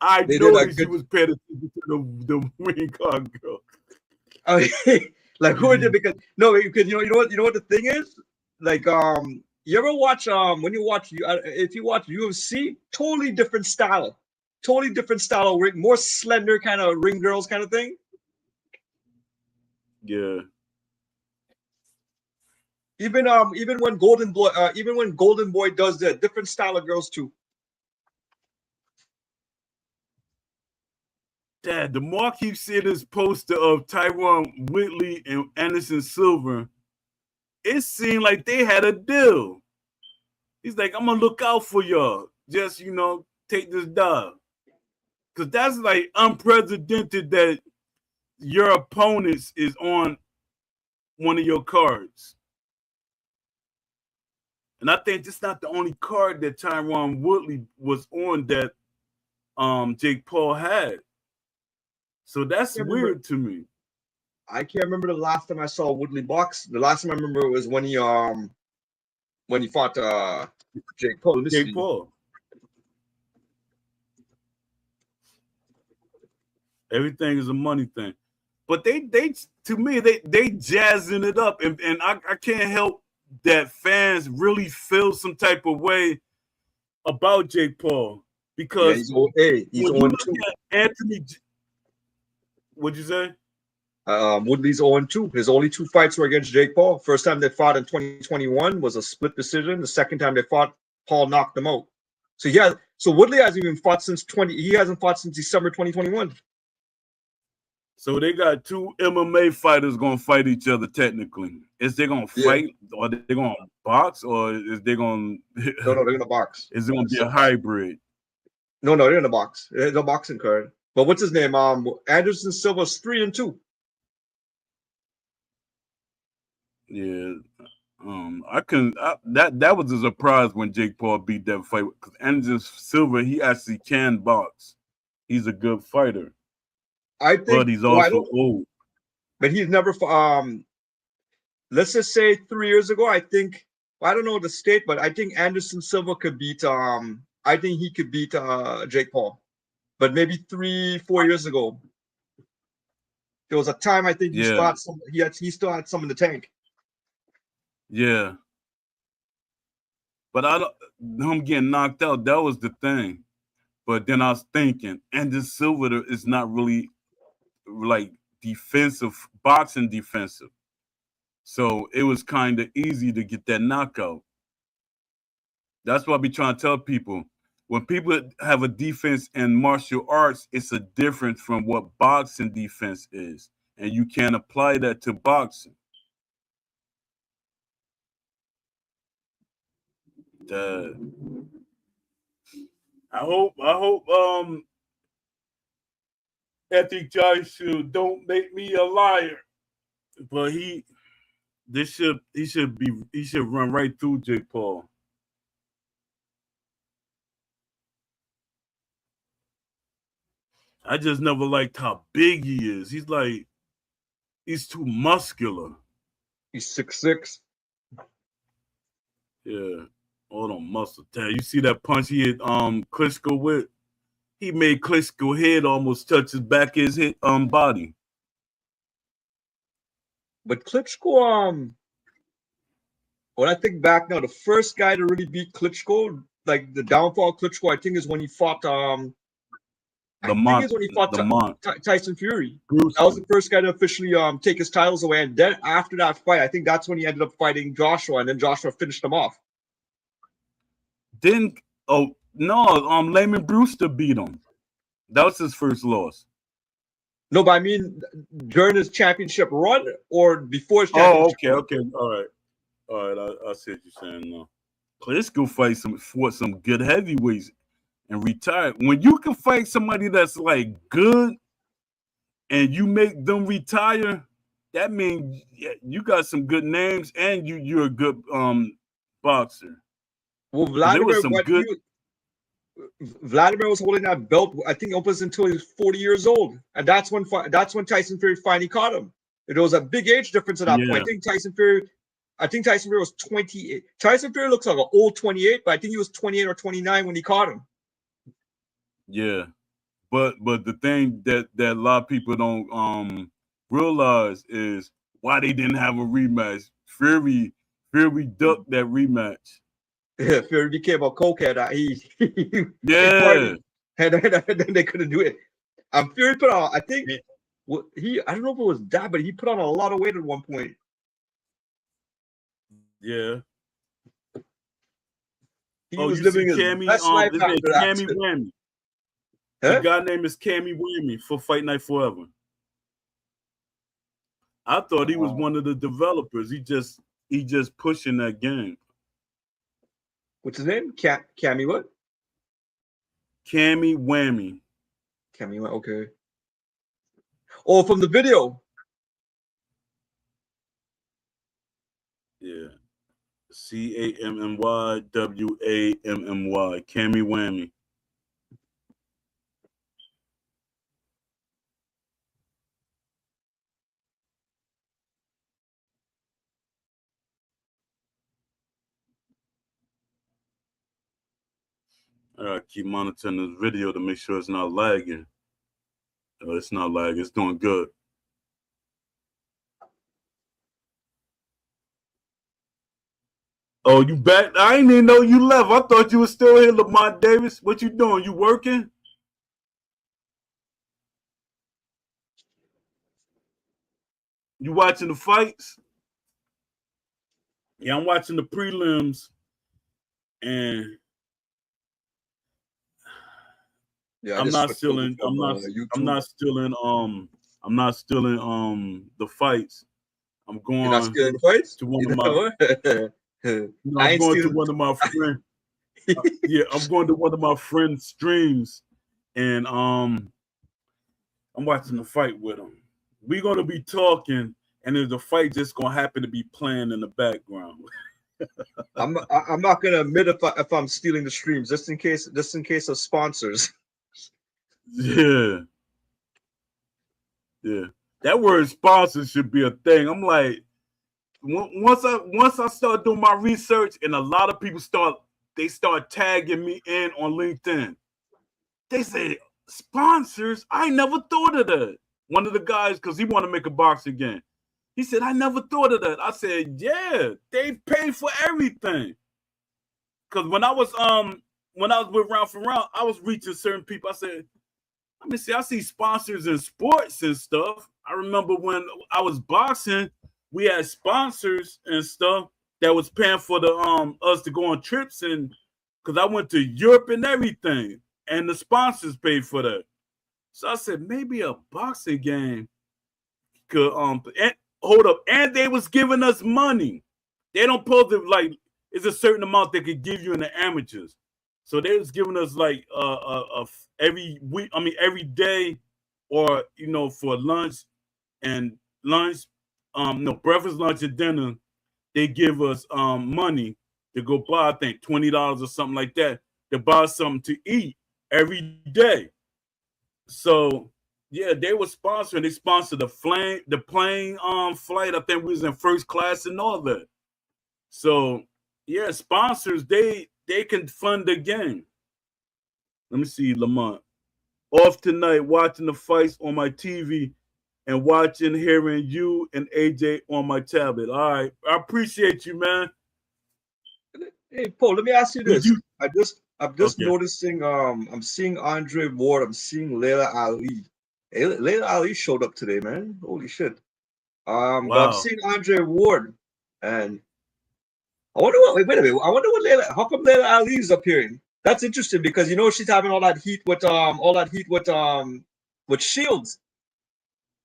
I They did a noticed you good. was paying attention to the ring card girl. I mean, like who did because no, because you know what the thing is like you ever watch when you watch if you watch UFC, totally different style of ring, more slender kind of ring girls kind of thing. Yeah, Even when Golden Boy does the different style of girls too. Dad. The more I keep seeing this poster of Tyron Whitley and Anderson Silver, it seemed like they had a deal. He's like, I'm gonna look out for y'all. Just take this dog. Cause that's like unprecedented that your opponents is on one of your cards. And I think it's not the only card that Tyron Woodley was on that Jake Paul had. So that's I can't remember. weird to me. I can't remember the last time I saw Woodley box. The last time I remember was when he fought Jake Paul. Let me Jake see. Paul. Everything is a money thing. But they to me they jazzing it up, and I can't help that fans really feel some type of way about Jake Paul Yeah, because he's when you on look two. at Anthony, what'd you say? Woodley's 0-2. His only two fights were against Jake Paul. First time they fought in 2021 was a split decision. The second time they fought, Paul knocked him out. So Woodley hasn't even fought since 20. He hasn't fought since December 2021. So they got two MMA fighters gonna fight each other technically. Is they gonna Yeah. fight or they gonna box or is they gonna No, they're in a box. is it gonna be a hybrid? No, they're in a box. There's a boxing card. But what's his name? Anderson Silva's 3-2. Yeah. That was a surprise when Jake Paul beat that fight because Anderson Silva he actually can box. He's a good fighter, I but think. he's Well, I also don't. old. But he's never. Let's just say 3 years ago. I think. I don't know the state, but I think Anderson Silva could beat. I think he could beat Jake Paul. But maybe 3, 4 years ago, there was a time I think he Yeah, still had some. He still had some in the tank. yeah. But him getting knocked out, that was the thing. But then I was thinking, Anderson Silva is not really like defensive, boxing defensive. So it was kind of easy to get that knockout. That's why I be trying to tell people when people have a defense in martial arts, it's a difference from what boxing defense is. And you can't apply that to boxing. Uh, I hope Anthony Joshua don't make me a liar. But he should run right through Jake Paul. I just never liked how big he is. He's too muscular. He's 6'6". Yeah. Hold on, muscle tag. You see that punch he hit Klitschko with? He made Klitschko head almost touch his back of his body. But Klitschko, when I think back now, the first guy to really beat Klitschko, like the downfall of Klitschko, I think is when he fought Tyson Fury. Bruce. That was the first guy to officially take his titles away. And then after that fight, I think that's when he ended up fighting Joshua, and then Joshua finished him off. Lehman Brewster beat him. That was his first loss. No, but I mean during his championship run or before his championship run? Okay. All right. I see what you're saying now. Klitschko fought some good heavyweights and retired. When you can fight somebody that's like good and you make them retire, that means you got some good names and you're a good boxer. Well, Vladimir was holding that belt. I think it was until he was 40 years old, and that's when Tyson Fury finally caught him. There was a big age difference at that point. I think Tyson Fury was 28. Tyson Fury looks like an old 28, but I think he was 28 or 29 when he caught him. Yeah, but the thing that a lot of people don't realize is why they didn't have a rematch. Fury ducked that rematch. Yeah, Fury became a cokehead. Yeah, and then they couldn't do it. Fury put on, I think, I don't know if it was that, but he put on a lot of weight at one point. Yeah. He was living his best life after that. Cammy Whammy. The guy name is Cammy Whammy for Fight Night Forever. I thought he was one of the developers. He just pushing that game. What's his name? Cammy what? Cammy Whammy. Cammy, okay. Oh, from the video. Yeah. CAMMY WAMMY. Cammy Whammy. I gotta keep monitoring this video to make sure it's not lagging. It's not lagging. It's doing good. Oh, you back? I didn't even know you left. I thought you were still here, Lamont Davis. What you doing? You working? You watching the fights? Yeah, I'm watching the prelims, and I'm not still in the fights. I'm going to one of my I'm going to one of my friends. I'm going to one of my friends' streams, and I'm watching the fight with him. We're gonna be talking, and there's a fight just gonna happen to be playing in the background. I'm not gonna admit if I'm stealing the streams, just in case of sponsors. Yeah. That word sponsor should be a thing. I'm like, once I start doing my research, and a lot of people start tagging me in on LinkedIn. They say sponsors. I never thought of that. One of the guys, because he wanted to make a boxing game, he said, I never thought of that. I said, yeah, they pay for everything. Because when I was with Round for Round, I was reaching certain people. I said, let me see, I see sponsors in sports and stuff. I remember when I was boxing, we had sponsors and stuff that was paying for the us to go on trips, and because I went to Europe and everything, and the sponsors paid for that. So I said maybe a boxing game could hold up, and they was giving us money. They don't pose it like it's a certain amount they could give you in the amateurs. So they was giving us like every week, every day, or for lunch, breakfast, lunch, and dinner. They give us money to go buy, I think $20 or something like that, to buy something to eat every day. So Yeah, they were sponsoring. They sponsored the plane flight. I think we was in first class and all that. So yeah, sponsors they can fund the game. Let me see, Lamont. Off tonight, watching the fights on my TV and watching, hearing you and AJ on my tablet. All right, I appreciate you, man. Hey, Paul, let me ask you Do this. you? I'm just Okay. noticing. I'm seeing Andre Ward. I'm seeing Layla Ali. Hey, Layla Ali showed up today, man. Holy shit. But I'm Wow. seeing Andre Ward, and I wonder what. Wait a minute. I wonder what Layla. How come Layla Ali is appearing? That's interesting because she's having all that heat with Shields,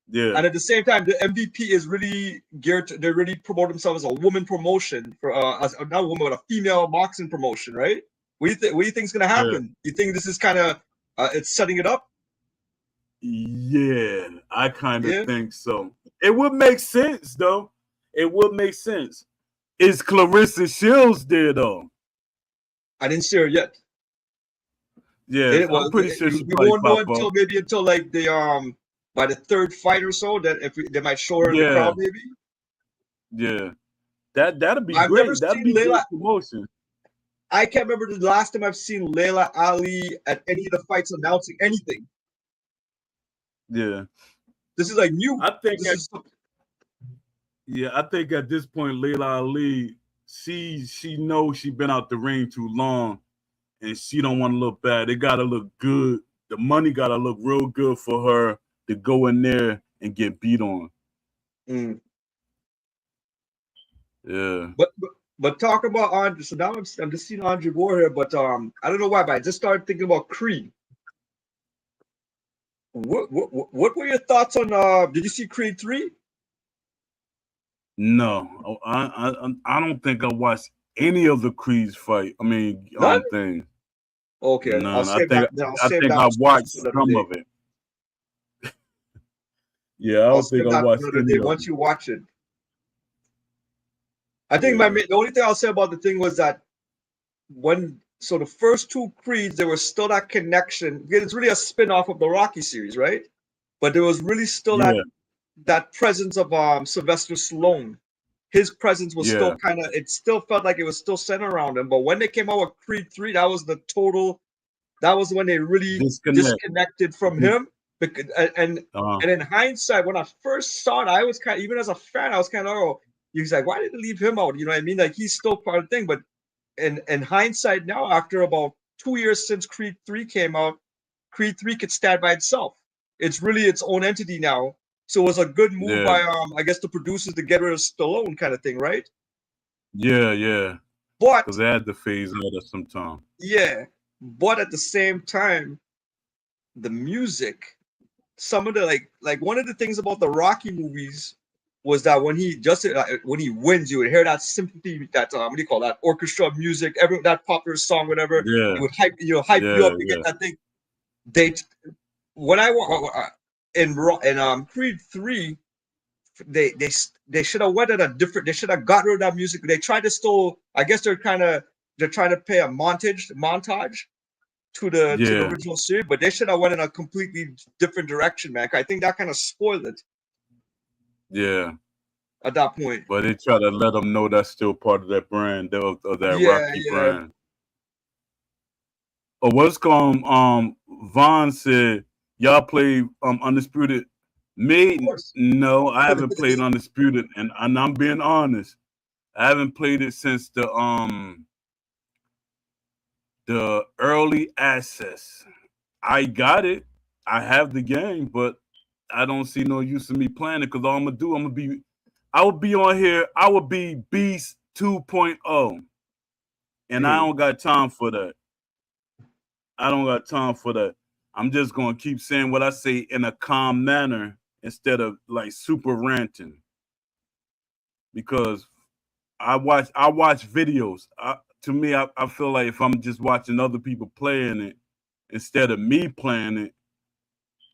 Yeah. and at the same time the MVP is really geared. They really promote themselves as a woman promotion for as not a woman but a female boxing promotion, right? What do you think's gonna Yeah. happen? You think this is kind of it's setting it up? Yeah. I kind of Yeah, think so. It would make sense, though. It would make sense. Is Clarissa Shields there though? I didn't see her yet. Yes, I'm Well, pretty sure she we probably won't know pop up. until like the by the third fight or so that if they might show her in the Yeah, crowd maybe. yeah. That'd be I've never great. That'd seen be Layla. great promotion. I can't remember the last time I've seen Layla Ali at any of the fights announcing anything. Yeah. This is like new. I think This at is I think at this point Layla Ali, she knows she been out the ring too long and she don't want to look bad. It gotta look good. The money gotta look real good for her to go in there and get beat on. mm. Yeah. But talk about Andre. So now I'm just seeing Andre Ward here, but I don't know why, but I just started thinking about Creed. What were your thoughts on? Did you see Creed 3? No. I don't think I watched any of the Creed's fight. I mean None. things. Okay, I'll None. save that. Then I'll I save think that I discussion watched for another some day. of it. Yeah, I I'll don't think save I that for watched another any day. of Once it. you watch it, I think Yeah. the only thing I'll say about the thing was that the first two Creeds there was still that connection because it's really a spin-off of the Rocky series, right? But there was really still Yeah. that presence of Sylvester Stallone. His presence was still Yeah. kind of it still felt like it was still centered around him. But when they came out with Creed 3, that was when they really Disconnect. disconnected from Dis- him. And uh, and in hindsight, when I first saw it, I was kind of, even as a fan, I was kind of, oh, he's like, why did they leave him out? You know what I mean? Like he's still part of the thing. But in hindsight now, after about 2 years since Creed 3 came out, Creed 3 could stand by itself. It's really its own entity now. So it was a good move yeah. by I guess the producers to get rid of Stallone kind of thing, right? Yeah. Yeah. But Because I had to phase out at some time. yeah, but at the same time, the music, some of the like one of the things about the Rocky movies was that when he wins, you would hear that sympathy, that what do you call that orchestra music, every that popular song, whatever. Yeah. It would hype you Yeah. up to get Yeah. that thing. They when I in Creed 3, they should have went at a different. They should have got rid of that music. They tried to still. I guess they're trying to pay a montage to the Yeah. original series, but they should have went in a completely different direction, man. I think that kind of spoiled it Yeah. at that point. But they try to let them know that's still part of that brand, of that Yeah, Rocky yeah. brand. Or what's called Vaughn said, y'all play Undisputed. Of Me, course. no, I haven't played Undisputed, and I'm being honest. I haven't played it since the early access. I got it. I have the game, but I don't see no use in me playing it because all I'm gonna do, I will be on here. I will be Beast 2.0, and I Mm. don't got time for that. I don't got time for that. I'm just gonna keep saying what I say in a calm manner instead of like super ranting because I watch videos. To me, I feel like if I'm just watching other people playing it instead of me playing it,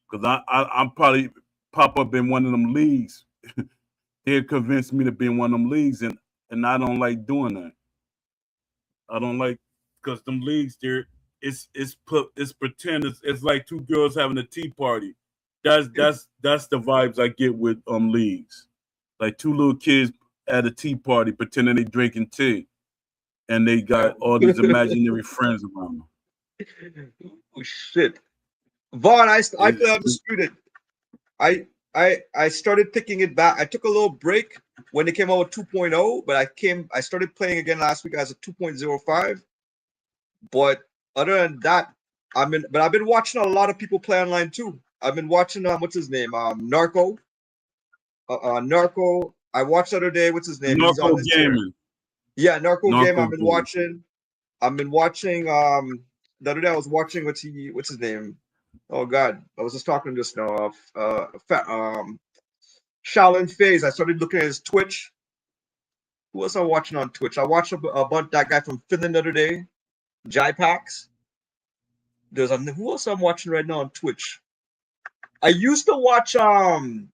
because I'm probably pop up in one of them leagues. They'll convince me to be in one of them leagues, and I don't like doing that. I don't like because them leagues there, it's pretend it's like two girls having a tea party. That's the vibes I get with leagues. Like two little kids at a tea party pretending they drinking tea, and they got all these imaginary friends around them. Oh shit, Vaughn! I It, play Undisputed. I started picking it back. I took a little break when they came out with 2.0, but I started playing again last week as a 2.05. But other than that, I've been watching a lot of people play online too. I've been watching what's his name? Narco. Narco. I watched the other day, what's his name? He's on Narco this here. gaming. Yeah, Narco game. Narco gaming. I've been watching the other day I was watching what's his name? Oh God, I was just talking just now. Shaolin Phase. I started looking at his Twitch. Who else I'm watching on Twitch? I watched a bunch that guy from Finland the other day, Jaipax. Who else I'm watching right now on Twitch? I used to watch on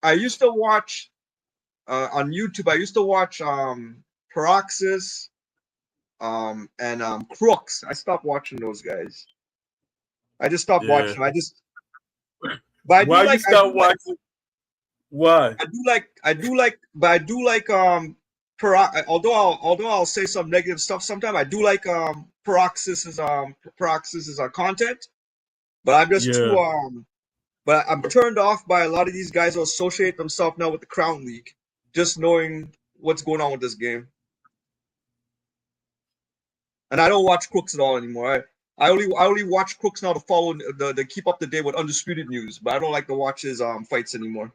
YouTube. I used to watch Peroxis and Crooks. I stopped watching those guys. I just stopped Yeah. watching them. But Why you stop watching? Why? But I do like although I'll say some negative stuff sometimes, I do like Peroxis's content, but I'm just too but I'm turned off by a lot of these guys who associate themselves now with the Crown League, just knowing what's going on with this game. And I don't watch Crooks at all anymore. I only watch Crooks now to follow the keep up to date with Undisputed news, but I don't like to watch his fights anymore.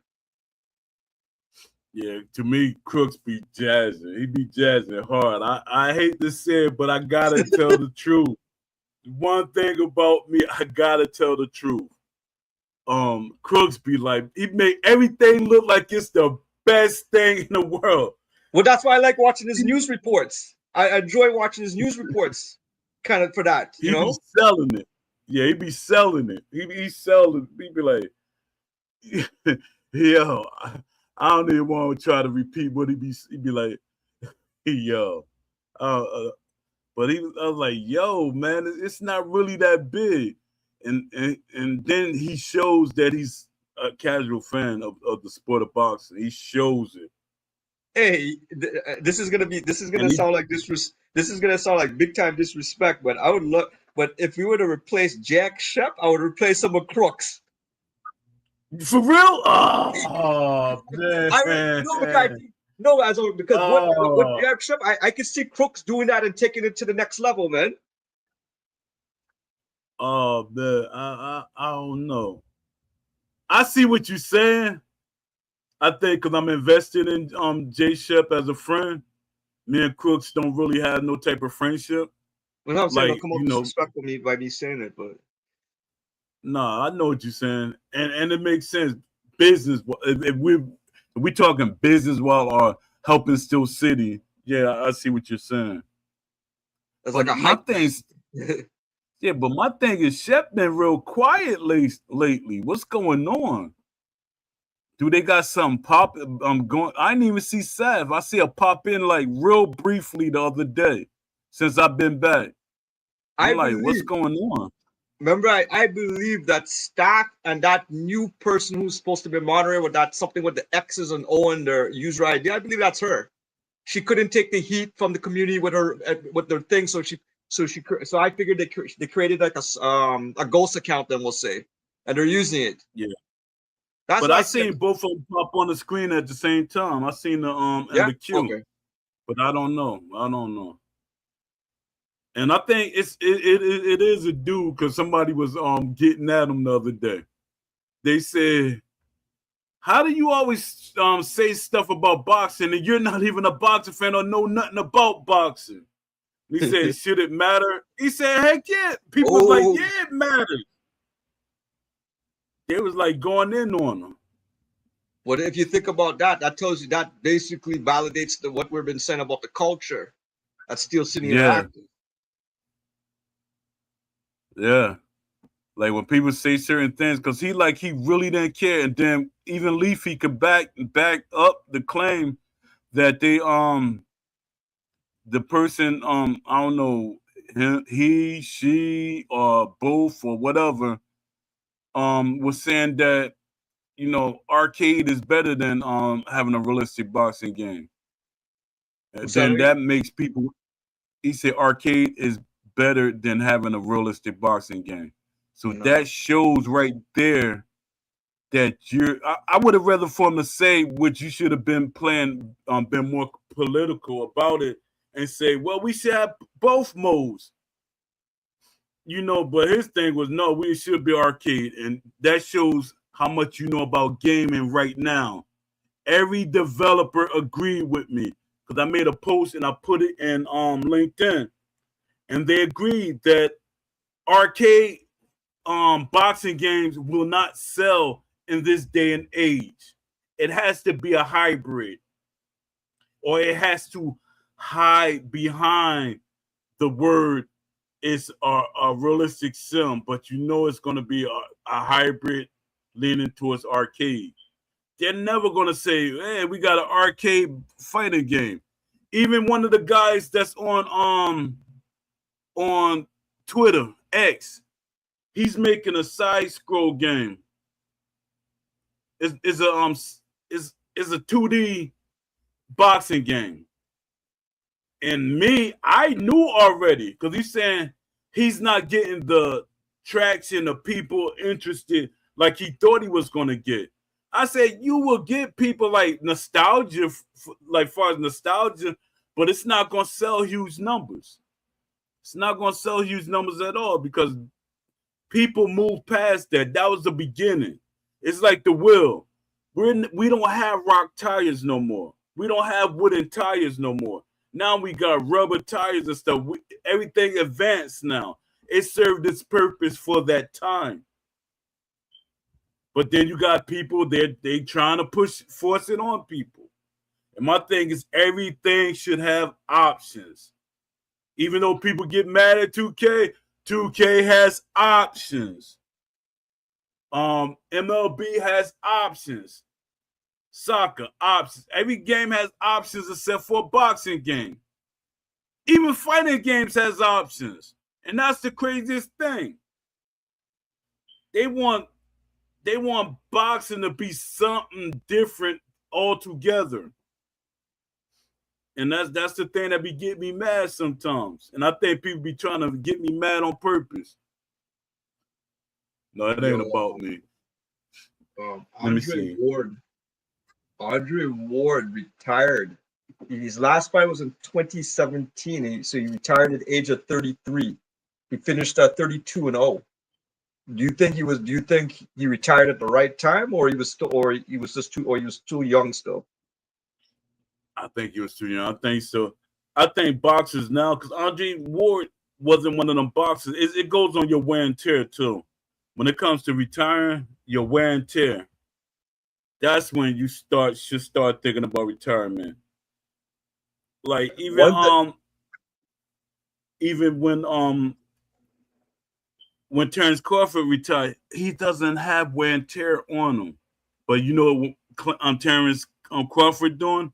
Yeah, to me, Crooks be jazzing. He be jazzing hard. I hate to say it, but I gotta tell the truth. One thing about me, I gotta tell the truth. Crooks be like, he make everything look like it's the best thing in the world. Well, that's why I like watching his news reports. I enjoy watching his news reports, kind of for that. He be selling it. Yeah, he be selling it. He be selling. He be like, yo, I don't even want to try to repeat what he be like, yo. But I was like, yo, man, it's not really that big. And then he shows that he's a casual fan of the sport of boxing. He shows it. Hey, this is gonna sound like this is gonna sound like big time disrespect, but I would love. But if we were to replace Jack Shep, I would replace him with Crooks. For real? Oh man. Because what Jack Shep, I could see Crooks doing that and taking it to the next level, man. Oh man, I don't know. I see what you're saying. I think because I'm invested in J Shep as a friend, me and Crooks don't really have no type of friendship. Well, I'm saying, don't come up disrespectful me by me saying it, but nah, I know what you're saying, and it makes sense. Business, if we talking business while helping Steel City, yeah, I see what you're saying. It's like my thing's yeah, but my thing is Shep been real quiet lately. What's going on? Do they got something pop? Going. I didn't even see Sav. I see a pop in like real briefly the other day since I've been back. I'm like, what's going on? Remember, I believe that Stack and that new person who's supposed to be monitoring with that something with the X's and O in their user ID. I believe that's her. She couldn't take the heat from the community with their thing, so I figured they created like a ghost account, then we'll say, and they're using it. Yeah. That's but I seen both of them pop on the screen at the same time. I seen the and the queue, okay. But I don't know. And I think it is a dude because somebody was getting at him the other day. They said, "How do you always say stuff about boxing and you're not even a boxing fan or know nothing about boxing?" He said, "Should it matter?" He said, "Heck yeah." People was like, "Yeah, it matters." They was like going in on him. Well, if you think about that, that tells you that basically validates what we've been saying about the culture that's still sitting active. Yeah. Like when people say certain things, because he really didn't care. And then even Leafy could back up the claim that they the person I don't know, he, she, or both or whatever, was saying that arcade is better than having a realistic boxing game. Then that makes people. He said arcade is better than having a realistic boxing game. So that shows right there that I would have rather for him to say what you should have been playing, been more political about it, and say, well, we should have both modes. But his thing was, no, we should be arcade, and that shows how much you know about gaming right now. Every developer agreed with me because I made a post and I put it in LinkedIn, and they agreed that arcade boxing games will not sell in this day and age. It has to be a hybrid, or it has to hide behind the word it's a realistic sim, but it's going to be a hybrid leaning towards arcade. They're never going to say, hey, we got an arcade fighting game. Even one of the guys that's on Twitter, X, he's making a side scroll game. It's a 2D boxing game. And me, I knew already because he's saying he's not getting the traction of people interested like he thought he was going to get. I said, you will get people like nostalgia, like far as nostalgia, but it's not going to sell huge numbers. It's not going to sell huge numbers at all because people move past that. That was the beginning. It's like the wheel. We don't have rock tires no more. We don't have wooden tires no more. Now we got rubber tires and stuff. Everything advanced now. It served its purpose for that time. But then you got people, they trying to force it on people. And my thing is everything should have options. Even though people get mad at 2K, 2K has options. MLB has options. Soccer, options. Every game has options except for a boxing game. Even fighting games has options. And that's the craziest thing. They want boxing to be something different altogether. And that's the thing that be getting me mad sometimes. And I think people be trying to get me mad on purpose. No, it ain't about me. Let me see. Andre Ward retired. His last fight was in 2017, so he retired at the age of 33. He finished at 32-0. Do you think he retired at the right time, or he was too young still? I think he was too young. I think so. I think boxers now, because Andre Ward wasn't one of them boxers. It goes on your wear and tear too. When it comes to retiring, your wear and tear. That's when you should start thinking about retirement. Like even when Terrence Crawford retired, he doesn't have wear and tear on him. But Terrence Crawford doing?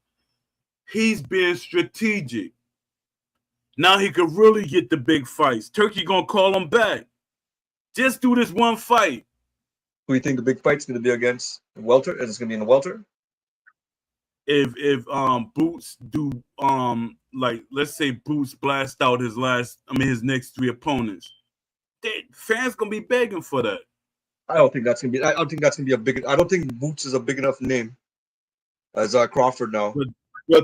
He's being strategic. Now he could really get the big fights. Turkey gonna call him back. Just do this one fight. Who do you think the big fight's going to be against? Welter? Is it going to be in the welter? If Boots do like let's say Boots blast out his next 3 opponents, fans gonna be begging for that. I don't think that's gonna be. I don't think Boots is a big enough name as Crawford now. But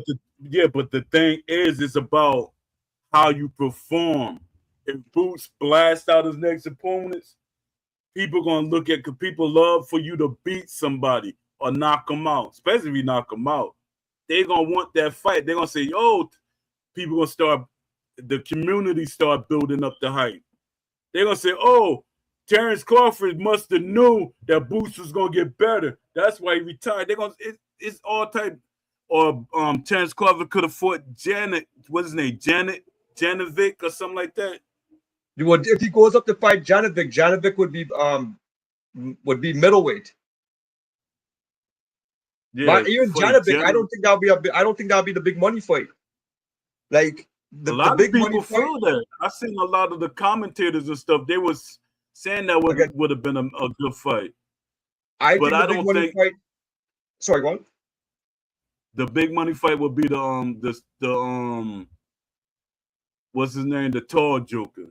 the thing is, it's about how you perform. If Boots blast out his next opponents, people gonna look at, because people love for you to beat somebody or knock them out, especially if you knock them out. They're gonna want that fight. They're gonna say, "Oh," people gonna start. The community start building up the hype. They're gonna say, "Oh, Terrence Crawford must have knew that Boots was gonna get better. That's why he retired." They're gonna. It's all type. Or Terrence Crawford could have fought Janet. What's his name? Janovic or something like that. If he goes up to fight Janovic would be middleweight. Yeah, but even Janovic, I don't think that'll be the big money fight. Like a lot of people feel that. I've seen a lot of the commentators and stuff. They was saying that Again, would have been a good fight. I But think the I big don't money think fight. Sorry, go on. the big money fight would be the what's his name, the tall Joker.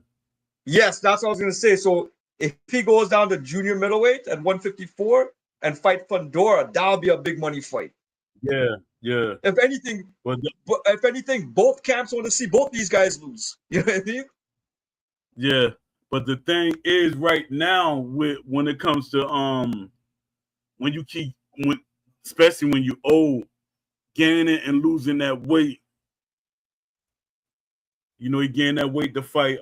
Yes, that's what I was gonna say. So if he goes down to junior middleweight at 154 and fight Fundora, that'll be a big money fight. Yeah, yeah. If anything, But both camps want to see both these guys lose. You know what I mean? yeah, but the thing is, right now, when it comes to when you keep especially when you old, gaining and losing that weight, you know, he gained that weight to fight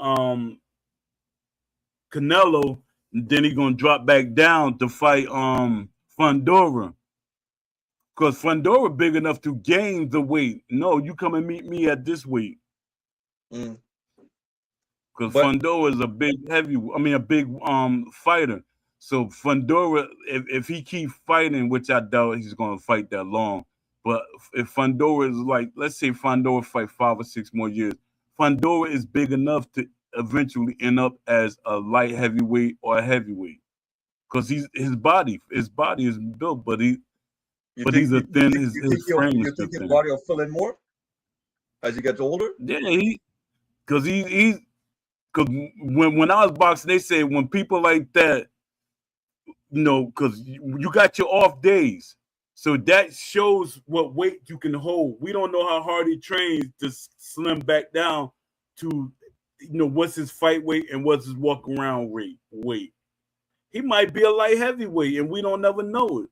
Canelo, and then he gonna drop back down to fight Fundora. Because Fundora big enough to gain the weight. No, you come and meet me at this weight. Mm. Because But Fundora is a big fighter. So Fundora, if he keep fighting, which I doubt he's gonna fight that long, but if Fundora is like, let's say Fundora fight 5 or 6 more years, Fundora is big enough to eventually end up as a light heavyweight or a heavyweight. Because his body is built, but you think he's a thin, you his think he'll frame is you too think his thin. body will fill in more as he gets older? Yeah, because he's because when I was boxing, they say when people like that, you know, because you got your off days, so that shows what weight you can hold. We don't know how hard he trains to slim back down to, you know, what's his fight weight and what's his walk around weight. He might be a light heavyweight, and we don't never know it.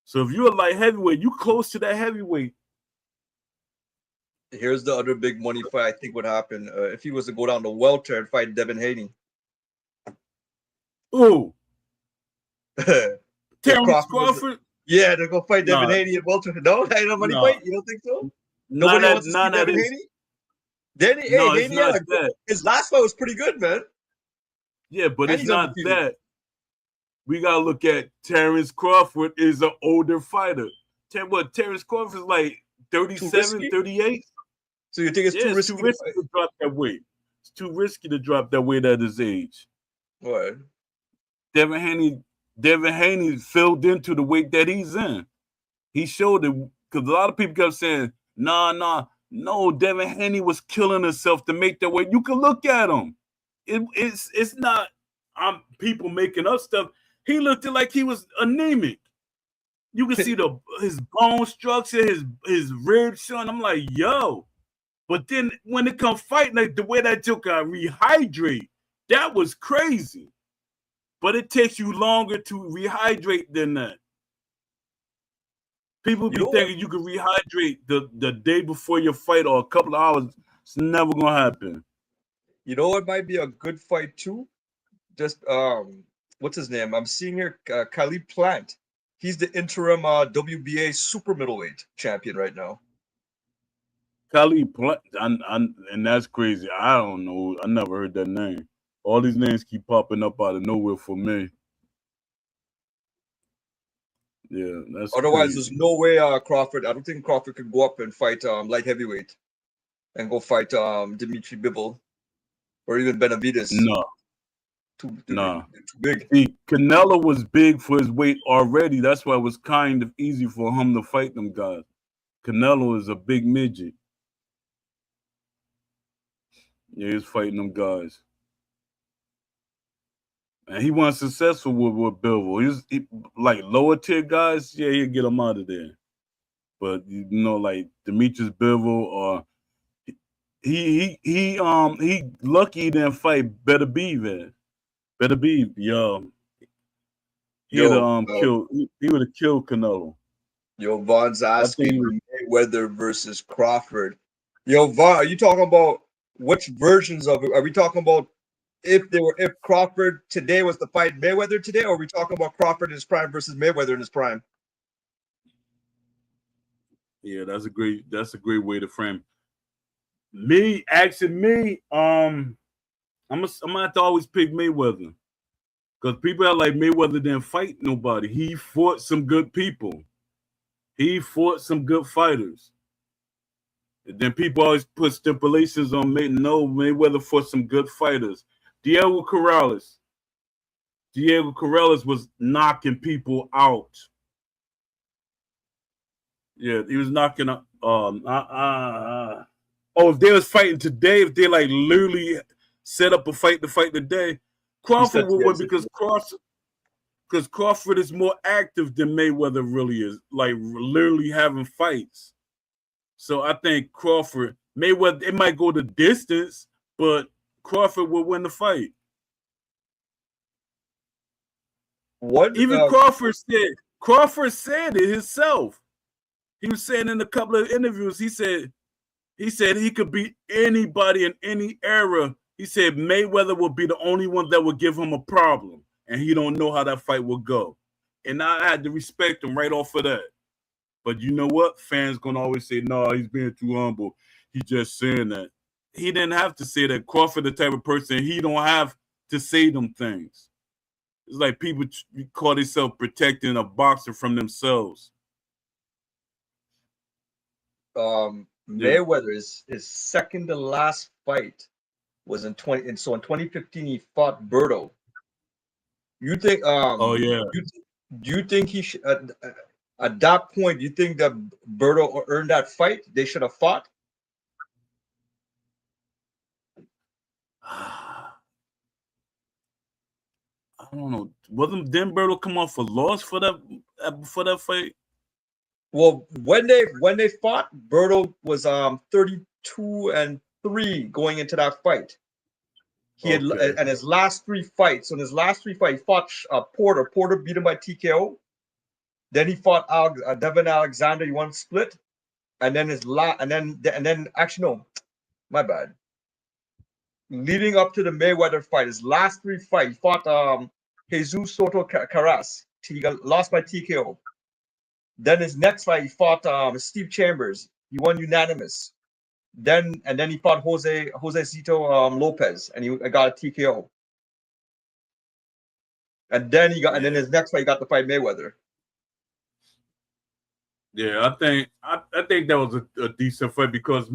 So if you're a light heavyweight, you close to that heavyweight. Here's the other big money fight. I think would happen if he was to go down to welter and fight Devin Haney. Ooh, If Terrence Crawford was, Crawford? yeah, they're gonna fight Devin Nah, Haney at welter. No, that ain't a money nah, fight. You don't think so? Nobody wants to see none of Devin this. Haney. Danny, hey, No, it's Haney had not that. his last fight was pretty good, man, Yeah, but and it's he's not undefeated. that. We gotta look at Terrence Crawford is an older fighter. Terrence Crawford is like Too 37, risky. 38. So you think it's Yeah, too it's too risky to risky fight? to drop that weight. It's too risky to drop that weight at his age. What? Devin Haney filled into the weight that he's in. He showed it because a lot of people kept saying, no, Devin Haney was killing himself to make that weight. You can look at him. It's not people making up stuff. He looked like he was anemic. You can see his bone structure, his ribs showing. I'm like, yo. But then when it comes fighting, like the way that joker rehydrate, that was crazy. But it takes you longer to rehydrate than that. People You be know what? thinking you can rehydrate the day before your fight or a couple of hours. It's never gonna happen. You know what might be a good fight too? Just what's his name? I'm seeing here Khalid Plant. He's the interim WBA super middleweight champion right now. Khalid Plant, and that's crazy. I don't know. I never heard that name. All these names keep popping up out of nowhere for me. Yeah, that's Otherwise, there's crazy. no way Crawford. I don't think Crawford could go up and fight light heavyweight and go fight Dimitri Bivol or even Benavides. No, no. Too big. See, Canelo was big for his weight already. That's why it was kind of easy for him to fight them guys. Canelo is a big midget. Yeah, he's fighting them guys. And he wasn't successful with Bivol. He like lower tier guys, yeah, he'll get them out of there. But you know, like Demetrius Bivol or he lucky he didn't fight Better Be man. Better Be, yo. He would Yo, have killed he would have killed Canelo. Vaughn's I think he asking was Mayweather versus Crawford. Yo, Vaughn, are you talking about which versions of it? Are we talking about if Crawford today was to fight Mayweather today, or are we talking about Crawford in his prime versus Mayweather in his prime? yeah, that's a great way to frame. Me asking me, I'm gonna have to always pick Mayweather. Because people are like Mayweather didn't fight nobody. He fought some good people. He fought some good fighters. And then people always put stipulations on Mayweather fought some good fighters. Diego Corrales. Diego Corrales was knocking people out. Yeah, he was knocking out. Oh, if they was fighting today, if they like literally set up a fight to fight today, Crawford would win because Crawford is more active than Mayweather really is, like literally having fights. So I think Mayweather, it might go the distance, but Crawford will win the fight. What? Even Crawford said it himself. He was saying in a couple of interviews, he said he could beat anybody in any era. He said Mayweather would be the only one that would give him a problem, and he don't know how that fight will go. And I had to respect him right off of that. But you know what? Fans gonna always say, "No, he's being too humble. He's just saying that." He didn't have to say that. Crawford, the type of person, he don't have to say them things. It's like people call themselves protecting a boxer from themselves. Mayweather's his second to last fight was in 2015 he fought Berto. You think Oh yeah. do you think he should at that point, do you think that Berto earned that fight? They should have fought? I don't know. Wasn't Berto come off a loss for that fight? Well, when they fought, Berto was 32-3 going into that fight. He had and his last three fights. So in his last three fights, he fought Porter. Porter beat him by TKO. Then he fought Devin Alexander. He won split, and then actually no, my bad. Leading up to the Mayweather fight, his last three fights, he fought Jesus Soto Caras. He got lost by TKO. Then his next fight, he fought Steve Chambers. He won unanimous. Then he fought Jose Cito Lopez, and he got a TKO. And then and then his next fight, he got to fight Mayweather. Yeah, I think that was a decent fight because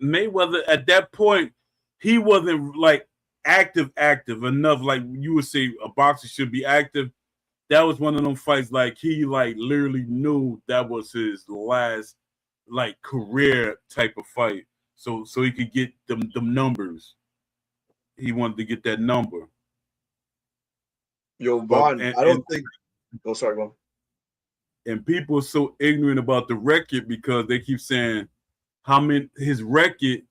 Mayweather at that point he wasn't like active enough. Like you would say, a boxer should be active. That was one of them fights like he like literally knew that was his last like career type of fight. So he could get them numbers. He wanted to get that number. Yo, Vaughn, I don't think. Oh, sorry, Vaughn. And people are so ignorant about the record because they keep saying his record.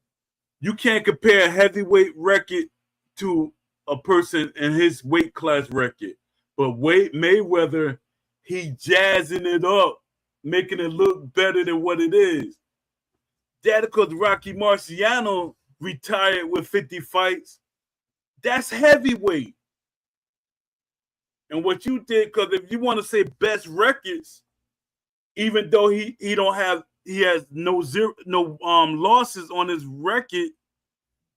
You can't compare a heavyweight record to a person in his weight class record. But Mayweather, he jazzing it up, making it look better than what it is. That because Rocky Marciano retired with 50 fights. That's heavyweight. And what you did, because if you want to say best records, even though he has no losses on his record,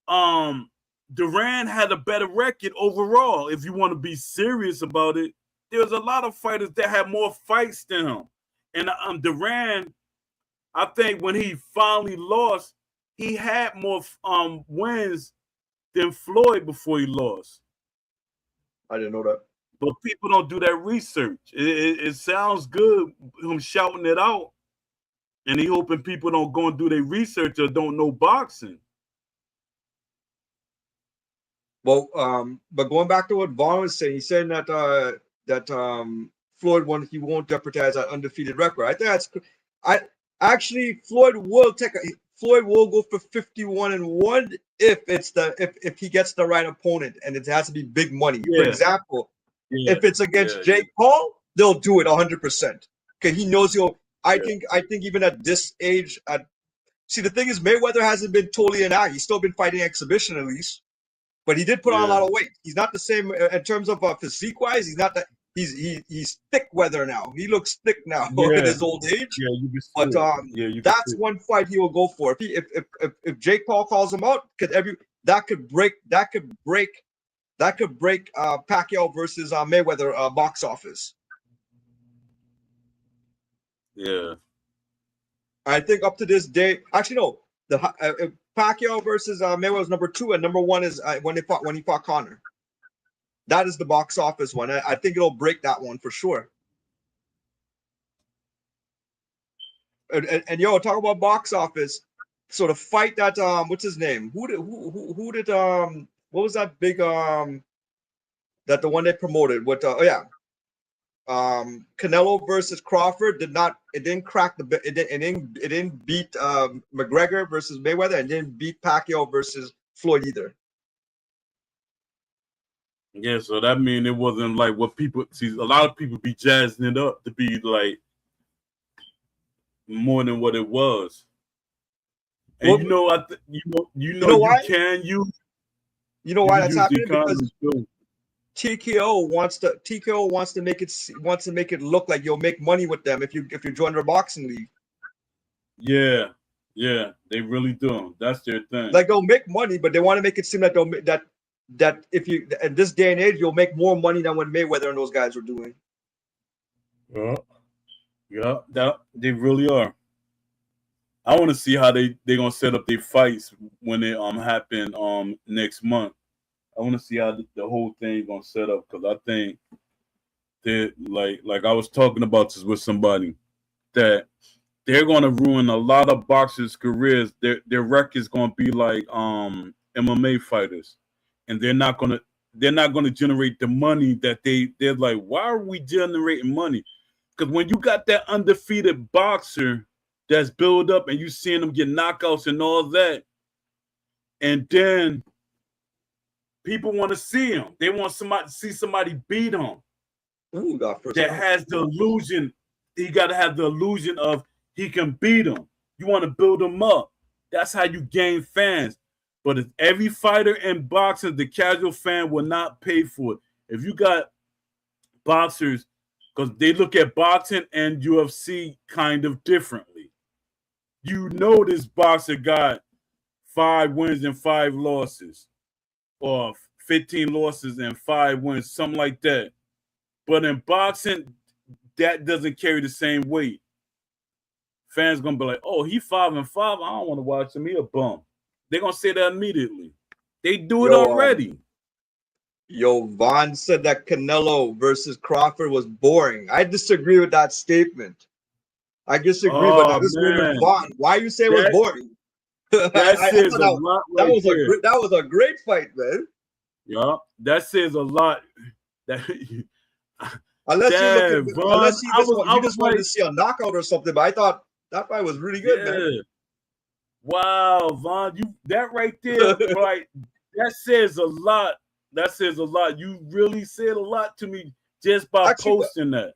Duran had a better record overall. If you want to be serious about it, there's a lot of fighters that had more fights than him. And Duran, I think when he finally lost, he had more wins than Floyd before he lost. I didn't know that. But people don't do that research. It sounds good, him shouting it out, and he hoping people don't go and do their research or don't know boxing. Well, but going back to what Vaughn was saying, he said that Floyd won't jeopardize that undefeated record. I think Floyd will go for 51-1 if he gets the right opponent, and it has to be big money. Yeah. For example, if it's against Jake Paul, they'll do it 100%. Okay, he knows he'll. I think even at this age, see the thing is Mayweather hasn't been totally an act. He's still been fighting exhibition at least. But he did put on a lot of weight. He's not the same in terms of physique wise. He's not that. He's thick weather now. He looks thick now at his old age. Yeah, you can see. But that's one fight he will go for. If Jake Paul calls him out, that could break Pacquiao versus Mayweather box office. Yeah. I think up to this day, actually no, Pacquiao versus Mayweather was number 2, and number 1 is when he fought Conor. That is the box office one. I think it'll break that one for sure. And yo, talk about box office. So the fight that what's his name? Who did what was that big that the one they promoted? What Canelo versus Crawford didn't crack it didn't beat McGregor versus Mayweather, and didn't beat Pacquiao versus Floyd either. Yeah, so that mean it wasn't like what people see. A lot of people be jazzing it up to be like more than what it was. And Well, you know why? You know why that's happening? Because TKO wants to make it look like you'll make money with them if you join their boxing league. Yeah, they really do. That's their thing. Like they'll make money, but they want to make it seem like that if you in this day and age you'll make more money than what Mayweather and those guys were doing. Yeah, that they really are. I want to see how they're gonna set up their fights when they happen next month. I want to see how the whole thing gonna set up, because I think that like I was talking about this with somebody, that they're gonna ruin a lot of boxers' careers. Their record's gonna be like MMA fighters, and they're not gonna generate the money that they're like. Why are we generating money? Because when you got that undefeated boxer that's built up, and you seeing them get knockouts and all that, and then people want to see him. They want to see somebody beat him. Ooh, that has the illusion. He got to have the illusion of he can beat him. You want to build him up. That's how you gain fans. But if every fighter in boxing, the casual fan will not pay for it. If you got boxers, because they look at boxing and UFC kind of differently. You know this boxer got 5 wins and 5 losses, or 15 losses and 5 wins, something like that. But in boxing, that doesn't carry the same weight. Fans gonna be like, "Oh, he 5-5. I don't want to watch him. He a bum." They're gonna say that immediately. They do it already. Vaughn said that Canelo versus Crawford was boring. I disagree with that statement. I disagree with that. This is Vaughn. Why you say it was boring? That says a lot. That was a great fight, man. Yeah, that says a lot. Unless you just wanted to see a knockout or something, but I thought that fight was really good, man. Wow, Vaughn, that right there, right? That says a lot. That says a lot. You really said a lot to me just by posting that.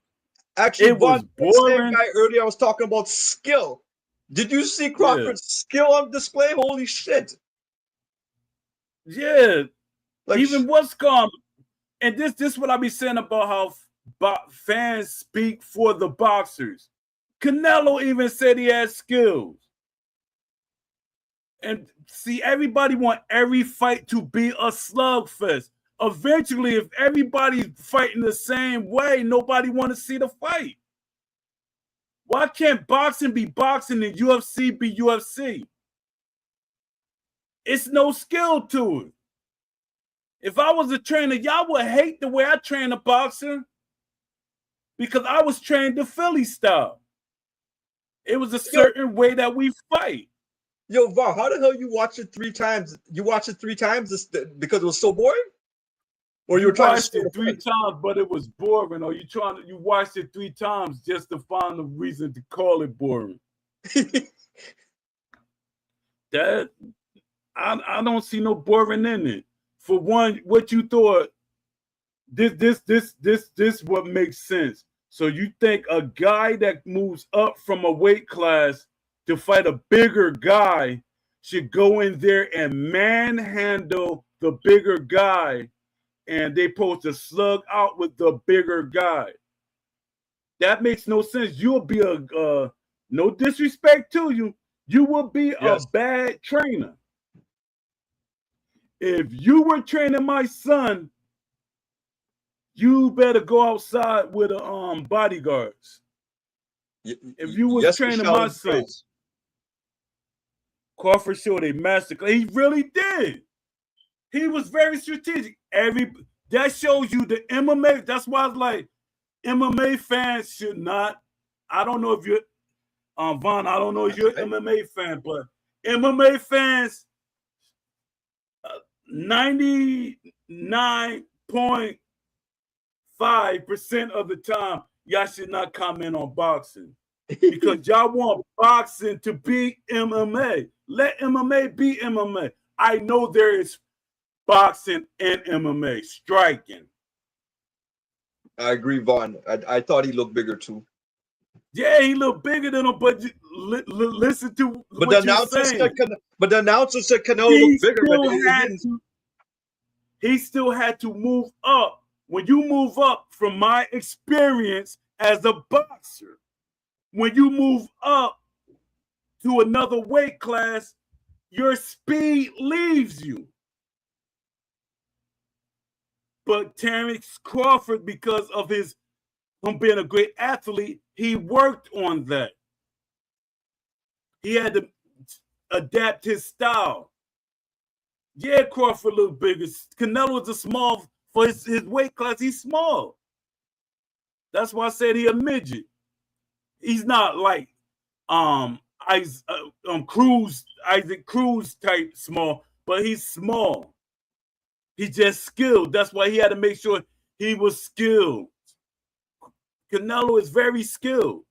Actually, it was boring. Same guy earlier, I was talking about skill. Did you see Crawford's skill on display? Holy shit! Yeah, like, even what's gone. And this what I be saying about how fans speak for the boxers. Canelo even said he had skills. And see, everybody want every fight to be a slugfest. Eventually, if everybody's fighting the same way, nobody want to see the fight. Why can't boxing be boxing and UFC be UFC? It's no skill to it. If I was a trainer, y'all would hate the way I train a boxer, because I was trained the Philly style. It was a certain way that we fight. Yo, Vaughn, how the hell you watched it 3 times? You watched it 3 times because it was so boring? Or you were trying watched it 3 times, but it was boring. Or you watched it 3 times just to find a reason to call it boring. That I don't see no boring in it. For one, what you thought, this what makes sense. So you think a guy that moves up from a weight class to fight a bigger guy should go in there and manhandle the bigger guy, and they supposed to slug out with the bigger guy? That makes no sense. You'll be no disrespect to you, you will be a bad trainer. If you were training my son, you better go outside with bodyguards. If you was training my son, Crawford showed a masterclass. He really did. He was very strategic. That shows you the MMA. That's why I was like, MMA fans should not. I don't know if you're Vaughn. I don't know if you're an MMA fan, but MMA fans, 99.5% of the time, y'all should not comment on boxing because y'all want boxing to be MMA. Let MMA be MMA. I know there is boxing and MMA striking. I agree, Vaughn. I thought he looked bigger too. Yeah, he looked bigger than him, but listen to But what you're saying. But the announcer said Canelo looked bigger, but he still had to move up. When you move up, from my experience as a boxer, when you move up to another weight class, your speed leaves you. But Terrence Crawford, because of him being a great athlete, he worked on that. He had to adapt his style. Yeah, Crawford looked bigger. Canelo is small for his weight class. He's small. That's why I said he a midget. He's not like Isaac Cruz type small, but he's small. He's just skilled. That's why he had to make sure he was skilled. Canelo is very skilled.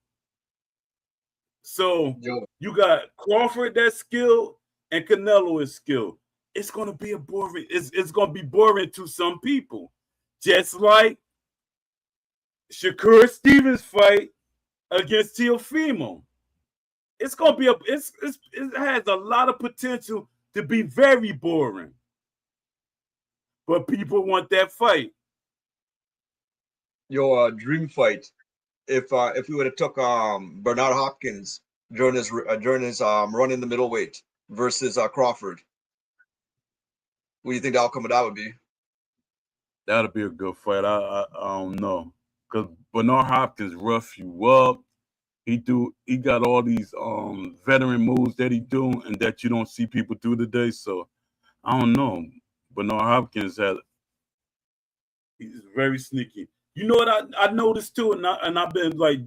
So you got Crawford that's skilled and Canelo is skilled. It's gonna be boring. It's gonna be boring to some people, just like Shakur Stevens' fight against Teofimo. It's gonna be it has a lot of potential to be very boring, but people want that fight. Dream fight. If we would have took Bernard Hopkins during his run in the middleweight versus Crawford, what do you think the outcome of that would be? That'll be a good fight. I don't know, because Bernard Hopkins rough you up. He got all these veteran moves that he do and that you don't see people do today. So I don't know. Bernard Hopkins he's very sneaky. You know what I noticed too, and I've been like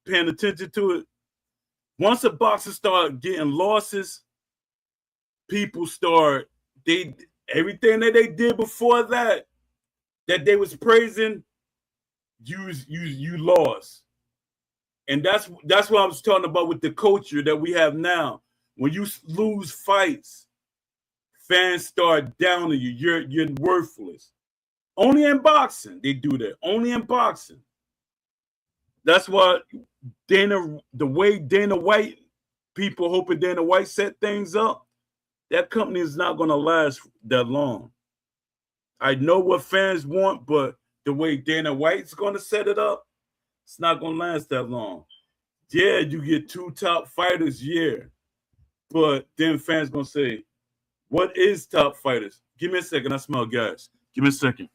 paying attention to it. Once a boxer start getting losses, people start everything that they did before that they was praising, you lost. And that's what I was talking about with the culture that we have now. When you lose fights, fans start downing you. You're worthless. Only in boxing they do that. Only in boxing. That's why the way Dana White, people hoping Dana White set things up, that company is not going to last that long. I know what fans want, but the way Dana White's going to set it up, it's not going to last that long. Yeah, you get two top fighters, yeah. But then fans going to say, what is top fighters? Give me a second. I smell gas. Give me a second.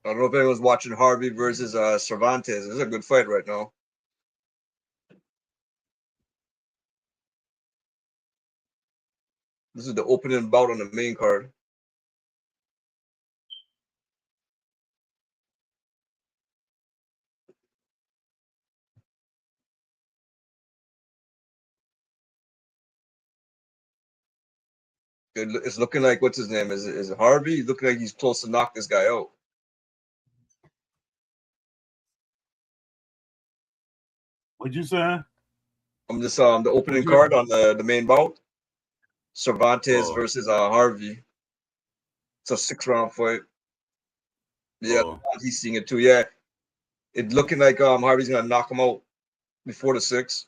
I don't know if anyone's watching Harvey versus Cervantes. This is a good fight right now. This is the opening bout on the main card. It's looking like, what's his name? Is it Harvey? He's looking like he's close to knock this guy out. What'd you say? I'm just the opening card on the main bout. Cervantes versus Harvey. It's a 6-round fight. Yeah, he's seeing it too. Yeah, it's looking like Harvey's gonna knock him out before the 6.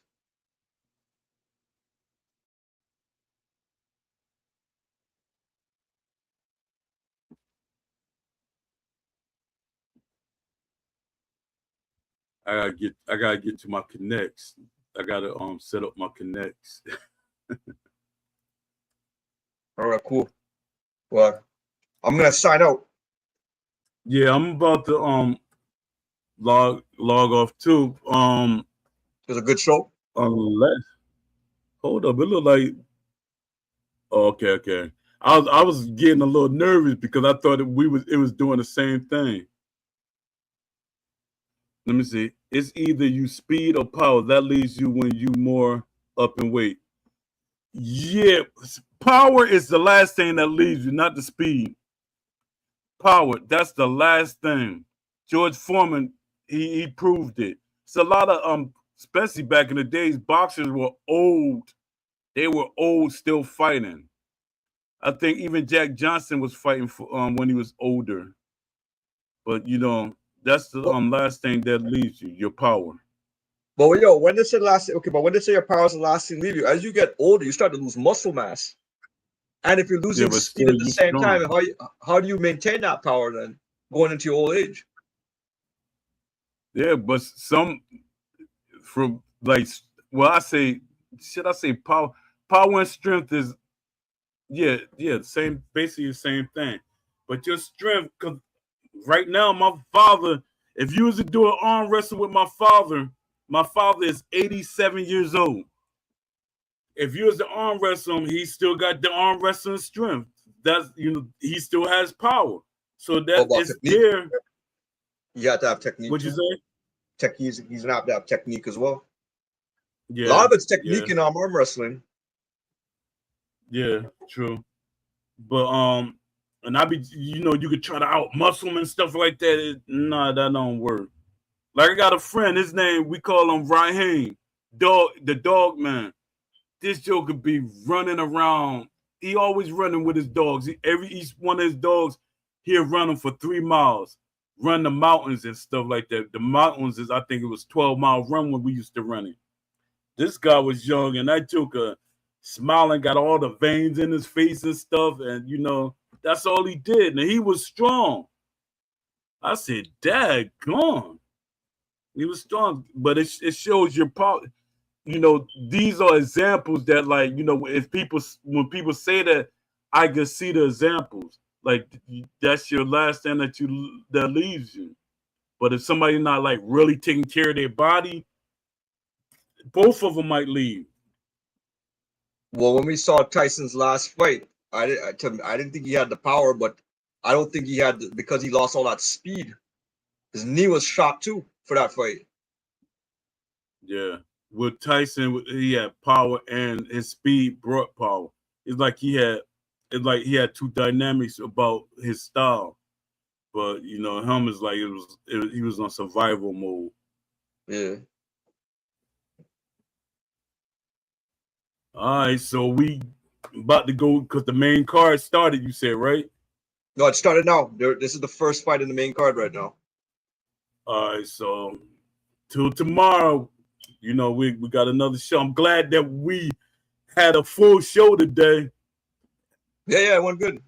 I gotta get to my connects. I gotta set up my connects. All right, cool. Well, I'm gonna sign out. Yeah, I'm about to log off too. It was a good show. Unless hold up, it looked like okay, okay. I was getting a little nervous because I thought it was doing the same thing. Let me see. It's either you speed or power. That leaves you when you more up in weight. Yeah, power is the last thing that leaves you, not the speed. Power, that's the last thing. George Foreman, he proved it. It's a lot of especially back in the days, boxers were old. They were old, still fighting. I think even Jack Johnson was fighting for when he was older. But that's the But, last thing that leaves you, your power. but yo, when they say last, okay, but when they say your power is the last thing leave you, as you get older, you start to lose muscle mass. And if you're Yeah, losing but speed still at the you same strong. time, how do you maintain that power then going into your old age? Yeah, but some from like well, should I say power and strength is yeah, same basically the same thing. But your strength, cause right now my father, if you was to do an arm wrestle with my father is 87 years old. If you was to arm wrestle him, he still got the arm wrestling strength. That's he still has power. So What that about it's technique? there. You have to have technique What'd you too. say? He's gonna have to have technique as well. A lot Yeah, of it's yeah, technique in arm wrestling. yeah, true. But and I be you could try to out muscle him and stuff like that. Nah, that don't work. Like I got a friend, his name we call him Raheem, the dog man. This joker be running around. He always running with his dogs. Each one of his dogs, he'll run them for 3 miles, run the mountains and stuff like that. The mountains is I think it was 12-mile run when we used to run it. This guy was young and that joker smiling, got all the veins in his face and stuff, and that's all he did. And he was strong. I said, Dad, gone. He was strong, but it shows your power. These are examples that, like, if people when people say that, I can see the examples. Like that's your last thing that leaves you. But if somebody not like really taking care of their body, both of them might leave. Well, when we saw Tyson's last fight, I didn't think he had the power, but I don't think he had because he lost all that speed. His knee was shot too for that fight. Yeah. With Tyson, he had power and his speed brought power. It's like he had two dynamics about his style. But him is like he was on survival mode. Yeah. All right, so we about to go because the main card started. You said right? No, it started now. This is the first fight in the main card right now. All right, so till tomorrow, we got another show. I'm glad that we had a full show today. Yeah, it went good.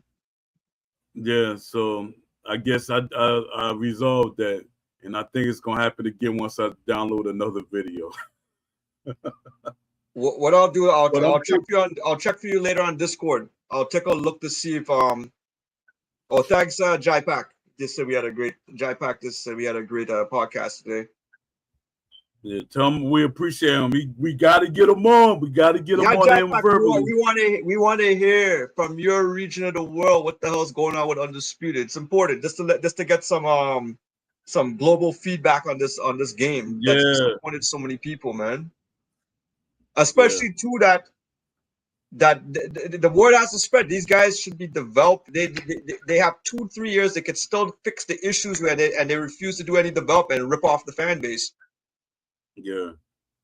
Yeah, so I guess I resolved that, and I think it's gonna happen again once I download another video. What I'll do, But I'll check for you I'll check for you later on Discord. I'll take a look to see if Oh, thanks, Jai Pack. Just said we had a great Jai Pack. Just said we had a great podcast today. yeah, tell him we appreciate him. We got to get him on. We got to get him Yeah, on Jai him Pack. verbally. We want to hear from your region of the world what the hell's going on with Undisputed. It's important just to get some global feedback on this game that's Yeah, disappointed so many people, man. yeah, Especially too that the word has to spread. These guys should be developed. They have 2-3 years. They could still fix the issues where they refuse to do any development and rip off the fan base. yeah.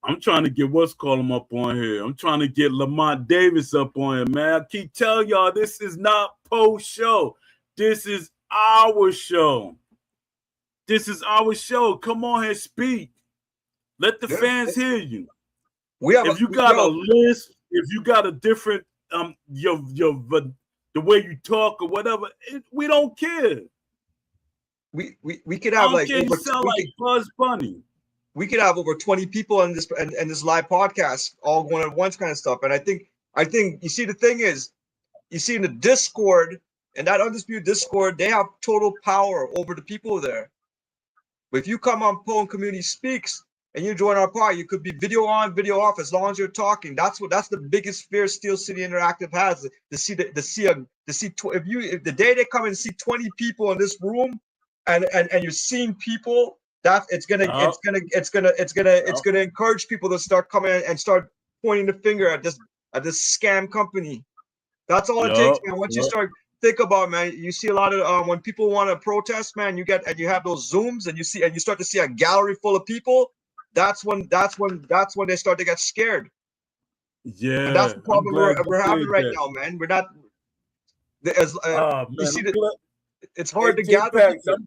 I'm trying to get what's call him up on here. I'm trying to get Lamont Davis up on here, man. I keep telling y'all this is not post show. This is our show. This is our show. Come on here, speak. Let the Yeah, fans hear you. we have If you got a list, if you got a different your the way you talk or whatever, we don't care. we could I have don't like care. You sound like Buzz Bunny. we could have over 20 people on this and this live podcast all going at once kind of stuff. And I think you see the thing is you see in the Discord and that Undisputed Discord, they have total power over the people there. But if you come on Pwn Community Speaks and you join our party, you could be video on, video off as long as you're talking. That's the biggest fear Steel City Interactive has, to see if the day they come and see 20 people in this room and you're seeing people, that it's gonna encourage people to start coming and start pointing the finger at this scam company. That's all it takes, man. Once you start think about, man, you see a lot of when people want to protest, man, you have those Zooms and you start to see a gallery full of people. That's when they start to get scared. Yeah, and that's the problem we're having right that. now, man. We're not as you see that it's hard to gather people.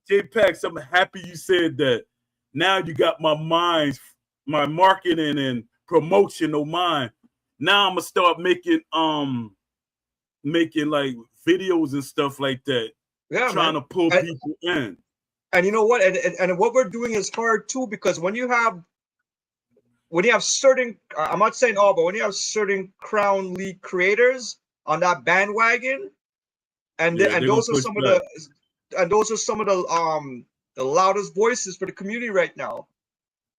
J-Pax, I'm happy you said that. Now you got my marketing and promotional mind. Now I'm gonna start making like videos and stuff like that. Yeah, trying man. to pull people in. And you know what? And what we're doing is hard too, because when you have certain, I'm not saying all, but when you have certain Crown League creators on that bandwagon, and those are some of the loudest voices for the community right now.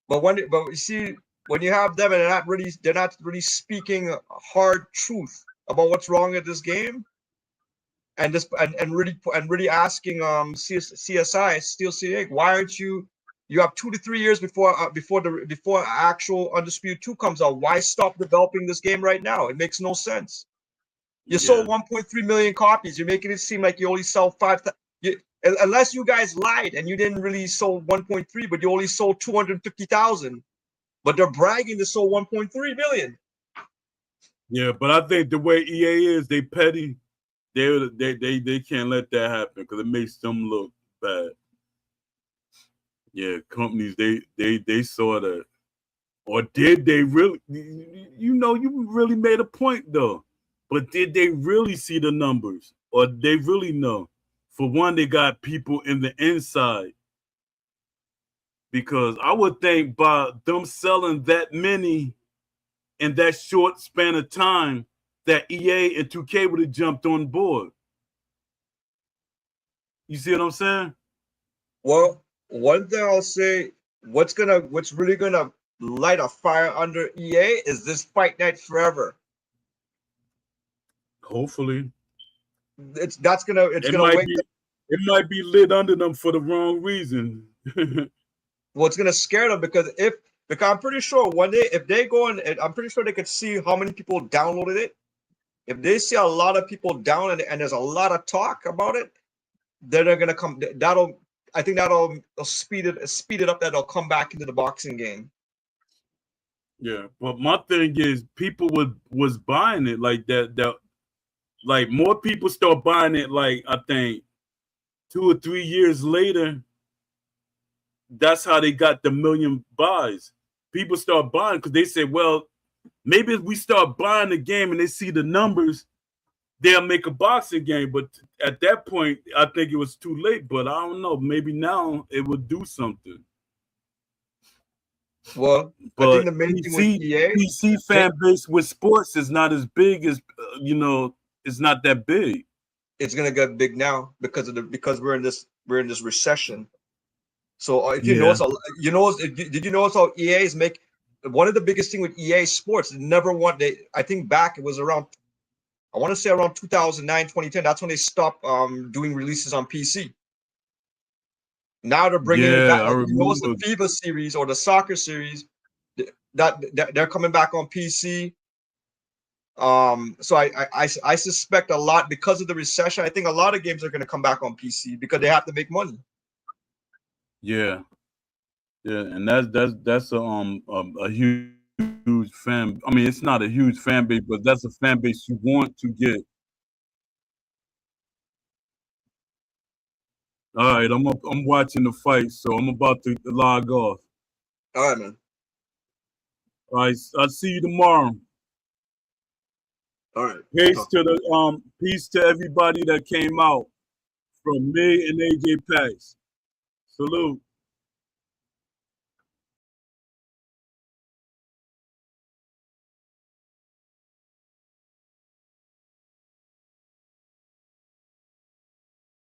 But you see, when you have them and they're not really speaking hard truth about what's wrong with this game, and really asking CSI Steel City, why aren't you have 2 to 3 years before actual Undisputed 2 comes out. Why stop developing this game right now? It makes no sense. You sold 1.3 million copies. You're making it seem like you only sell 5,000. Unless you guys lied and you didn't really sold 1.3, but you only sold 250,000. But they're bragging they sold 1.3 million. Yeah, but I think the way EA is, they petty. They can't let that happen because it makes them look bad. Yeah, companies they saw that, or did they really? You really made a point though, but did they really see the numbers, or they really know? For one, they got people in the inside, because I would think by them selling that many in that short span of time, that EA and 2K would have jumped on board. You see what I'm saying? Well, one thing I'll say, what's really gonna light a fire under EA is this Fight Night Forever. Hopefully, it might be lit under them for the wrong reason. Well, it's gonna scare them because I'm pretty sure one day if they go and I'm pretty sure they could see how many people downloaded it. If they see a lot of people down and there's a lot of talk about it, then they're gonna come. I think that'll speed it up. That'll come back into the boxing game. Yeah, but my thing is, people was buying it like that. Like more people start buying it. Like I think 2 or 3 years later, that's how they got the million buys. People start buying because they say, well, maybe if we start buying the game and they see the numbers, they'll make a boxing game. But at that point, I think it was too late. But I don't know. Maybe now it would do something. Well, but I think the main thing with EA, PC fan base with sports is not as big as it's not that big. It's gonna get big now because we're in this recession. So if you notice, did you notice how EA is one of the biggest thing with EA Sports? I think back it was around, I want to say around 2009, 2010. That's when they stopped doing releases on PC. Now they're bringing it back. You notice the FIBA series or the soccer series that they're coming back on PC. So I suspect a lot because of the recession. I think a lot of games are going to come back on PC because they have to make money. Yeah, and that's a huge fan. I mean, it's not a huge fan base, but that's a fan base you want to get. All right, I'm watching the fight, so I'm about to log off. All right, man. All right, I'll see you tomorrow. All right. Peace to everybody that came out from me and AJ Pax. Salute.